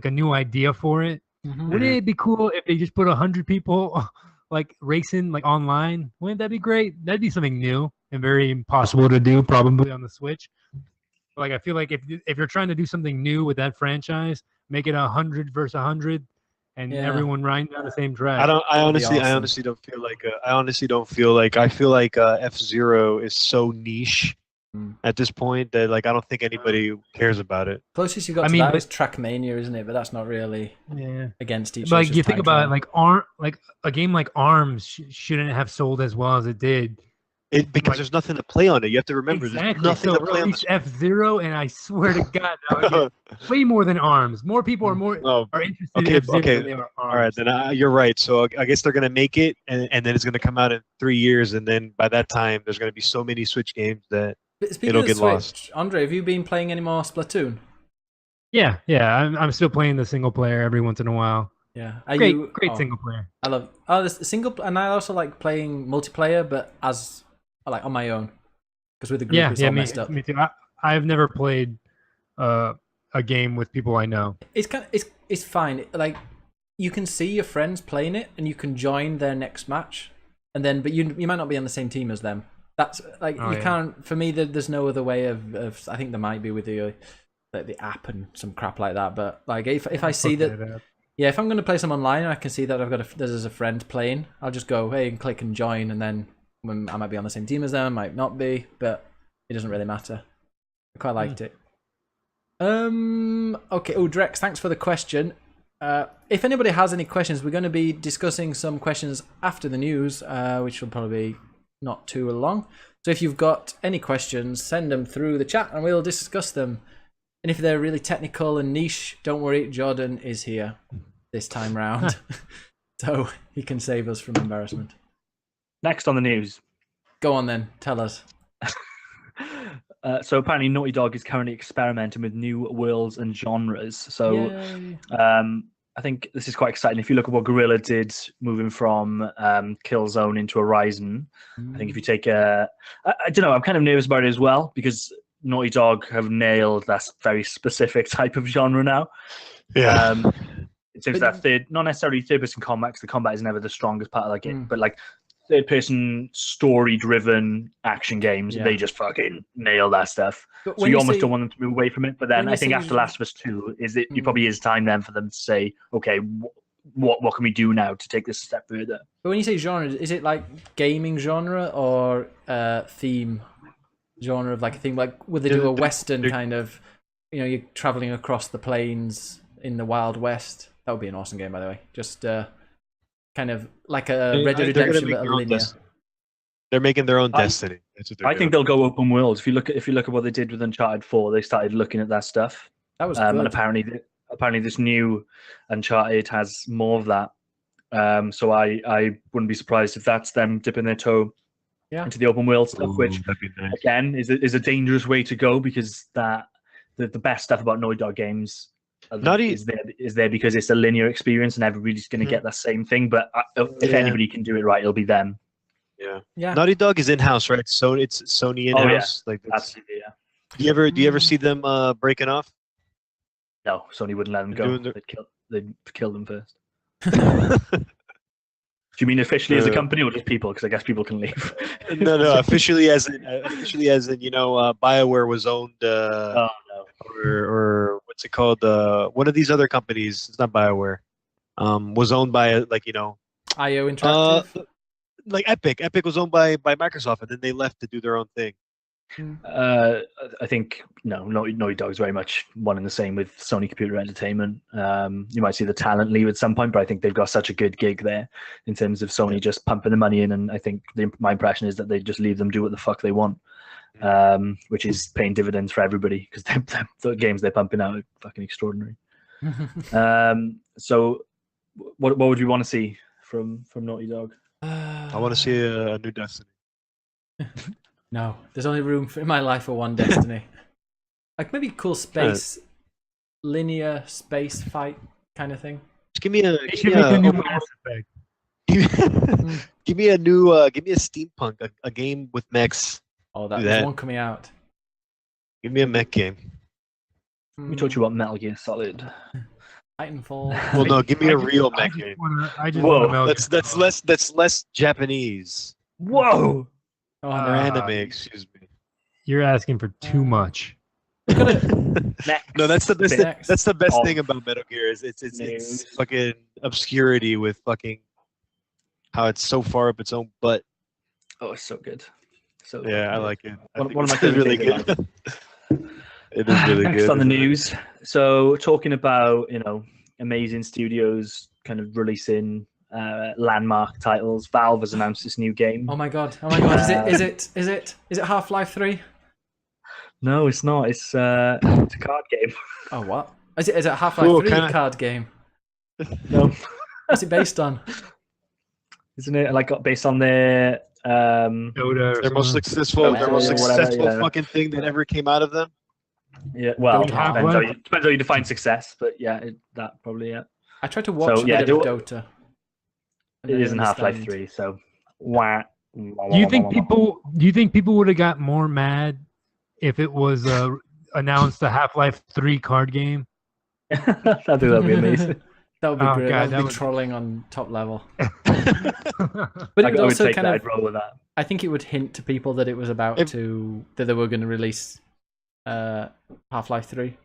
new idea for it. Mm-hmm. Wouldn't it be cool if they just put 100 people like racing like online? Wouldn't that be great? That'd be something new and very impossible to do probably on the Switch. Like I feel like if you're trying to do something new with that franchise, make it 100 versus 100, and everyone riding down the same track. I honestly don't feel like. I feel like F-Zero is so niche at this point that like I don't think anybody cares about it. Closest you got to that is Trackmania, isn't it? But that's not really against each other. Like you think about it, like a game like ARMS shouldn't have sold as well as it did. Because there's nothing to play on it. You have to remember there's nothing to play on it. F-Zero, and I swear to God, that would be way more than ARMS. More people are interested in F-Zero than they are ARMS. All right, then you're right. So I guess they're going to make it, and then it's going to come out in 3 years, and then by that time, there's going to be so many Switch games that it'll get lost. Andre, have you been playing any more Splatoon? Yeah. I'm still playing the single player every once in a while. Yeah, great single player. I love the single, and I also like playing multiplayer, but as like on my own, because with the group it's all messed up. Me too. I've never played a game with people I know. It's fine. Like you can see your friends playing it, and you can join their next match, and then but you might not be on the same team as them. That's like can't. For me, there's no other way of. I think there might be with the app and some crap like that. But like if I see that. Yeah, if I'm going to play some online and I can see that there's a friend playing, I'll just go, hey, and click and join, and then I might be on the same team as them, I might not be, but it doesn't really matter. I quite liked it. Okay, Drex, thanks for the question. If anybody has any questions, we're going to be discussing some questions after the news, which will probably be not too long. So if you've got any questions, send them through the chat and we'll discuss them. And if they're really technical and niche, don't worry, Jordan is here this time round. So he can save us from embarrassment. Next on the news. Go on then, tell us. So apparently Naughty Dog is currently experimenting with new worlds and genres. So I think this is quite exciting. If you look at what Guerrilla did moving from Killzone into Horizon, I think if you take I don't know, I'm kind of nervous about it as well because Naughty Dog have nailed that very specific type of genre now. Yeah. In terms of that not necessarily third-person combat, because the combat is never the strongest part of that game, but like third-person story-driven action games, they just fucking nail that stuff. So you almost don't want them to move away from it. But then I think after Last of Us 2, it probably is time then for them to say, okay, what can we do now to take this a step further? But when you say genre, is it like gaming genre or theme genre of like a thing? Like would they do a Western kind of, you're traveling across the plains in the Wild West? That would be an awesome game, by the way. Just kind of like a Red Dead Redemption, but a linear. They're making their own Destiny. That's what I think they'll go open world. If you look at what they did with Uncharted 4, they started looking at that stuff. That was good. And apparently this new Uncharted has more of that. So I wouldn't be surprised if that's them dipping their toe into the open world stuff, which nice. Again is a dangerous way to go because the best stuff about Naughty Dog games Naughty- is there because it's a linear experience and everybody's going to get that same thing. But if Yeah. anybody can do it right, it'll be them. Yeah. Naughty Dog is in house, right? So it's Sony in Oh, yeah. house. Like, Absolutely, yeah. do you ever see them breaking off? No, Sony wouldn't let them They're go. doing their- They'd kill them first. Do you mean officially as a company or just people? Because I guess people can leave. No. Officially as in BioWare was owned, Oh no. or what's it called? One of these other companies. It's not BioWare. Was owned by IO Interactive. like Epic. Epic was owned by Microsoft, and then they left to do their own thing. I think Naughty Dog's very much one and the same with Sony Computer Entertainment. You might see the talent leave at some point, but I think they've got such a good gig there in terms of Sony just pumping the money in, and I think my impression is that they just leave them do what the fuck they want, which is paying dividends for everybody because the games they're pumping out are fucking extraordinary. So, what would you want to see from Naughty Dog? I want to see a new Destiny. No, there's only room in my life for one Destiny. Like maybe cool space, linear space fight kind of thing. Just give me a They should make a new Mass Effect. give me a new give me a steampunk, a game with mechs. Oh, Do there's that. one coming out. Give me a mech game. We talked you about Metal Gear Solid. Titanfall. Well, no, give me a real I mech just game. I just Whoa, want to That's less Japanese Whoa! Oh, or no. anime. Excuse me. You're asking for too much. No, that's the best. Next. That's the best Oh. thing about Metal Gear is it's News. fucking obscurity with fucking how it's so far up its own butt. Oh, it's so good. So Yeah, I good. like it. I One- think one of my it's favorite really things good. It is really Next good. on the news. So talking about amazing studios kind of releasing landmark titles. Valve has announced this new game. Oh my god! Oh my god! Is it Half-Life 3? No, it's not. It's a card game. Oh what? Is it Half-Life Cool, 3 kinda- card game? No, What's it based on? isn't it like based on their Dota or Their most something. successful, Oh, their most yeah, whatever, successful yeah. fucking thing that ever came out of them. yeah. Well, Dota. depends how you define success, but yeah, that probably yeah. I tried to watch So, a yeah, bit of Dota. and It I isn't Half-Life understand. 3, so wah. Do you think people would have got more mad if it was announced a Half-Life 3 card game? I think that'd be amazing. That would be Oh, great. God, that would that be would- trolling on top level. I But I it would would also take kind that. of. I'd roll with that. I think it would hint to people that it was about If- that they were going to release Half-Life 3.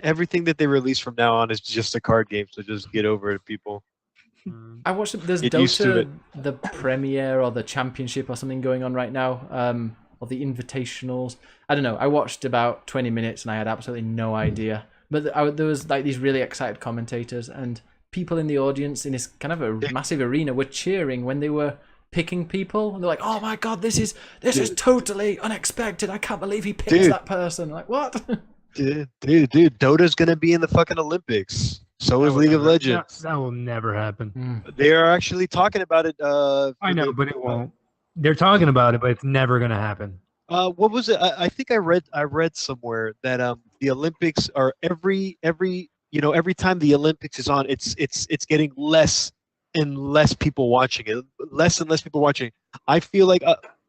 Everything that they release from now on is just a card game, so just get over it, people. I watched it. There's Get used to Dota, it. the Premiere or the Championship or something going on right now, or the Invitationals. I don't know. I watched about 20 minutes and I had absolutely no idea. But there was like these really excited commentators and people in the audience in this kind of a massive arena were cheering when they were picking people. And they're like, "Oh my god, this is totally unexpected. I can't believe he picked Dude. that person." Like what? Dude, Dota's gonna be in the fucking Olympics. So is League of Legends. That will never happen. They are actually talking about it. I know, but it won't. They're talking about it, but it's never going to happen. What was it? I think I read somewhere that the Olympics are every time the Olympics is on, it's getting less and less people watching it. Less and less people watching. I feel like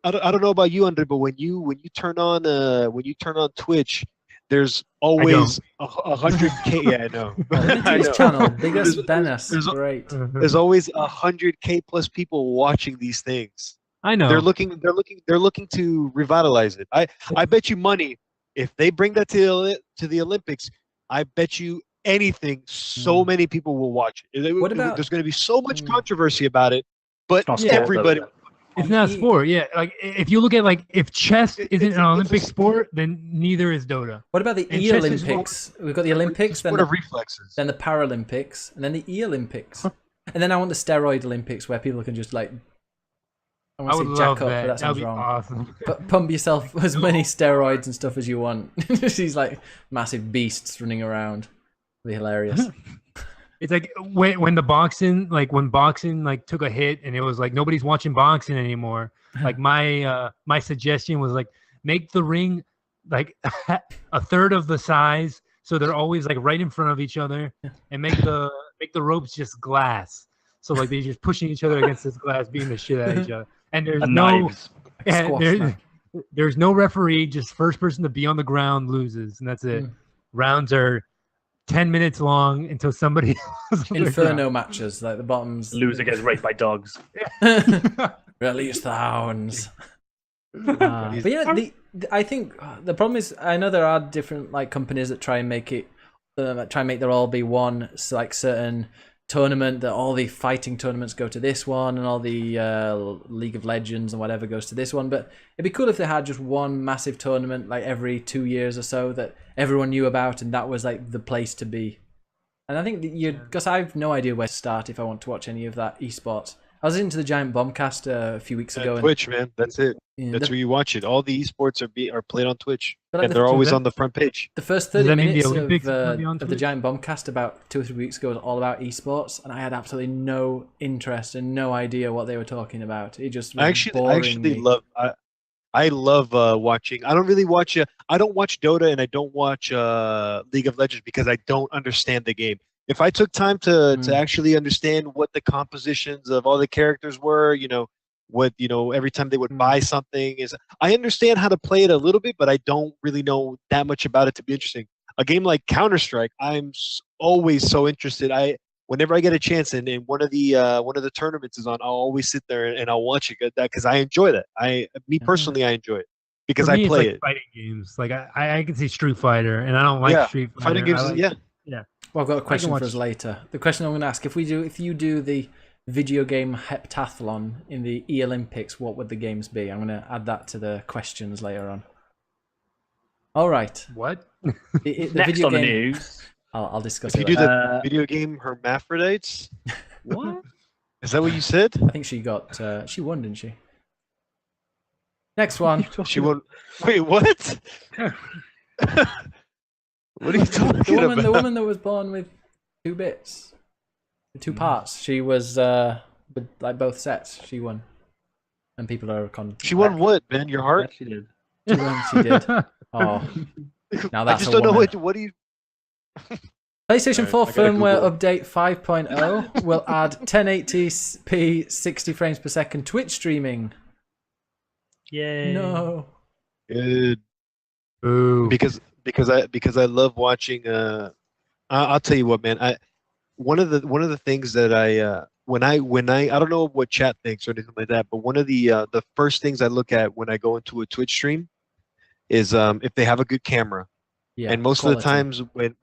I don't know about you, Andre, but when you turn on Twitch, there's always 100K. Yeah, I know. I His know. channel, biggest Dennis. there's- Great. There's always 100K plus people watching these things. I know. They're looking to revitalize it. I bet you money if they bring that to the Olympics, I bet you anything so many people will watch it. What about- There's going to be so much controversy about it, but not sport, though, everybody is it? It's not a He- sport. Yeah, like if you look at if chess isn't it's an a- Olympic sport, then neither is Dota. What about the And E chess is Olympics? We've got the Olympics, then sport the, of reflexes. then the Paralympics, and then the E Olympics, and then I want the steroid Olympics where people can just like. I I want would to say jack love up, that. but that That'd sounds be wrong. awesome. But pump yourself as many steroids and stuff as you want. These like massive beasts running around. It'll be hilarious. It's like when boxing took a hit and it was like nobody's watching boxing anymore. Like my suggestion was like make the ring like a third of the size so they're always like right in front of each other, and make the ropes just glass. So like they're just pushing each other against this glass, beating the shit out of each other. And there's And no knives. and Squash there's, match. there's no referee. Just first person to be on the ground loses, and that's it. Mm. Rounds are 10 minutes long until somebody else on the Inferno matches, like the bottoms. Loser gets raped by dogs. Release the hounds. But yeah, I think the problem is I know there are different like companies that try and make it, try and make there all be one like certain tournament, that all the fighting tournaments go to this one and all the League of Legends and whatever goes to this one. But it'd be cool if they had just one massive tournament like every 2 years or so that everyone knew about, and that was like the place to be. And I think that because I have no idea where to start if I want to watch any of that esports. I was into the Giant Bombcast a few weeks ago. And, Twitch, man. That's it. yeah, That's where you watch it. All the esports are played on Twitch, But like and the- they're always that- on the front page. the first Does 30 that mean the minutes Olympics are gonna be on of the Twitch? Giant Bombcast about 2 or 3 weeks ago was all about esports, and I had absolutely no interest and no idea what they were talking about. It just was I actually boring me. love. I love watching. I don't really watch. I don't watch Dota and I don't watch League of Legends because I don't understand the game. If I took time to actually understand what the compositions of all the characters were, what every time they would buy something is, I understand how to play it a little bit, but I don't really know that much about it to be interesting. A game like Counter-Strike, I'm always so interested. Whenever I get a chance and one of the tournaments is on, I'll always sit there and I'll watch it because I enjoy that. Personally, I enjoy it because For me, I play it's like fighting games. Like I can see Street Fighter, and I don't like Yeah, Street Fighter. fighting games. I like- Yeah. Well, I've got a question for watch- us later. The question I'm going to ask: if you do the video game heptathlon in the Olympics, what would the games be? I'm going to add that to the questions later on. All right. What? The Next video on the game. news. I'll discuss If it you do later. the video game Hermaphrodites, What? is that what you said? I think she got she won, didn't she? Next one. She won. Wait, what? What are you talking The about? woman that was born with 2 bits, 2 parts. She was with like both sets. She won, and people are She won what, man? Your heart? She did. She won. She did. Oh, now I that's just a don't know woman. what do you. PlayStation 4 Alright, I gotta firmware Google. update 5.0 will add 1080p 60 frames per second Twitch streaming. Yay. No. Good. Boo. Because I love watching. I'll tell you what, man. One of the things that when I don't know what chat thinks or anything like that, but one of the first things I look at when I go into a Twitch stream is if they have a good camera. Yeah. And most of the quality. times when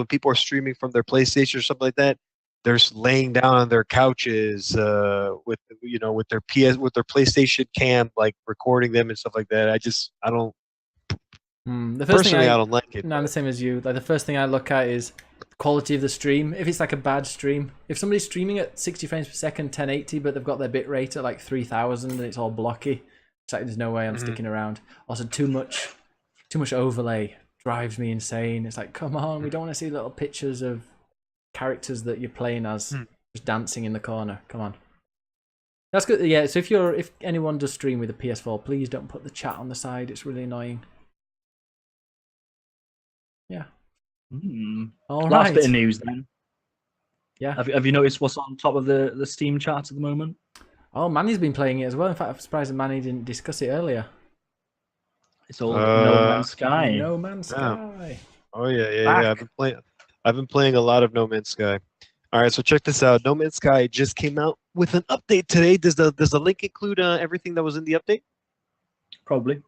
people are streaming from their PlayStation or something like that, they're laying down on their couches with their PlayStation cam, like recording them and stuff like that. I don't The first personally thing I don't like it. No, I'm the same as you. Like the first thing I look at is the quality of the stream. If it's like a bad stream, if somebody's streaming at 60 frames per second, 1080, but they've got their bit rate at like 3000 and it's all blocky, it's like there's no way I'm sticking around. Also, too much overlay drives me insane. It's like, come on, we don't want to see little pictures of characters that you're playing as just dancing in the corner. Come on. That's good. Yeah. So if anyone does stream with a PS4, please don't put the chat on the side. It's really annoying. Yeah. All Last right. bit of news then. Yeah. Have you noticed what's on top of the Steam charts at the moment? Oh, Manny's been playing it as well. In fact, I'm surprised that Manny didn't discuss it earlier. It's all No Man's Sky. No Man's Sky. Oh yeah. Back. I've been playing a lot of No Man's Sky. All right, so check this out. No Man's Sky just came out with an update today. Does the link include everything that was in the update? Probably.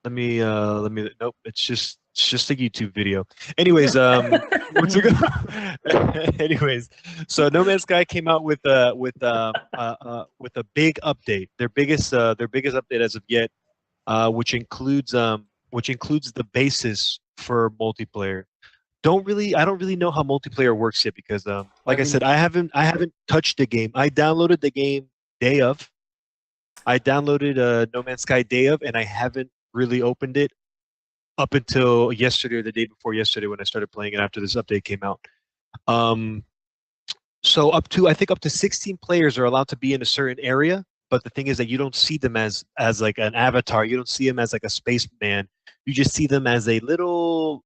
Let me. Nope. It's just a YouTube video. Anyways, what's it go? Anyways, so No Man's Sky came out with a big update. Their biggest update as of yet, which includes the basis for multiplayer. I don't really know how multiplayer works yet because like I said, I haven't touched the game. I downloaded the game day of. I downloaded No Man's Sky day of, and I haven't really opened it up until yesterday or the day before yesterday when I started playing it after this update came out. So up to 16 players are allowed to be in a certain area, but the thing is that you don't see them as like an avatar. You don't see them as like a spaceman. You just see them as a little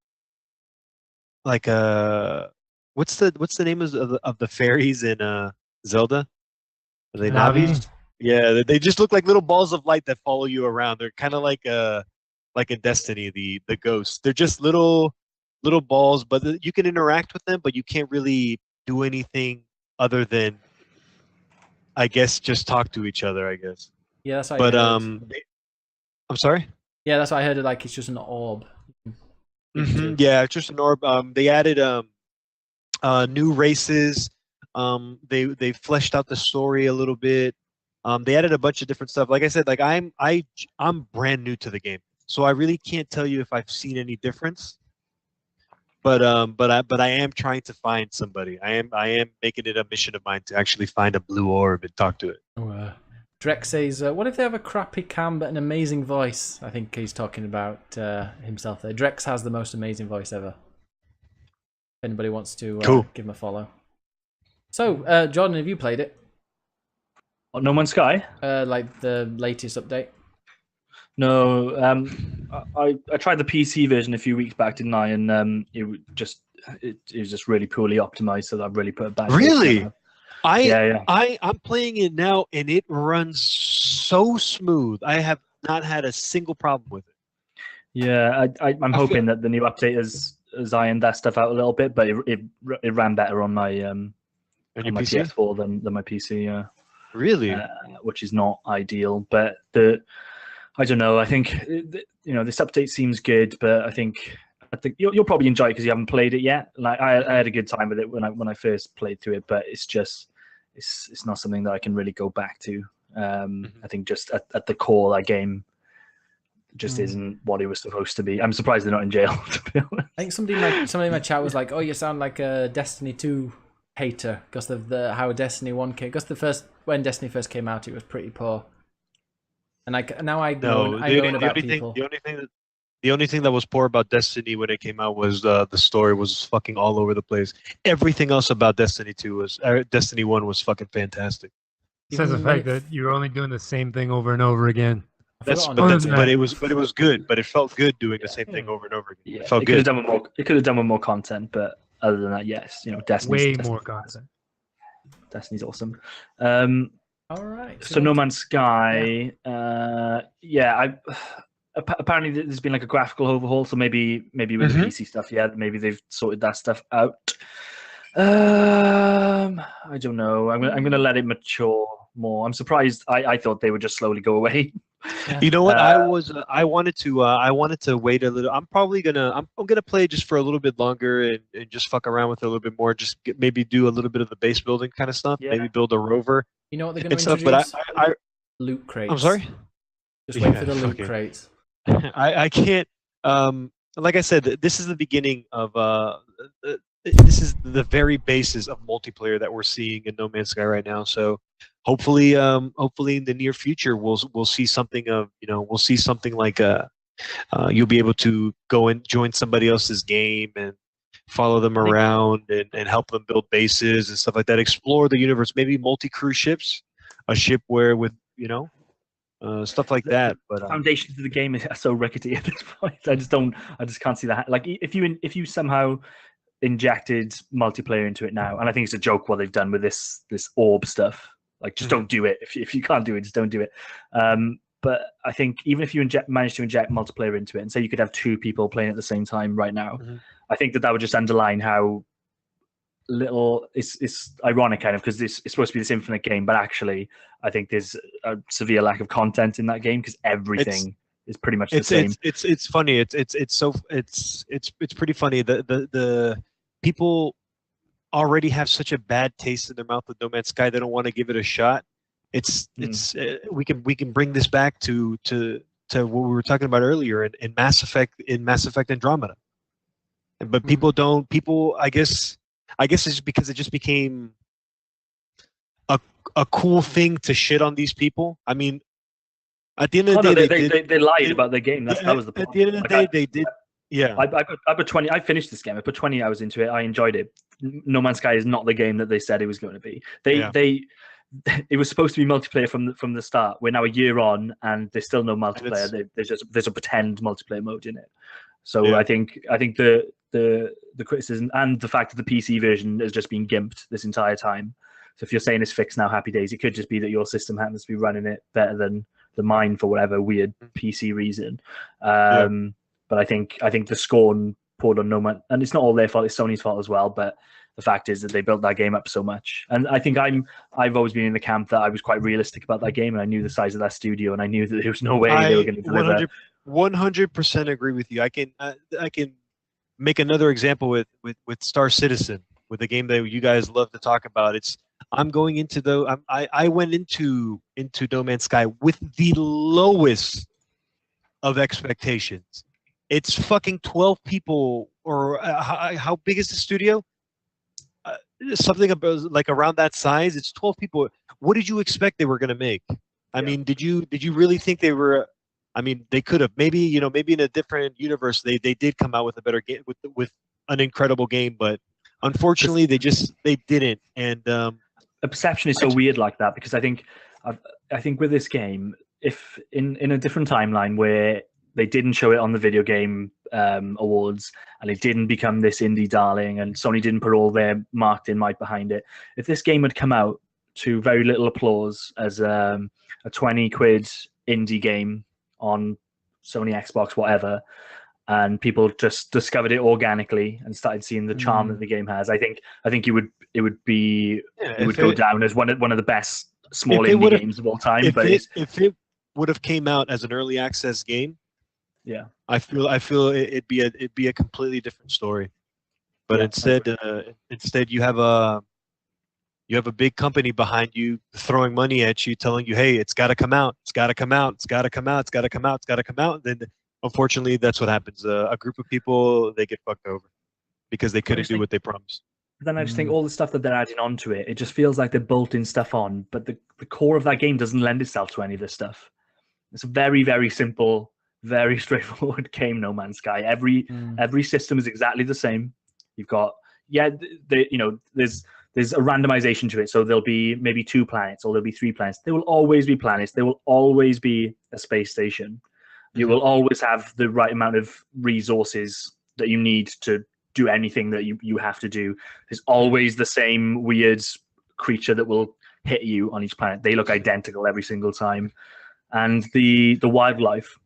what's the name of the fairies in Zelda? Are they Navi? Navis? Yeah, they just look like little balls of light that follow you around. They're kind of like in Destiny, the ghosts. They're just little balls, but you can interact with them, but you can't really do anything other than, I guess, just talk to each other, I guess. Yeah, that's what I But heard. I'm sorry. Yeah, that's what I heard. Like it's just an orb. Yeah, it's just an orb. They added new races. They fleshed out the story a little bit. They added a bunch of different stuff. Like I said, like I'm brand new to the game, so I really can't tell you if I've seen any difference. But I am trying to find somebody. I am making it a mission of mine to actually find a blue orb and talk to it. Oh, Drex says, "What if they have a crappy cam but an amazing voice?" I think he's talking about himself there. Drex has the most amazing voice ever. If anybody wants to Cool. give him a follow. So, Jordan, have you played it? No Man's Sky? Like the latest update? No. I tried the PC version a few weeks back, didn't I? And it was just really poorly optimized, so I've really put a bad. Really? Yeah. I'm playing it now and it runs so smooth. I have not had a single problem with it. Yeah, I'm hoping that the new update has ironed that stuff out a little bit, but it ran better on my On your my PC? PS4 than my PC. Yeah. Really? Which is not ideal. But I don't know. I think this update seems good, but I think you'll probably enjoy it because you haven't played it yet. Like I had a good time with it when I first played through it, but it's not something that I can really go back to. I think just at the core, that game just isn't what it was supposed to be. I'm surprised they're not in jail. To be honest. I think somebody in my chat was like, "Oh, you sound like a Destiny 2 hater because of how Destiny 1 came. Because when Destiny first came out, it was pretty poor." And now I know about people. The only thing that was poor about Destiny when it came out was the story was fucking all over the place. Everything else about Destiny 1 was fucking fantastic. Besides the fact that you're only doing the same thing over and over again. But it was good. But it felt good doing the same thing over and over again. Yeah, it felt it good. could have done with more content, but other than that, yes, Destiny's more content. Destiny's awesome. All right. So No Man's Sky, apparently there's been like a graphical overhaul, so maybe with the PC stuff, maybe they've sorted that stuff out. I don't know. I'm gonna let it mature more. I'm surprised. I thought they would just slowly go away. You know what? I wanted to wait a little. I'm gonna play just for a little bit longer and just fuck around with it a little bit more. Just maybe do a little bit of the base building kind of stuff. Yeah. Maybe build a rover. You know what they're going to and introduce? stuff. But loot crates. I'm sorry. Just wait for the Yeah, loot okay. crates. I can't. Like I said, this is the beginning of this is the very basis of multiplayer that we're seeing in No Man's Sky right now. So hopefully in the near future we'll see something of we'll see something like you'll be able to go and join somebody else's game and follow them around and help them build bases and stuff like that. Explore the universe, maybe multi-crew ships, a ship where with stuff like that. But Foundations of the game are so rickety at this point. I just can't see that. Like if you somehow injected multiplayer into it now, and I think it's a joke what they've done with this orb stuff. Like just don't do it. If you can't do it, just don't do it. But I think even if you manage to inject multiplayer into it, and say you could have two people playing at the same time right now, I think that would just underline how little it's ironic kind of because it's supposed to be this infinite game, but actually I think there's a severe lack of content in that game because everything is pretty much the same. It's funny. It's pretty funny. The people already have such a bad taste in their mouth with No Man's Sky. They don't want to give it a shot. We can bring this back to what we were talking about earlier in Mass Effect Andromeda. But people I guess it's because it just became a cool thing to shit on these people. I mean, at the end of the day, they lied about their game. That was the point. At the end of the day, they did. Yeah, I put 20. I finished this game. I put 20 hours into it. I enjoyed it. No Man's Sky is not the game that they said it was going to be. It was supposed to be multiplayer from the start. We're now a year on, and there's still no multiplayer. There's a pretend multiplayer mode in it. So I think the criticism and the fact that the PC version has just been gimped this entire time. So if you're saying it's fixed now, happy days. It could just be that your system happens to be running it better than mine for whatever weird PC reason. But I think the scorn poured on No Man, and it's not all their fault. It's Sony's fault as well. But the fact is that they built that game up so much, and I think I've always been in the camp that I was quite realistic about that game, and I knew the size of that studio, and I knew that there was no way they were going to deliver. 100% agree with you. I can make another example with Star Citizen, with the game that you guys love to talk about. I went into No Man's Sky with the lowest of expectations. It's fucking 12 people, or how big is the studio? Something about like around that size. It's 12 people. What did you expect they were going to make? I mean, did you really think they were? I mean, they could have maybe in a different universe they did come out with a better game, with an incredible game, but unfortunately they didn't. And the perception is so weird like that, because I think with this game, if in a different timeline where they didn't show it on the video game awards and it didn't become this indie darling and Sony didn't put all their marketing might behind it, if this game had come out to very little applause as a 20 quid indie game on Sony, Xbox, whatever, and people just discovered it organically and started seeing the charm that the game has, I think it would go down as one of the best small indie games of all time. If it would have came out as an early access game, yeah, I feel it'd be a completely different story. But instead you have a big company behind you throwing money at you, telling you, hey, it's got to come out, it's got to come out, it's got to come out, it's got to come out, it's got to come out. Then unfortunately, that's what happens. A group of people, they get fucked over because they couldn't do what they promised. Then I just think all the stuff that they're adding onto it, it just feels like they're bolting stuff on, but the core of that game doesn't lend itself to any of this stuff. It's a very, very simple, very straightforward game, No Man's Sky. Every system is exactly the same. You've got there's a randomization to it, so there'll be maybe 2 planets or there'll be 3 planets. There will always be planets. There will always be a space station. You will always have the right amount of resources that you need to do anything that you have to do. There's always the same weird creature that will hit you on each planet. They look identical every single time. And the wildlife,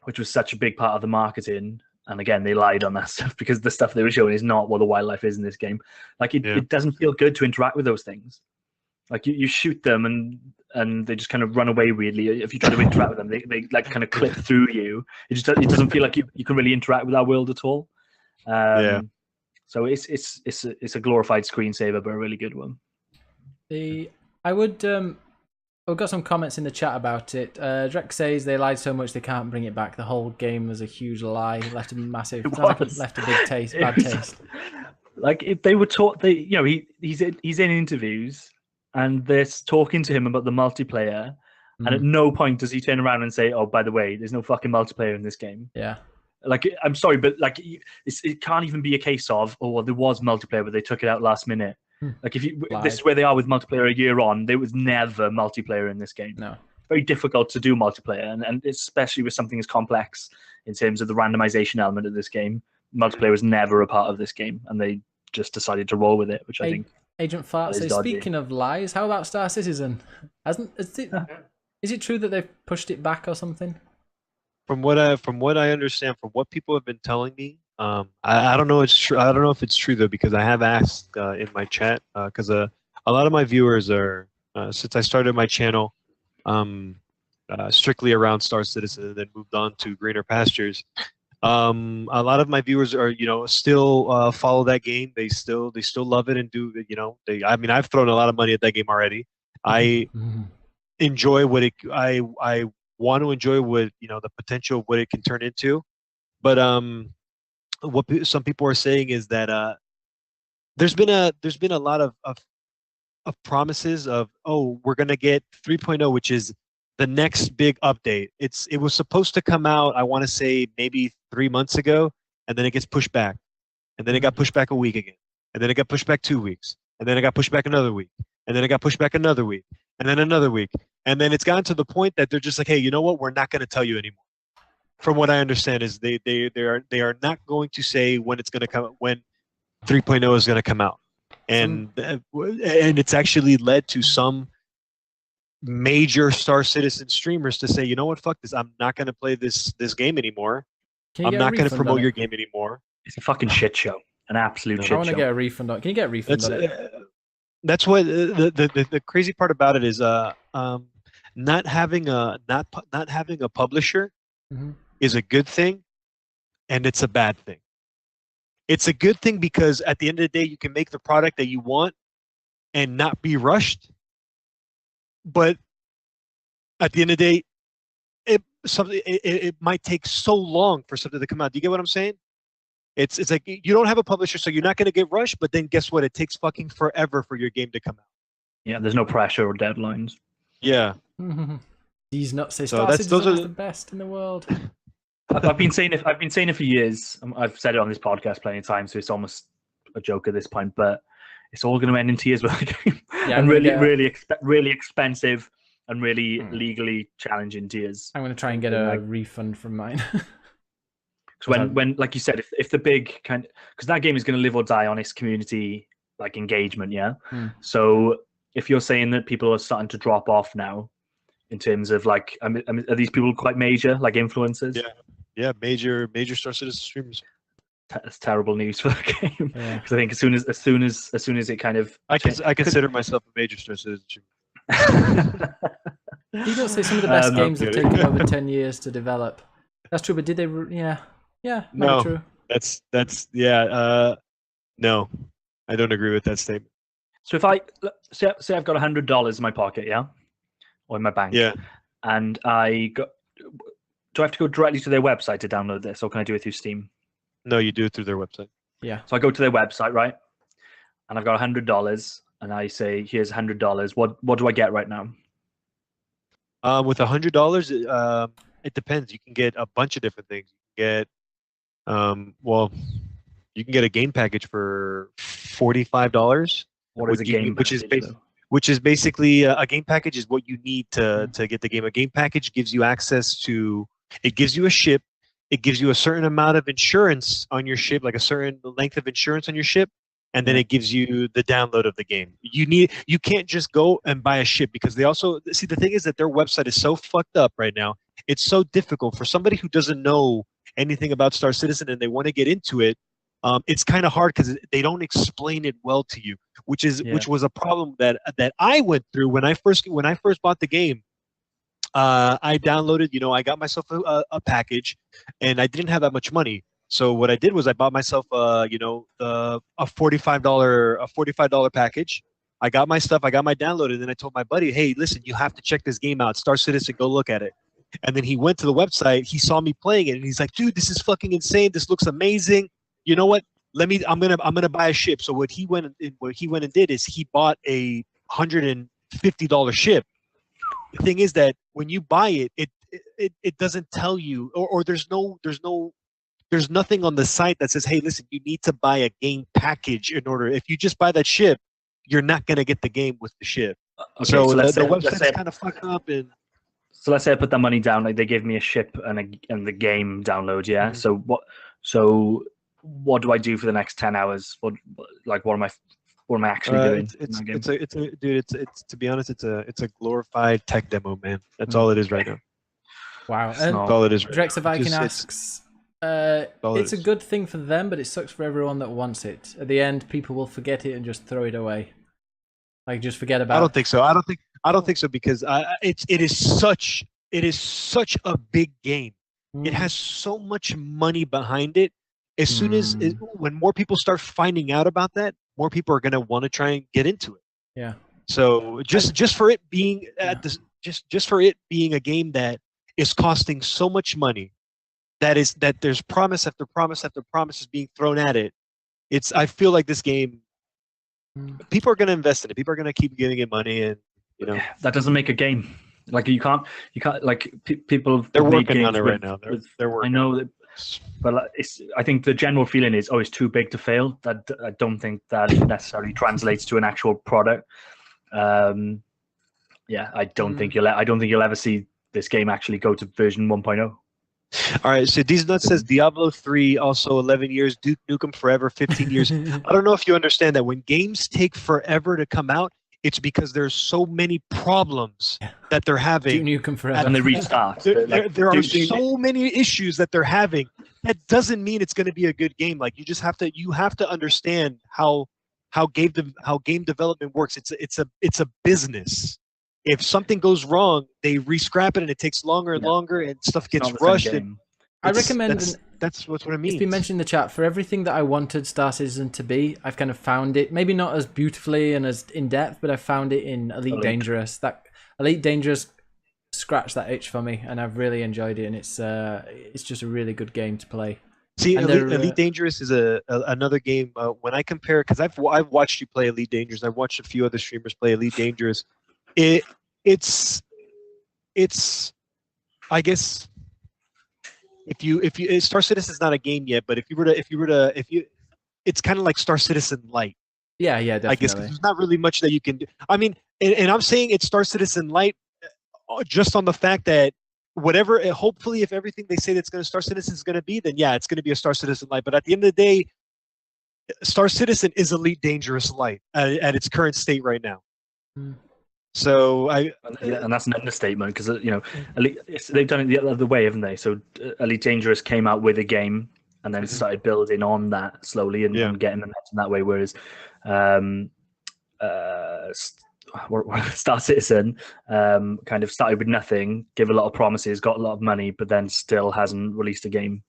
which was such a big part of the marketing, and again, they lied on that stuff because the stuff they were showing is not what the wildlife is in this game. Like it doesn't feel good to interact with those things. Like you shoot them and they just kind of run away weirdly. If you try to interact with them, they like kind of clip through you. It doesn't feel like you can really interact with that world at all. So it's a glorified screensaver, but a really good one. I've got some comments in the chat about it. Drek says they lied so much they can't bring it back. The whole game was a huge lie. Left a massive, left a big taste, bad taste. Like if they were taught, he's in interviews and they're talking to him about the multiplayer, and at no point does he turn around and say, "Oh, by the way, there's no fucking multiplayer in this game." Yeah. Like, I'm sorry, but like, it can't even be a case of, oh, well, there was multiplayer, but they took it out last minute. Like, this is where they are with multiplayer a year on. There was never multiplayer in this game. No. Very difficult to do multiplayer, and especially with something as complex in terms of the randomization element of this game. Multiplayer was never a part of this game, and they just decided to roll with it, which I think. Agent Fart says, speaking of lies, how about Star Citizen? Is it true that they've pushed it back or something? From what I understand, from what people have been telling me, I don't know. It's true. I don't know if it's true though, because I have asked in my chat, because a lot of my viewers are since I started my channel strictly around Star Citizen and then moved on to Greener Pastures. A lot of my viewers are still follow that game. They still love it and do I mean, I've thrown a lot of money at that game already. I enjoy what I want to enjoy what the potential of what it can turn into, but what some people are saying is that there's been a lot of promises of, oh, we're gonna get 3.0, which is the next big update. It was supposed to come out, I want to say maybe 3 months ago, and then it gets pushed back, and then it got pushed back a week again, and then it got pushed back 2 weeks, and then it got pushed back another week, and then it got pushed back another week, and then another week. And then it's gotten to the point that they're just like, hey, you know what? We're not going to tell you anymore. from what I understand, is they are not going to say when it's going to come, when 3.0 is going to come out, and it's actually led to some major Star Citizen streamers to say, you know what, fuck this, I'm not going to play this game anymore. Can you I'm get a not going to refund on promote it? your game anymore. It's a fucking shit show. An absolute I shit want to show. get a refund on. Can you get a refund That's on it? that's what the crazy part about it is. Not having a publisher Mhm. is a good thing, and it's a bad thing. It's a good thing because at the end of the day, you can make the product that you want and not be rushed. But at the end of the day, it might take so long for something to come out. Do you get what I'm saying? It's like you don't have a publisher, so you're not going to get rushed. But then guess what? It takes fucking forever for your game to come out. Yeah, there's no pressure or deadlines. Yeah. These nuts say So Star that's- Citizen those is are- the best in the world. I've been saying it for years. I've said it on this podcast plenty of times, so it's almost a joke at this point. But it's all going to end in tears with the game, Yeah, and I'm gonna really expensive and really legally challenging tiers. I'm going to try and get a refund from mine. Because when, like you said, if the big kind, because that game is going to live or die on its community like engagement, yeah. So if you're saying that people are starting to drop off now, in terms of like, are these people quite major, like influencers? Yeah, major Star Citizen streamers. That's terrible news for the game. Yeah. Because I think as soon as it kind of, I consider myself a major Star Citizen streamer. You don't say some of the best No, games have kidding. taken over 10 years to develop. That's true, but did they? Yeah, maybe No. true. That's no, I don't agree with that statement. So if I say I've got $100 in my pocket, yeah, or in my bank, Yeah. and do I have to go directly to their website to download this, or can I do it through Steam? No, you do it through their website. Yeah. So I go to their website, right, and I've got $100, and I say, "Here's $100. What do I get right now?" With $100, it depends. You can get a bunch of different things. You can get, you can get a game package for $45. What is a game? Which is basically a game package is what you need to get the game. A game package gives you access to. It gives you a ship. It gives you a certain amount of insurance on your ship, like a certain length of insurance on your ship, and then it gives you the download of the game. You can't just go and buy a ship because they also see the thing is that their website is so fucked up right now. It's so difficult for somebody who doesn't know anything about Star Citizen and they want to get into it. It's kind of hard because they don't explain it well to you, which was a problem that I went through when I first bought the game. I downloaded, I got myself a package, and I didn't have that much money. So what I did was I bought myself, a $45 package. I got my stuff, I got my download, and then I told my buddy, "Hey, listen, you have to check this game out, Star Citizen. Go look at it." And then he went to the website. He saw me playing it, and he's like, "Dude, this is fucking insane. This looks amazing. You know what? I'm gonna buy a ship." So what he went and did is he bought a $150 ship. The thing is that when you buy it doesn't tell you, or there's nothing on the site that says, "Hey, listen, you need to buy a game package in order." If you just buy that ship, you're not gonna get the game with the ship. Okay, So let's the say- let's website's say- kind of fucked up, and So let's say I put that money down, like they give me a ship and the game download, yeah. So what do I do for the next 10 hours? What am I actually doing? it's to be honest, it's a glorified tech demo, man. That's all it is right now. Wow. It's And not- That's all it is. Right now. Drexer Viking Just- asks, all it it's a is. good thing for them, but it sucks for everyone that wants it. At the end, people will forget it and just throw it away. Like, just forget about I it. don't think so. I don't think so because it is such a big game. It has so much money behind it. As soon as when more people start finding out about that, more people are going to want to try and get into it. Yeah. So just for it being just for it being a game that is costing so much money, that there's promise after promise after promise is being thrown at it. I feel like this game, people are going to invest in it. People are going to keep giving it money, and that doesn't make a game. Like you can't like people. they're make working on games it right with- now. with- They're working. I know that, but I think the general feeling is, it's too big to fail. That I don't think that necessarily translates to an actual product. I don't think you'll ever see this game actually go to version 1.0. All right, so These Nuts says Diablo 3, also 11 years, Duke Nukem Forever, 15 years. I don't know if you understand that when games take forever to come out, it's because there's so many problems that they're having. Duke Nukem Forever. And they restart. There are Duke- so many issues that they're having. That doesn't mean it's going to be a good game. Like you have to understand how game development works. It's a business. If something goes wrong, they re-scrap it and it takes longer and longer and stuff gets not the same rushed. game. I recommend. That's what it means. It's been mentioned in the chat, for everything that I wanted Star Citizen to be, I've kind of found it. Maybe not as beautifully and as in depth, but I found it in Elite Dangerous. That Elite Dangerous scratched that itch for me, and I've really enjoyed it. And it's just a really good game to play. See, And Elite Dangerous is another game. When I compare, because I've watched you play Elite Dangerous, I've watched a few other streamers play Elite Dangerous. It's I guess if Star Citizen's not a game yet, but it's kind of like Star Citizen Light. Yeah, definitely. I guess 'cause there's not really much that you can do. I mean, and I'm saying it's Star Citizen Light just on the fact that whatever, hopefully, if everything they say that's going to Star Citizen is going to be, then yeah, it's going to be a Star Citizen Light. But at the end of the day, Star Citizen is Elite Dangerous Light at its current state right now. So and that's an understatement because they've done it the other way, haven't they? So Elite Dangerous came out with a game and then started building on that slowly and getting the momentum that way. Whereas Star Citizen kind of started with nothing, gave a lot of promises, got a lot of money, but then still hasn't released a game.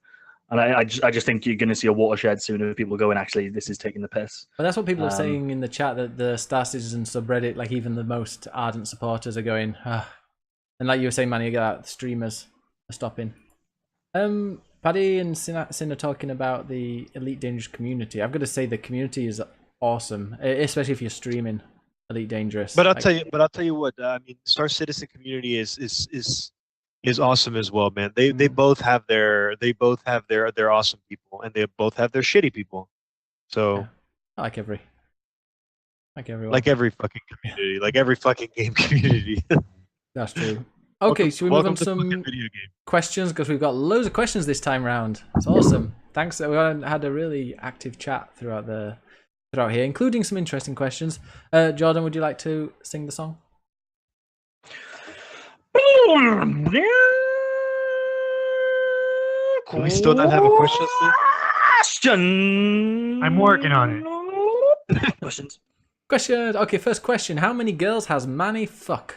And I just think you're going to see a watershed soon of people going, actually, this is taking the piss. But that's what people are saying in the chat, that the Star Citizen subreddit, like even the most ardent supporters are going, and like you were saying, Manny, the streamers are stopping. Paddy and Sin are talking about the Elite Dangerous community. I've got to say the community is awesome, especially if you're streaming Elite Dangerous. But I'll tell you what. I mean, Star Citizen community is awesome as well, man. They both have their awesome people, and they both have their shitty people. So like everyone. Like every fucking community, like every fucking game community. That's true. Okay, should we move on to some video game questions? Because we've got loads of questions this time round. It's awesome. Thanks. We had a really active chat throughout here, including some interesting questions. Jordan, would you like to sing the song? Do we still not have a question? Question. I'm working on it. Questions. Question. Okay, first question. How many girls has Manny fuck?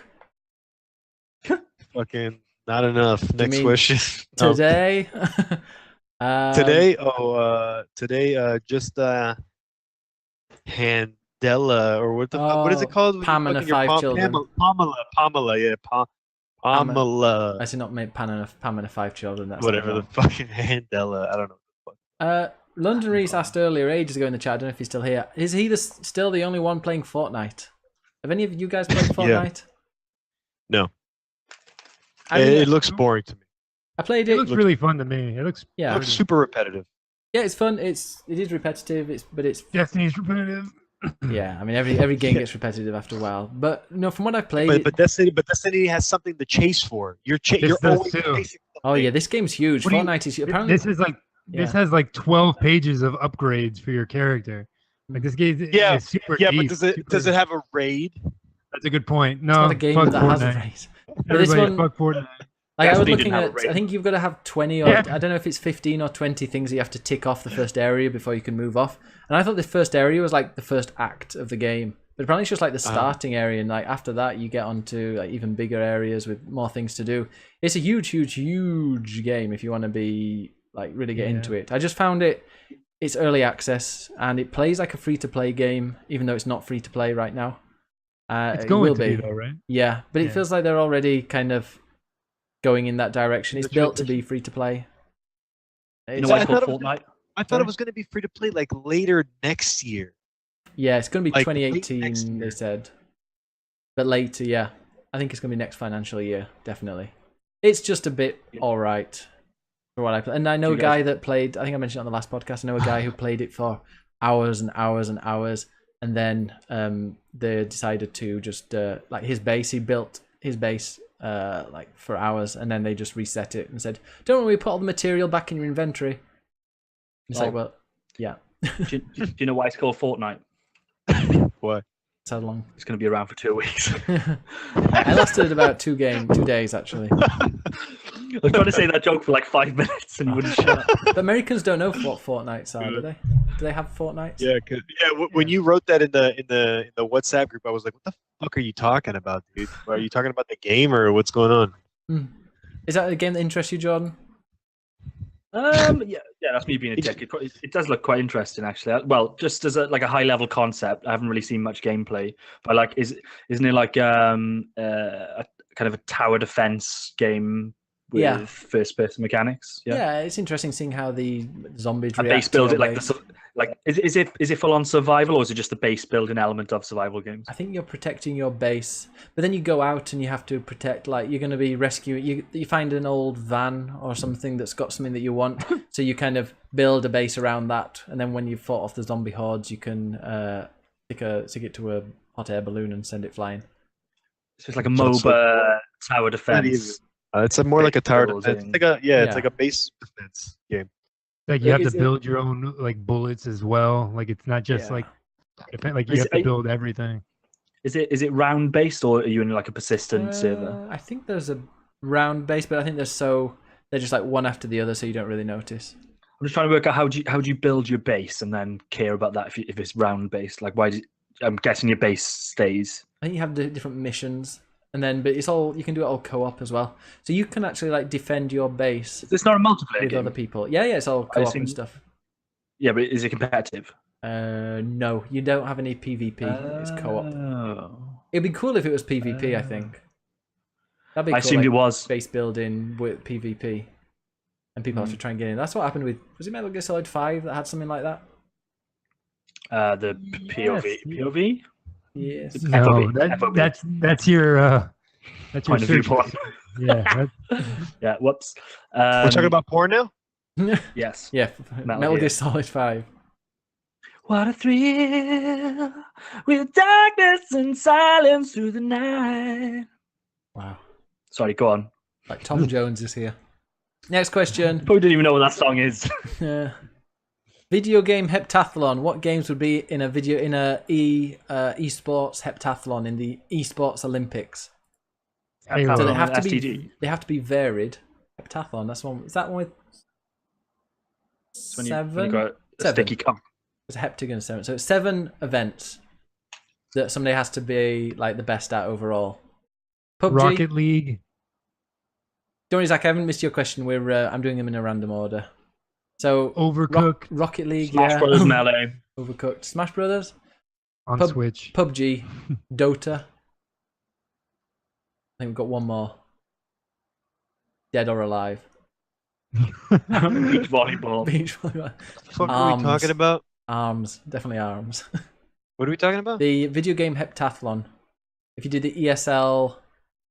Fucking not enough. Next mean question. Today? Today? Today, just Handela, or what is it called? Pam and her 5 children. Pamela, yeah. Pamela. I said not Pam and her 5 children. That's whatever the fucking Handela. I don't know. London Reese asked earlier, ages ago in the chat, I don't know if he's still here. Is he still the only one playing Fortnite? Have any of you guys played Fortnite? No. It looks boring to me. I played it. It looks really fun to me. It looks super repetitive. Yeah, it's fun. It is repetitive. But it's Destiny's repetitive. Yeah, I mean every game gets repetitive after a while. But no, from what I've played, but Destiny has something to chase for. You're always chasing. Oh yeah, this game's huge. Fortnite is apparently this has like 12 pages of upgrades for your character. Like this game is super deep. But does it have a raid? That's a good point. No, it's not a game that has a raid. But this one, fuck Fortnite. Like I was looking at, I think you've got to have 20 or I don't know if it's 15 or 20 things that you have to tick off the first area before you can move off. And I thought the first area was like the first act of the game, but apparently it's just like the starting area, and like after that you get onto like even bigger areas with more things to do. It's a huge game if you want to be like really get into it. I just found it's early access and it plays like a free to play game, even though it's not free to play right now. It's going to be though, right? Yeah, but it feels like they're already kind of going in that direction. It's built to be free to play. You know why it's called Fortnite? I thought it was going to be free to play like later next year. Yeah, it's going to be Like 2018, they said. But later, yeah. I think it's going to be next financial year, definitely. It's just a bit alright for what I play. And I know a guy that played, I think I mentioned it on the last podcast, I know a guy who played it for hours and hours and hours. And then they decided to just, like his base, he built his base like for hours, and then they just reset it and said, "Don't worry, we put all the material back in your inventory." It's like, well, yeah. Do you know why it's called Fortnite? Why? So long. It's going to be around for 2 weeks. I lasted about 2 days actually. I was trying to say that joke for like 5 minutes and you wouldn't shut up. But Americans don't know what Fortnites are, do they? Do they have Fortnites? Yeah, when you wrote that in the WhatsApp group, I was like, "What the fuck are you talking about, dude? Are you talking about the game or what's going on?" Is that a game that interests you, Jordan? Yeah, that's me being a dick. It does look quite interesting, actually. Well, just as a high level concept, I haven't really seen much gameplay. But like, isn't it like a kind of a tower defense game with first person mechanics? Yeah, it's interesting seeing how the zombies react. Base build it like is it full on survival, or is it just the base building element of survival games? I think you're protecting your base, but then you go out and you have to protect. Like you're going to be rescuing. You find an old van or something that's got something that you want, so you kind of build a base around that, and then when you've fought off the zombie hordes, you can stick it to a hot air balloon and send it flying. So it's like a MOBA tower defense. It's more like a tower defense. It's like a base defense game. Like you have to build your own like bullets as well. Like it's not just like you have to build everything. Is it round based, or are you in like a persistent server? I think there's a round base, but I think they're just like one after the other, so you don't really notice. I'm just trying to work out how do you build your base and then care about that if it's round based. Like I'm guessing your base stays. I think you have the different missions. And then, but it's all, you can do it all co-op as well. So you can actually like defend your base. It's not a multiplayer with game. Other people. Yeah, it's all co-op and stuff. Yeah, but is it competitive? No, you don't have any PvP. It's co-op. It'd be cool if it was PvP. I think. That'd be cool, I assumed like, it was base building with PvP, and people have to try and get in. That's what happened with. Was it Metal Gear Solid 5 that had something like that? The POV. Yes. No, that's your point of viewpoint. Yeah. Yeah. Whoops. We're talking about porn now. Yes. Yeah. Metal Gear Solid 5. What a thrill with darkness and silence through the night. Wow. Sorry, go on. Like Tom Jones is here. Next question. Probably didn't even know what that song is. Video game heptathlon. What games would be in a esports heptathlon in the esports Olympics? Halo. So they have to STD. be varied. Heptathlon. That's one. Is that one with When you 7? got a 7. sticky cum. It's a heptagon 7. So it's 7 events that somebody has to be like the best at overall. PUBG. Rocket League. Don't worry, Zach. I haven't missed your question. I'm doing them in a random order. So Overcooked. Rocket League, Smash Brothers Melee. Overcooked. Smash Brothers. On Switch. PUBG. Dota. I think we've got one more. Dead or Alive. Beach volleyball. Beach volleyball. What the fuck are we talking about? Arms. Definitely Arms. What are we talking about? The video game heptathlon. If you did the ESL,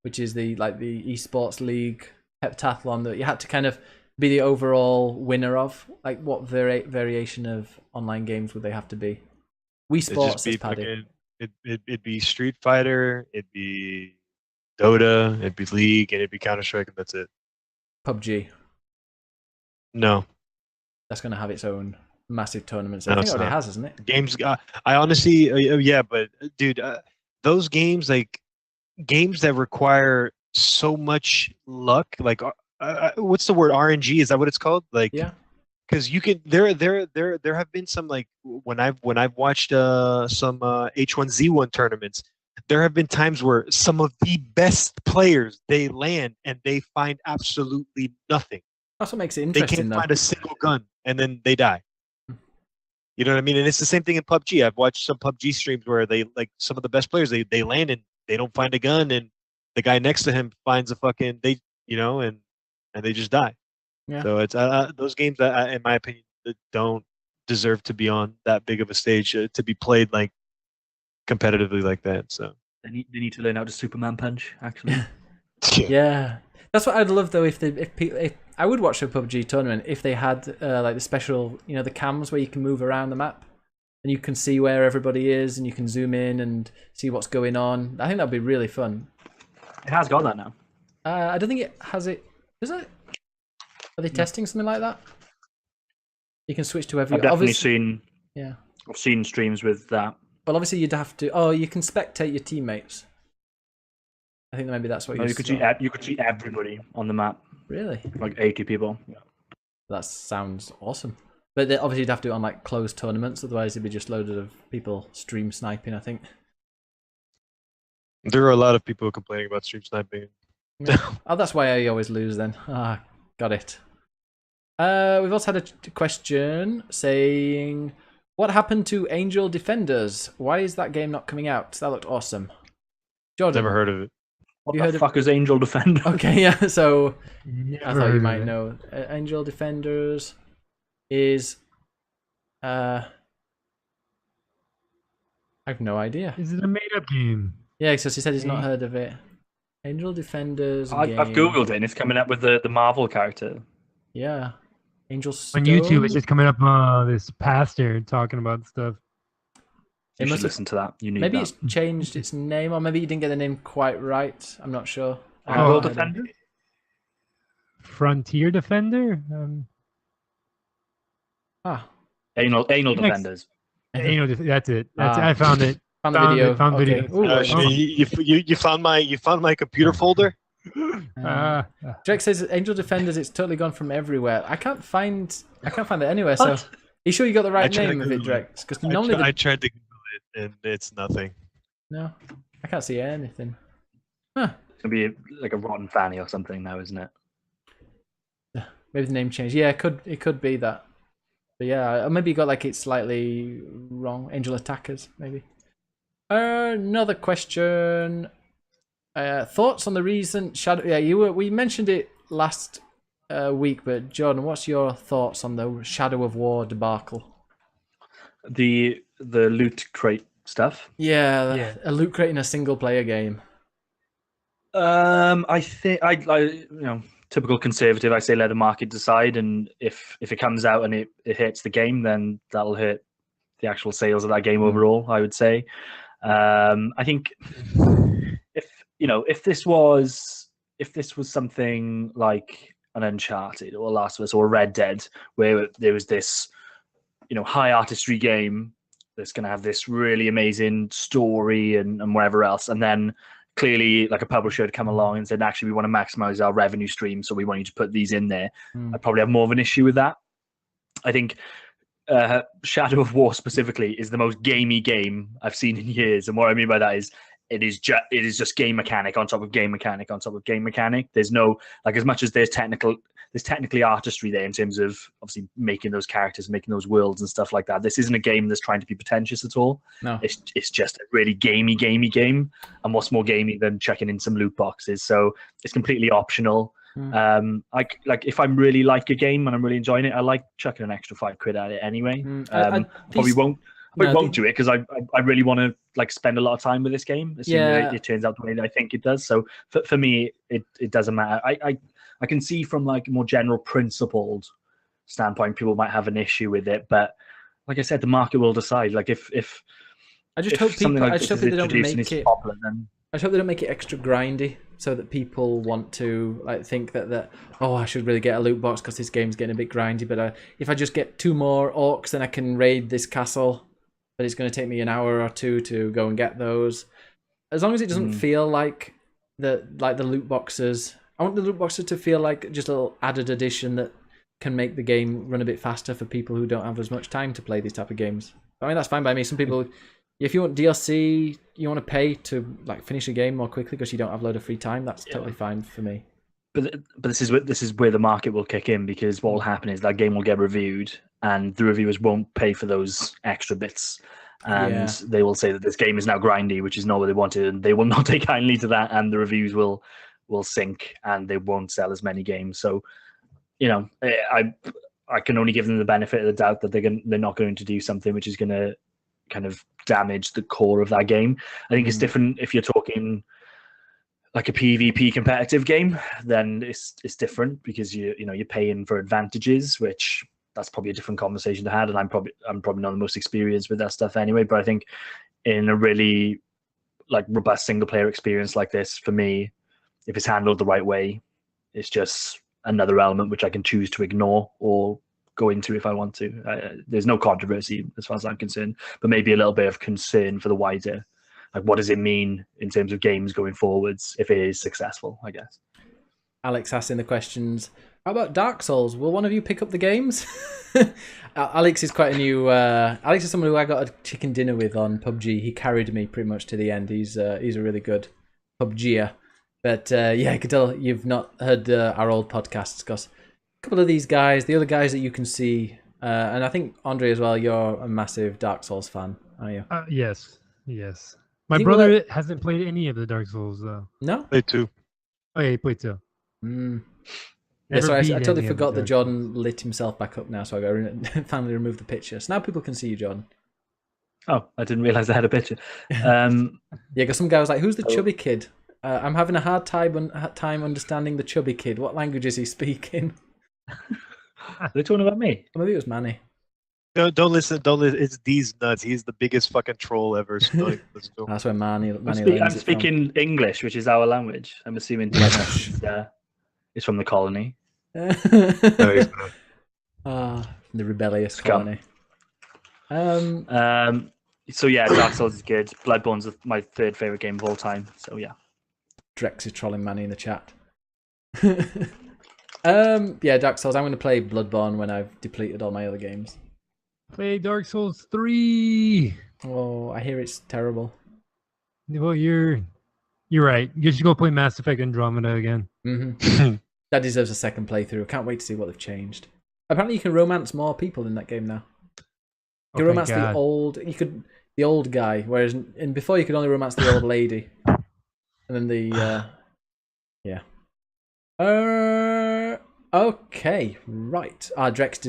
which is the esports league heptathlon, that you had to kind of be the overall winner of, like what variation of online games would they have to be? Wii Sports is Paddy. It'd be Street Fighter, it'd be Dota, it'd be League, and it'd be Counter-Strike, and that's it. PUBG. No. That's going to have its own massive tournaments. No, I think it it's already not. has, isn't it? Games, I honestly, yeah, but dude, those games, like games that require so much luck, like what's the word, RNG? Is that what it's called? Like, Yeah. because you can there have been some, like when I've watched some H1Z1 tournaments, there have been times where some of the best players, they land and they find absolutely nothing. That's what makes it They interesting, can't though. find a single gun and then they die. You know what I mean? And it's the same thing in PUBG. I've watched some PUBG streams where they, like, some of the best players, they land and they don't find a gun, and the guy next to him finds a fucking, and they just die. Yeah. So it's those games that, in my opinion, that don't deserve to be on that big of a stage to be played like competitively like that. So They need to learn how to Superman punch, actually. Yeah. That's what I'd love, though, if I would watch a PUBG tournament if they had like the special, the cams where you can move around the map and you can see where everybody is and you can zoom in and see what's going on. I think that'd be really fun. It has got that now. I don't think it has it. Does it? Are they testing something like that? You can switch to every. I've definitely obviously- seen. Yeah. I've seen streams with that. Well, obviously you'd have to. Oh, you can spectate your teammates. I think maybe that's what No, you could see you could see everybody on the map, Really? like 80 people. Yeah. That sounds awesome. But obviously you'd have to do it on like closed tournaments, otherwise it'd be just loaded of people stream sniping, I think. There are a lot of people complaining about stream sniping. Oh, that's why I always lose then. Ah, got it. We've also had a question saying, what happened to Angel Defenders? Why is that game not coming out? That looked awesome. Jordan, Never heard of it. What You the heard of- fuck is Angel Defender? Okay, yeah, so I Never thought you heard might of it. know. Angel Defenders is... I have no idea. Is it a made-up game? Yeah, so he said he's not heard of it. Angel Defenders I've game. googled it and it's coming up with the Marvel character. Yeah. Angel On Stone. YouTube, it's just coming up. This pastor talking about stuff. It You must should have- listen to that. You need Maybe that. it's changed its name, or maybe you didn't get the name quite right. I'm not sure. Angel Oh, Defender. Frontier Defender. Ah, Anal Next. Defenders. That's it. That's it. Ah. I found it. found the Found video. it, found okay. video. Ooh, You found my computer folder. Uh, Drake says Angel Defenders. It's totally gone from everywhere. I can't find it anywhere. So, What? you sure you got the right tried to name of it, Google it. Drake? Because normally, I tried to Google it and it's nothing. no, I can't see anything. It's gonna be like a Rotten Fanny or something now, isn't it? Maybe the name changed. Yeah, it could be that. But yeah, or maybe you got like it slightly wrong. Angel Attackers, maybe. Another question. Thoughts on the recent Shadow? Yeah, we mentioned it last week, but Jordan, what's your thoughts on the Shadow of War debacle? The loot crate stuff. Yeah, Yeah. a loot crate in a single player game. I think typical conservative. I say let the market decide, and if it comes out and it hits the game, then that'll hit the actual sales of that game overall. I would say. I think if this was something like an Uncharted or Last of Us or Red Dead, where there was this high artistry game that's going to have this really amazing story and whatever else, and then clearly like a publisher had come along and said, actually, we want to maximize our revenue stream, so we want you to put these in there. I'd probably have more of an issue with that. I think Shadow of War specifically is the most gamey game I've seen in years, and what I mean by that is it is just game mechanic on top of game mechanic on top of game mechanic. There's no, like, as much as there's technically artistry there in terms of obviously making those characters, making those worlds and stuff like that. This isn't a game that's trying to be pretentious at all. No. It's just a really gamey game. And what's more gamey than checking in some loot boxes? So it's completely optional. If I'm really like a game and I'm really enjoying it, I like chucking an extra £5 at it anyway. Probably won't do it because I really want to like spend a lot of time with this game. Assuming it turns out the way that I think it does. So for me, it doesn't matter. I can see from like a more general principled standpoint, people might have an issue with it, but like I said, the market will decide. Like if I just if hope something people. like I just this hope is they don't introduced and make it's it. popular, then I just hope they don't make it extra grindy, so that people want to like think that I should really get a loot box because this game's getting a bit grindy. But if I just get 2 more orcs, then I can raid this castle. But it's going to take me an hour or 2 to go and get those. As long as it doesn't feel like the loot boxes. I want the loot boxes to feel like just a little added addition that can make the game run a bit faster for people who don't have as much time to play these type of games. I mean, that's fine by me. Some people, if you want DLC, you want to pay to like finish a game more quickly because you don't have a load of free time. That's totally fine for me. But this is where the market will kick in, because what will happen is that game will get reviewed and the reviewers won't pay for those extra bits, and they will say that this game is now grindy, which is not what they wanted, and they will not take kindly to that, and the reviews will sink and they won't sell as many games. So I can only give them the benefit of the doubt that they're not going to do something which is going to kind of damage the core of that game. I think it's different if you're talking like a PvP competitive game, then it's different because you're paying for advantages, which that's probably a different conversation to have. And I'm probably not the most experienced with that stuff anyway. But I think in a really like robust single player experience like this, for me, if it's handled the right way, it's just another element which I can choose to ignore or go into if I want to. There's no controversy as far as I'm concerned, but maybe a little bit of concern for the wider, like what does it mean in terms of games going forwards if it is successful, I guess. Alex asking the questions. How about Dark Souls? Will one of you pick up the games? Alex is quite a new. Alex is someone who I got a chicken dinner with on PUBG. He carried me pretty much to the end. He's a really good PUBGer. But yeah, I can tell you've not heard our old podcasts because a couple of these guys, the other guys that you can see, and I think Andre as well. You're a massive Dark Souls fan, are you? Yes. My think brother hasn't played any of the Dark Souls though. No. Play 2. Oh yeah, he played 2. Yeah, sorry, beat I totally any of forgot the that Dark Jordan lit himself back up now, so I got to finally remove the picture. So now people can see you, Jordan. Oh, I didn't realize I had a picture. Yeah, because some guy was like, "Who's the chubby kid?" I'm having a hard time understanding the chubby kid. What language is he speaking? Are they talking about me? Or maybe it was Manny. Don't listen. It's these nuts. He's the biggest fucking troll ever. So don't even listen to him. That's where Manny I'm learns it from. speaking English, which is our language. I'm assuming it's from the colony. No, The rebellious Scum. colony. So yeah, Dark Souls is good. Bloodborne's my third favorite game of all time. So yeah. Drex is trolling Manny in the chat. Yeah, Dark Souls. I'm going to play Bloodborne when I've depleted all my other games. Play Dark Souls 3. Oh, I hear it's terrible. Well, you're right. You should go play Mass Effect Andromeda again. That deserves a second playthrough. Can't wait to see what they've changed. Apparently, you can romance more people in that game now. You can romance the old guy, whereas before you could only romance the old lady, and then the yeah. Okay, right. Drex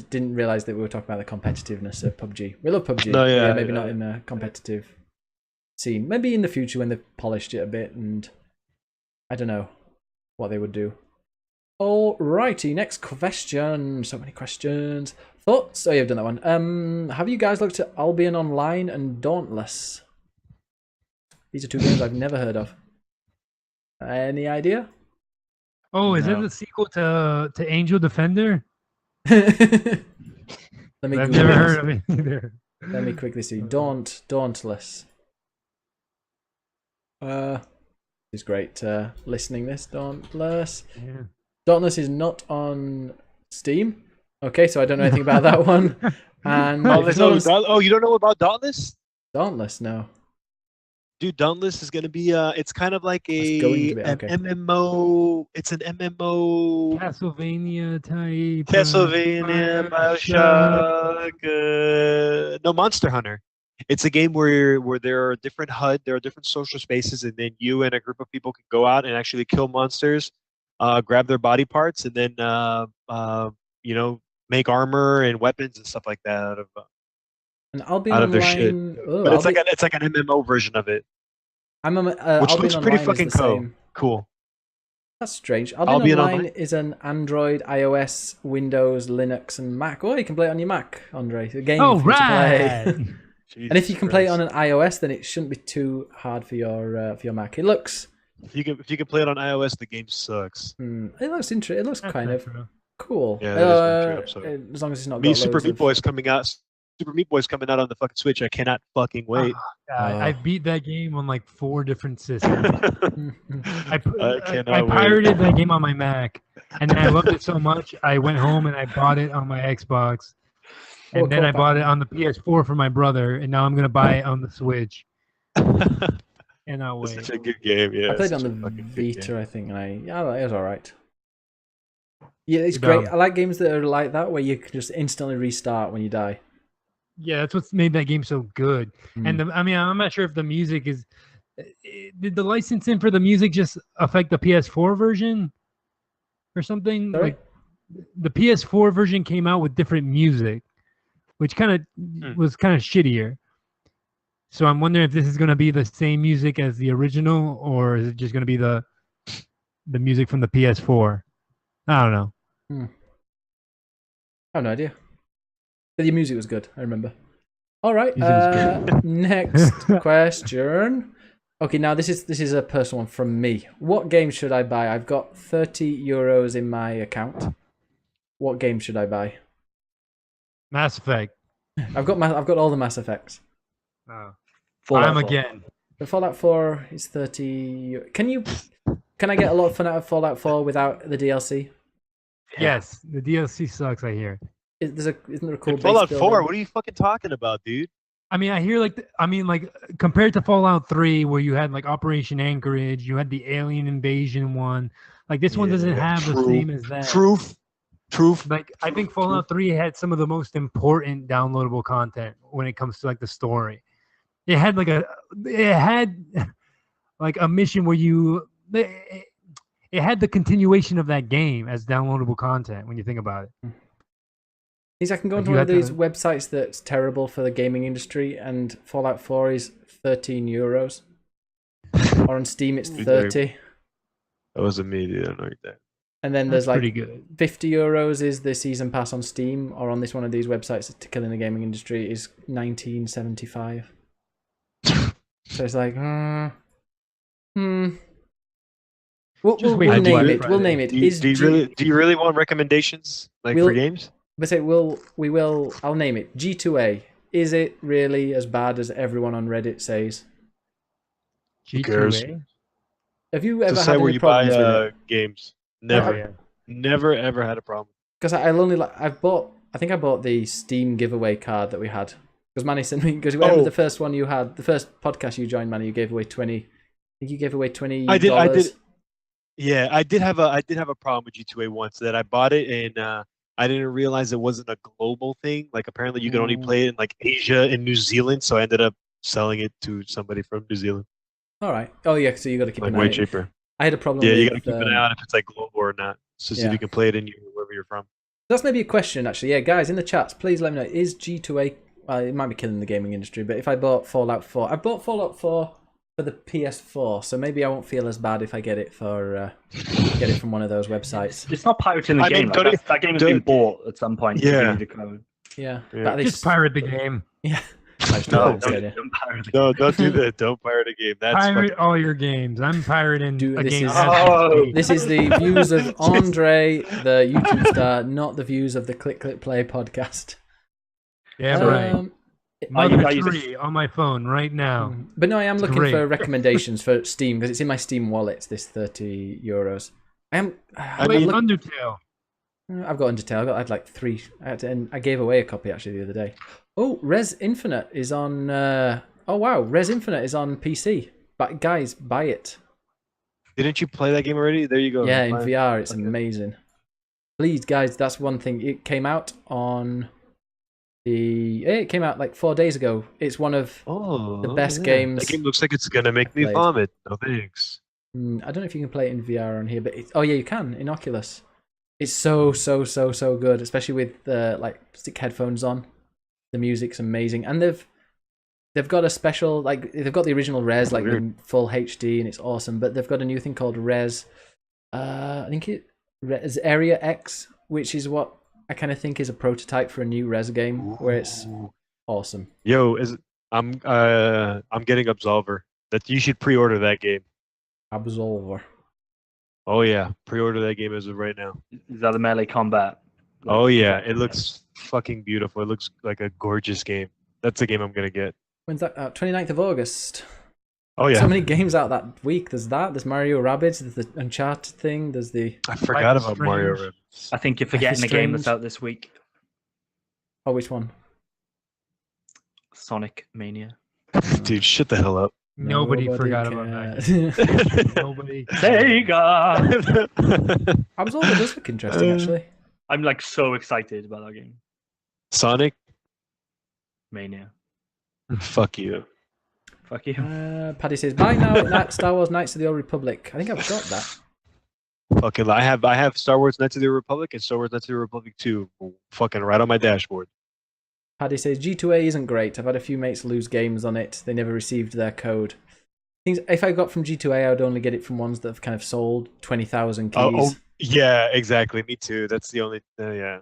didn't realize that we were talking about the competitiveness of PUBG. We love PUBG. No, yeah, maybe yeah. not in a competitive scene. Maybe in the future when they've polished it a bit, and I don't know what they would do. Alrighty, next question. So many questions. Thoughts? Oh, you've done that one. Have you guys looked at Albion Online and Dauntless? These are two games I've never heard of. Any idea? Oh, is No. that the sequel to Angel Defender? Let me I've Google never this. heard of it either. Let me quickly see. Dauntless. It's great listening this. Dauntless. Yeah. Dauntless is not on Steam. Okay, so I don't know anything about that one. And if it's not on You don't know about Dauntless? Dauntless, no. Dude, Dauntless is gonna be it's kind of like It's going to be, an okay. MMO. It's an MMO. Castlevania type. Castlevania, Bioshock, no, Monster Hunter. It's a game where there are different HUD, there are different social spaces, and then you and a group of people can go out and actually kill monsters, grab their body parts, and then make armor and weapons and stuff like that out of Albion out of their shit. Online. Oh, But it's like an MMO version of it, which Albion looks pretty Online fucking is the cool. same. Cool. That's strange. Albion Albion Online Online? is an Android, iOS, Windows, Linux, and Mac. Oh, you can play it on your Mac, Andre. The game Oh, for you to play. right. And if you can play it on an iOS, then it shouldn't be too hard for your Mac. It looks If you can play it on iOS, the game sucks. it looks interesting. It looks That's kind not of true. cool. Yeah, that is pretty true, As long as it's not Me, got Super loads Meat of... Boy's coming out. Super Meat Boy's coming out on the fucking Switch. I cannot fucking wait. God, I beat that game on like 4 different systems. I cannot wait. pirated that game on my Mac, and then I loved it so much, I went home and I bought it on my Xbox, and then I bought it on the PS4 for my brother, and now I'm gonna buy it on the Switch. And I'll It's wait. such a good game. Yeah, I played it it's on such a the fucking good Vita, game. I think, and it was alright. Yeah, it's Good great. I like games that are like that, where you can just instantly restart when you die. Yeah, that's what's made that game so good. Hmm. And I'm not sure if the music is. Did the licensing for the music just affect the PS4 version, or something? Sorry? Like the PS4 version came out with different music, which kind of was kind of shittier. So I'm wondering if this is going to be the same music as the original, or is it just going to be the music from the PS4? I don't know. I have no idea. But your music was good, I remember. All right, Music was next question. Okay, now this is a personal one from me. What game should I buy? I've got €30 in my account. What game should I buy? Mass Effect. I've got all the Mass Effects. Oh. Fallout I'm 4. again. The Fallout 4 is 30. Can I get a lot of fun out of Fallout 4 without the DLC? Yes, the DLC sucks. I hear. Isn't there a cool And Fallout base 4, building? what are you fucking talking about, dude? I mean, I hear like compared to Fallout 3, where you had like Operation Anchorage, you had the alien invasion one. Like this one doesn't Yeah, have the true. same as that. Truth. Like I think Fallout 3 had some of the most important downloadable content when it comes to like the story. It had like a mission where it had the continuation of that game as downloadable content when you think about it. Means I can go Like onto you one of had these to- websites that's terrible for the gaming industry, and Fallout 4 is €13. Or on Steam it's Dude, 30. That wasn't me, dude. I don't know that. And then That's there's pretty like good. €50 is the season pass on Steam, or on this one of these websites to kill in the gaming industry is $19.75. So it's like, We'll Just wait name till Black it. We'll Friday. name it. Do you really want recommendations like We'll- for games? But say we will. I'll name it G2A. Is it really as bad as everyone on Reddit says? cares? G2A. Have you It's ever a had site where any you buy problems with it? games. Oh, Never, yeah. never, ever had a problem. Because I'll only like I think I bought the Steam giveaway card that we had. Because Manny sent me. Because remember Oh. the first one you had, the first podcast you joined, Manny, you gave away 20. I think you gave away $20. I did. Yeah, I did have a problem with G2A once that I bought it and I didn't realize it wasn't a global thing. Like apparently you could only play it in like Asia and New Zealand, so I ended up selling it to somebody from New Zealand. All right. Oh yeah. So you got to keep Like an way eye. cheaper. I had a problem. Yeah, with, you gotta keep an eye on if it's like global or not. So see yeah. if you can play it in wherever you're from. That's maybe a question, actually. Yeah, guys, in the chats, please let me know. Is G2A... Well, it might be killing the gaming industry, but if I bought Fallout 4... I bought Fallout 4 for the PS4, so maybe I won't feel as bad if I get it from one of those websites. It's not pirating the I mean, game. don't Like, it- that game has don't- been bought at some point. so you Yeah. need to go- Yeah. Yeah. But at Just least... pirate the game. Yeah. I just No, don't Don't, say that. don't pirate the No, don't do that. Don't pirate a game. That's Pirate fucking... all your games. I'm pirating Dude, a this game. is- as we Oh. speak. This is the views of Andre, the YouTube star, not the views of the Click Click Play podcast. Yeah, right. Mother I use it- 3 on my phone right now. But no, I am looking Great. for recommendations for Steam because it's in my Steam wallet. This €30. I'm Wait, look- Undertale. I've got Undertale. I had like 3. And I gave away a copy actually the other day. Oh, Res Infinite is on. Oh wow, Res Infinite is on PC. But guys, buy it. Didn't you play that game already? There you go. Yeah, in Fine. VR, it's Okay. amazing. Please, guys, that's one thing. It came out on it came out like 4 days ago. It's one of the best games. That game looks like it's gonna make me played. vomit. No thanks. I don't know if you can play it in VR on here, but oh yeah, you can in Oculus. It's so good, especially with like stick headphones on. The music's amazing, and they've got a special like they've got the original Res like in full HD, and it's awesome. But they've got a new thing called Res. I think Res Area X, which is what I kind of think is a prototype for a new Res game, where it's awesome. Yo, I'm getting Absolver. That you should pre-order that game. Absolver. Oh yeah, pre-order that game as of right now. Is that the melee combat? Oh yeah, it looks fucking beautiful. It looks like a gorgeous game. That's the game I'm gonna get. When's that out? 29th of August. Oh yeah, So many games out that week. There's Mario Rabbids, there's the Uncharted thing, there's the... I forgot Life is about Mario. Strange. Rabbids. I think you're forgetting the game that's out this week. Oh, which one? Sonic Mania. Dude, shut the hell up. Nobody forgot about that. that. Nobody. Sega! Absolver does look interesting, actually. I'm like so excited about that game. Sonic, Mania. fuck you. Fuck you. Paddy says, buy now Star Wars Knights of the Old Republic. I think I've got that. Fucking, I have Star Wars: Knights of the Republic and Star Wars: Knights of the Republic 2, fucking right on my dashboard. Paddy says, G2A isn't great. I've had a few mates lose games on it. They never received their code. Things if I got from G2A, I would only get it from ones that have kind of sold 20,000 keys. Oh, yeah, exactly. Me too. That's the only yeah.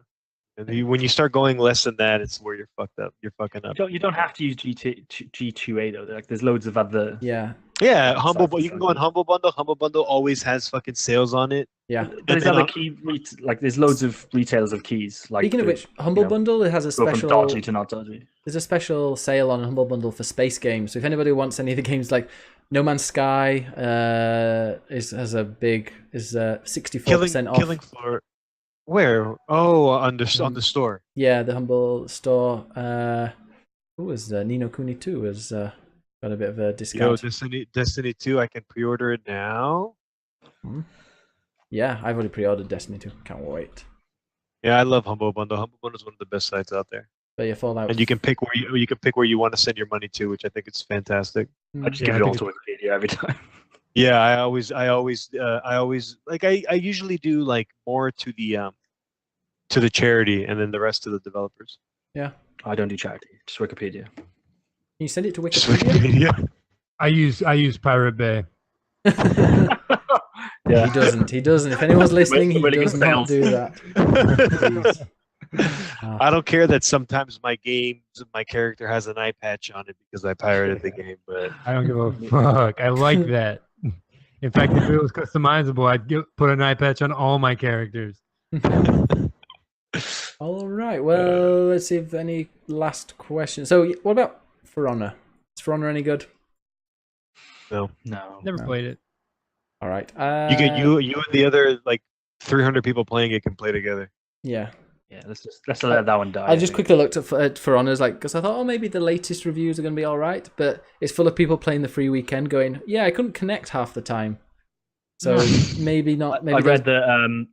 And when you start going less than that, it's where you're fucked up. You're fucking up. You don't have to use G2A though. Like there's loads of other. Yeah. Yeah, Humble. Sounds You can go on Humble Bundle. Humble Bundle always has fucking sales on it. Yeah. There's then other on- key like there's loads of retailers of keys. Like Speaking of which, Humble Bundle has a go from special. dodgy to not dodgy. There's a special sale on Humble Bundle for space games. So if anybody wants any of the games like No Man's Sky, is 64% off. Killing Floor. Where? Oh, on the store. Yeah, the Humble store. Who was Ni no Kuni 2 has got a bit of a Yo, discount. Destiny 2. I can pre-order it now. Yeah, I've already pre-ordered Destiny 2. Can't wait. Yeah, I love Humble Bundle. Humble Bundle is one of the best sites out there, But yeah, Fallout. and you can pick where you want to send your money to, which I think is fantastic. I just Yeah, give I it all think to Wikipedia every time. Yeah, I always like I usually do like more to the charity and then the rest to the developers. I don't do charity, just Wikipedia. Can you send it to Just Wikipedia? Wikipedia. I use Pirate Bay. He doesn't. He doesn't. If anyone's listening, he Really good does not sales. do that. I don't care that sometimes my character has an eye patch on it because I pirated the game, but I don't give a fuck. I like that. In fact, if it was customizable, put an eye patch on all my characters. All right. Well, let's see if any last questions. So, what about For Honor? Is For Honor any good? No. Never No. played it. All right. you and the other like 300 people playing it can play together. Yeah. Yeah, let's let that one die. I just quickly looked at For Honor's because I thought, oh, maybe the latest reviews are going to be all right, but it's full of people playing the free weekend going, yeah, I couldn't connect half the time. So maybe not. Maybe I read that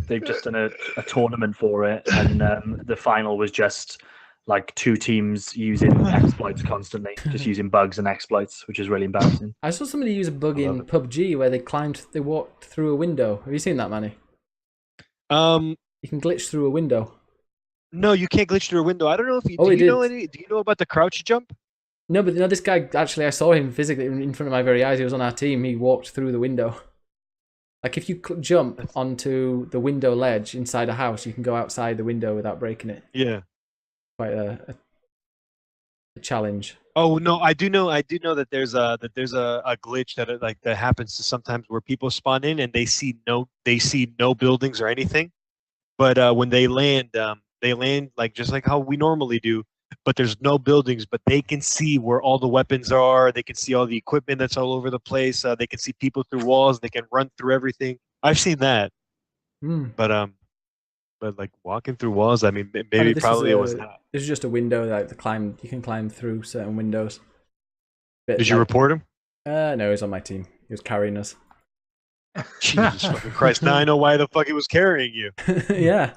they've just done a tournament for it, and the final was just like two teams using exploits constantly, just using bugs and exploits, which is really embarrassing. I saw somebody use a bug in PUBG where they walked through a window. Have you seen that, Manny? You can glitch through a window. No, you can't glitch through a window. I don't know if you Oh, do. he You know did. do you know about the crouch jump? No, but this guy actually, I saw him physically in front of my very eyes. He was on our team. He walked through the window. Like if you jump onto the window ledge inside a house, you can go outside the window without breaking it. Yeah. Quite a challenge. Oh no, I do know that there's a glitch that happens to sometimes where people spawn in and they see no buildings or anything, but when they land like just like how we normally do, but there's no buildings, but they can see where all the weapons are, they can see all the equipment that's all over the place, they can see people through walls, they can run through everything. I've seen that, but like walking through walls, I mean, maybe probably it was not. This is just a window that you can climb through certain windows. But, Did you report him? No, he was on my team. He was carrying us. Jesus fucking Christ! Now I know why the fuck he was carrying you. Yeah.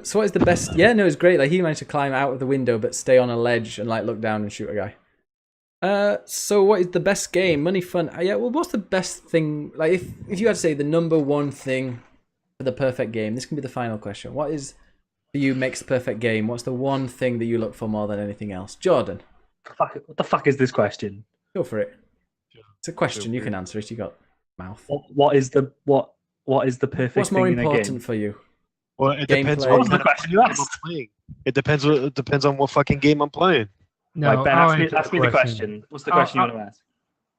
So what is the best? Yeah, no, it's great. Like he managed to climb out of the window, but stay on a ledge and like look down and shoot a guy. So what is the best game? Money, fun. Yeah. Well, what's the best thing? Like if you had to say the number one thing for the perfect game, this can be the final question. What is for you makes the perfect game? What's the one thing that you look for more than anything else? Jordan, What the fuck is this question? go for it. It's a question. You can answer it. You got mouth. What is the perfect What's thing more in a game? important for you? Well, it depends Gameplay. what What was the kind of question game you I'm asked? playing. It depends on what fucking game I'm playing. No, Right, Ben, I'll ask me answer the question. What's the question you want to ask?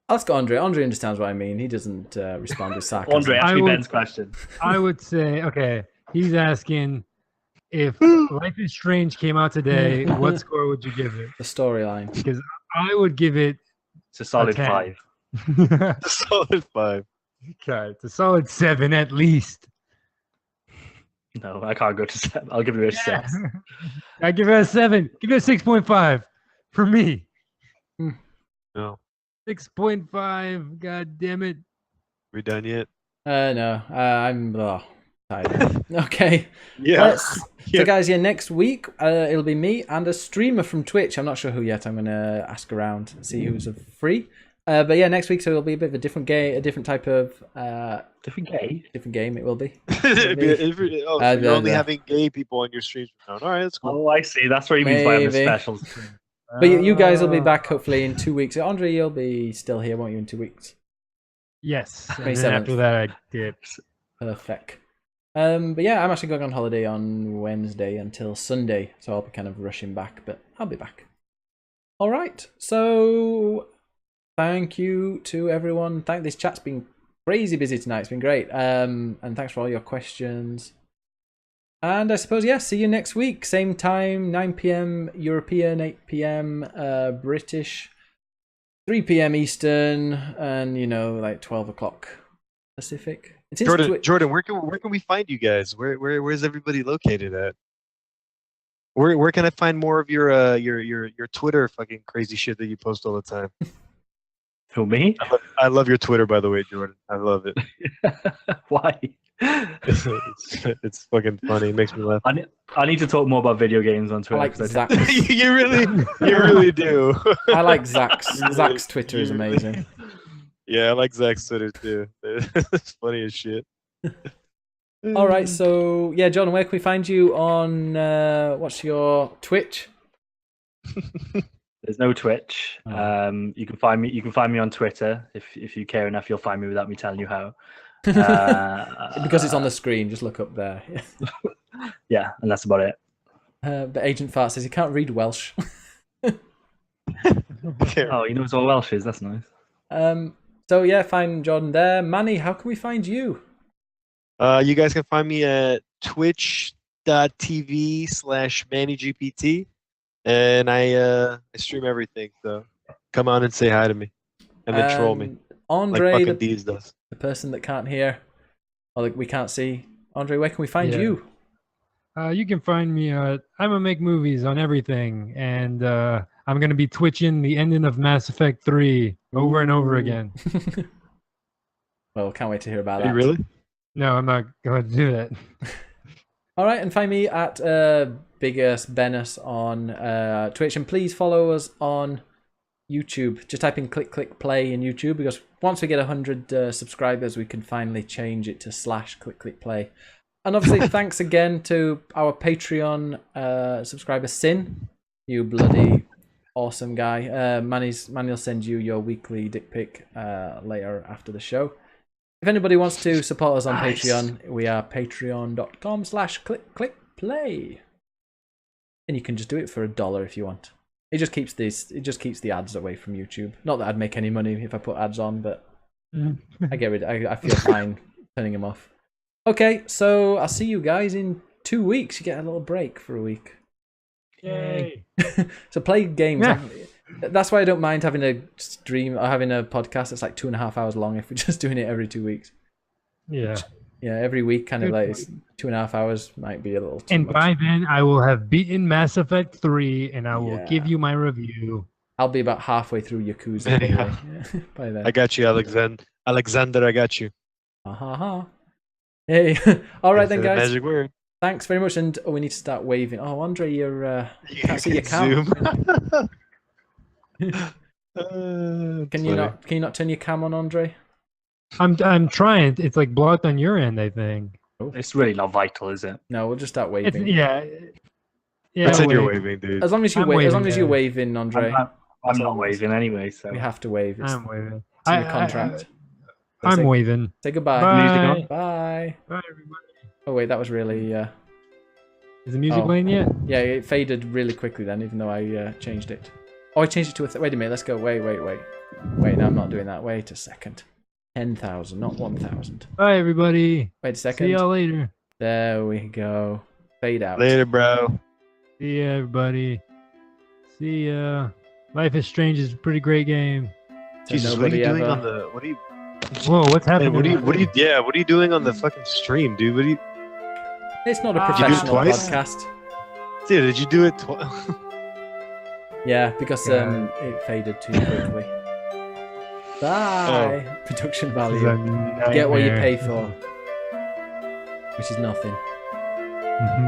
I'll ask Andre. Andre understands what I mean. He doesn't respond with sarcasm. Andre, ask I me would- Ben's question. I would say, okay, he's asking if Life is Strange came out today, what score would you give it? The storyline. Because I would give it It's a solid 10. 5. God, Solid 5. it's a solid 7 at least. No, I can't go to 7. I'll give it a 6. I give it a 7. Give it a 6.5 for me. No, 6.5. God damn it. we done yet? No, I'm tired. Okay. Yeah. So guys, next week it'll be me and a streamer from Twitch. I'm not sure who yet. I'm gonna ask around, see who's free. But yeah, next week so it'll be a bit of a different game, a different type of Different game. different game. It will be. So you're only having gay people on your streams from now. All right, that's cool. Oh, I see. That's what he means by having a Maybe. special. But you guys will be back hopefully in 2 weeks. Andre, you'll be still here, won't you, in 2 weeks? Yes. And 27th. then after that, I dip. Perfect. But yeah, I'm actually going on holiday on Wednesday until Sunday, so I'll be kind of rushing back, but I'll be back. All right. So thank you to everyone. This chat's been crazy busy tonight. It's been great. And thanks for all your questions. And I suppose, yeah, see you next week. Same time, 9 p.m. European, 8 p.m. British, 3 p.m. Eastern, and, like 12 o'clock Pacific. It's Jordan, where can we find you guys? Where's everybody located at? Where can I find more of your Twitter fucking crazy shit that you post all the time? Who, me? I love your Twitter, by the way, Jordan. I love it. Why? It's fucking funny. It makes me laugh. I need to talk more about video games on Twitter. I like 'cause I Zach's. you really do. I like Zach's. Zach's Twitter is amazing. Yeah, I like Zach's Twitter too. It's funny as shit. All right, so yeah, John, where can we find you on? What's your Twitch? There's no Twitch. You can find me. You can find me on Twitter if you care enough. You'll find me without me telling you how. Because it's on the screen. Just look up there. Yeah, and that's about it. But Agent Fart says he can't read Welsh. Oh, he knows all Welshes. That's nice. So yeah, find Jordan there. Manny, how can we find you? You guys can find me at twitch.tv/MannyGPT, and I stream everything. So come on and say hi to me, and then troll me Andre, like fucking Deez does. The person that can't hear, or like we can't see. Andre, where can we find you? You can find me. I'm gonna make movies on everything, and I'm gonna be twitching the ending of Mass Effect 3 over and over again. Well, can't wait to hear about Are that. you really? No, I'm not going to do that. All right, and find me at Biggest Bennis on Twitch, and please follow us on YouTube. Just type in click play in YouTube, because once we get 100 subscribers, we can finally change it to /click play. And obviously, thanks again to our Patreon subscriber Sin, you bloody awesome guy. Manny will send you your weekly dick pic later after the show. If anybody wants to support us on Patreon, we are patreon.com/click play, and you can just do it for $1 if you want. It just keeps the ads away from YouTube. Not that I'd make any money if I put ads on, but I feel fine turning them off. Okay, so I'll see you guys in 2 weeks. You get a little break for a week. Yay! So play games. Yeah. That's why I don't mind having a stream or having a podcast that's like 2.5 hours long if we're just doing it every 2 weeks. Yeah. Yeah, every week kind of like it's 2.5 hours might be a little too And much. by then, I will have beaten Mass Effect 3, and I will give you my review. I'll be about halfway through Yakuza anyway. By then. I got you, Alexander. I got you. Ha. Hey, all right then, Say the guys. Magic word. Thanks very much, and we need to start waving. Oh, Andre, you can't see your cam. Can you not turn your cam on, Andre? I'm trying. It's like blocked on your end, I think. It's really not vital, is it? No, we'll just start It's, waving. yeah. That's in your wait. waving, dude. As long as you I'm wave, as waving, long as you're yeah. waving, Andre. I'm not waving anyway, so We have to wave. It's I'm waving. in your contract. I'm Say- waving. Say goodbye. Bye. Bye. Bye, everybody. Oh wait, that was really. Is the music Oh. playing yet? Yeah, it faded really quickly then, even though I changed it. Oh, I changed it to a. Wait a minute. Let's go. Wait. Wait, no, I'm not doing that. Wait a second. 10,000, not 1,000. Bye, everybody. Wait a second. See y'all later. There we go. Fade out. Later, bro. See ya, everybody. See ya. Life is Strange is a pretty great game. So Jesus, what are you nobody doing ever- on the? What are you? Whoa, what's Hey, happening? what are you doing on the fucking stream, dude? What are you? It's not a Did you do it professional twice? podcast. Dude, did you do it? Yeah, because Yeah. it faded too quickly. Bye. Production This is value. a You get what you nightmare. pay for, which is nothing.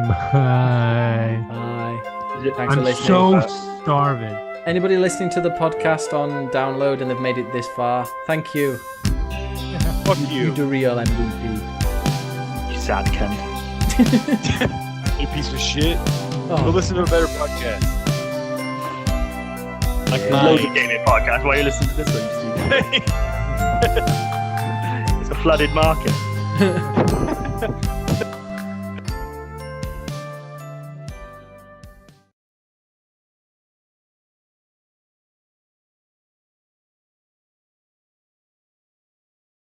Bye. Bye. Thanks for I'm listening. so starving. Anybody listening to the podcast on download and they've made it this far, thank you. Fuck You you, the real MVP. you sad cunt. you piece of shit. Go Oh, listen to a better podcast. Like There's loads of mine. gaming podcasts. Why are you listening to this one, you stupid? It's a flooded market.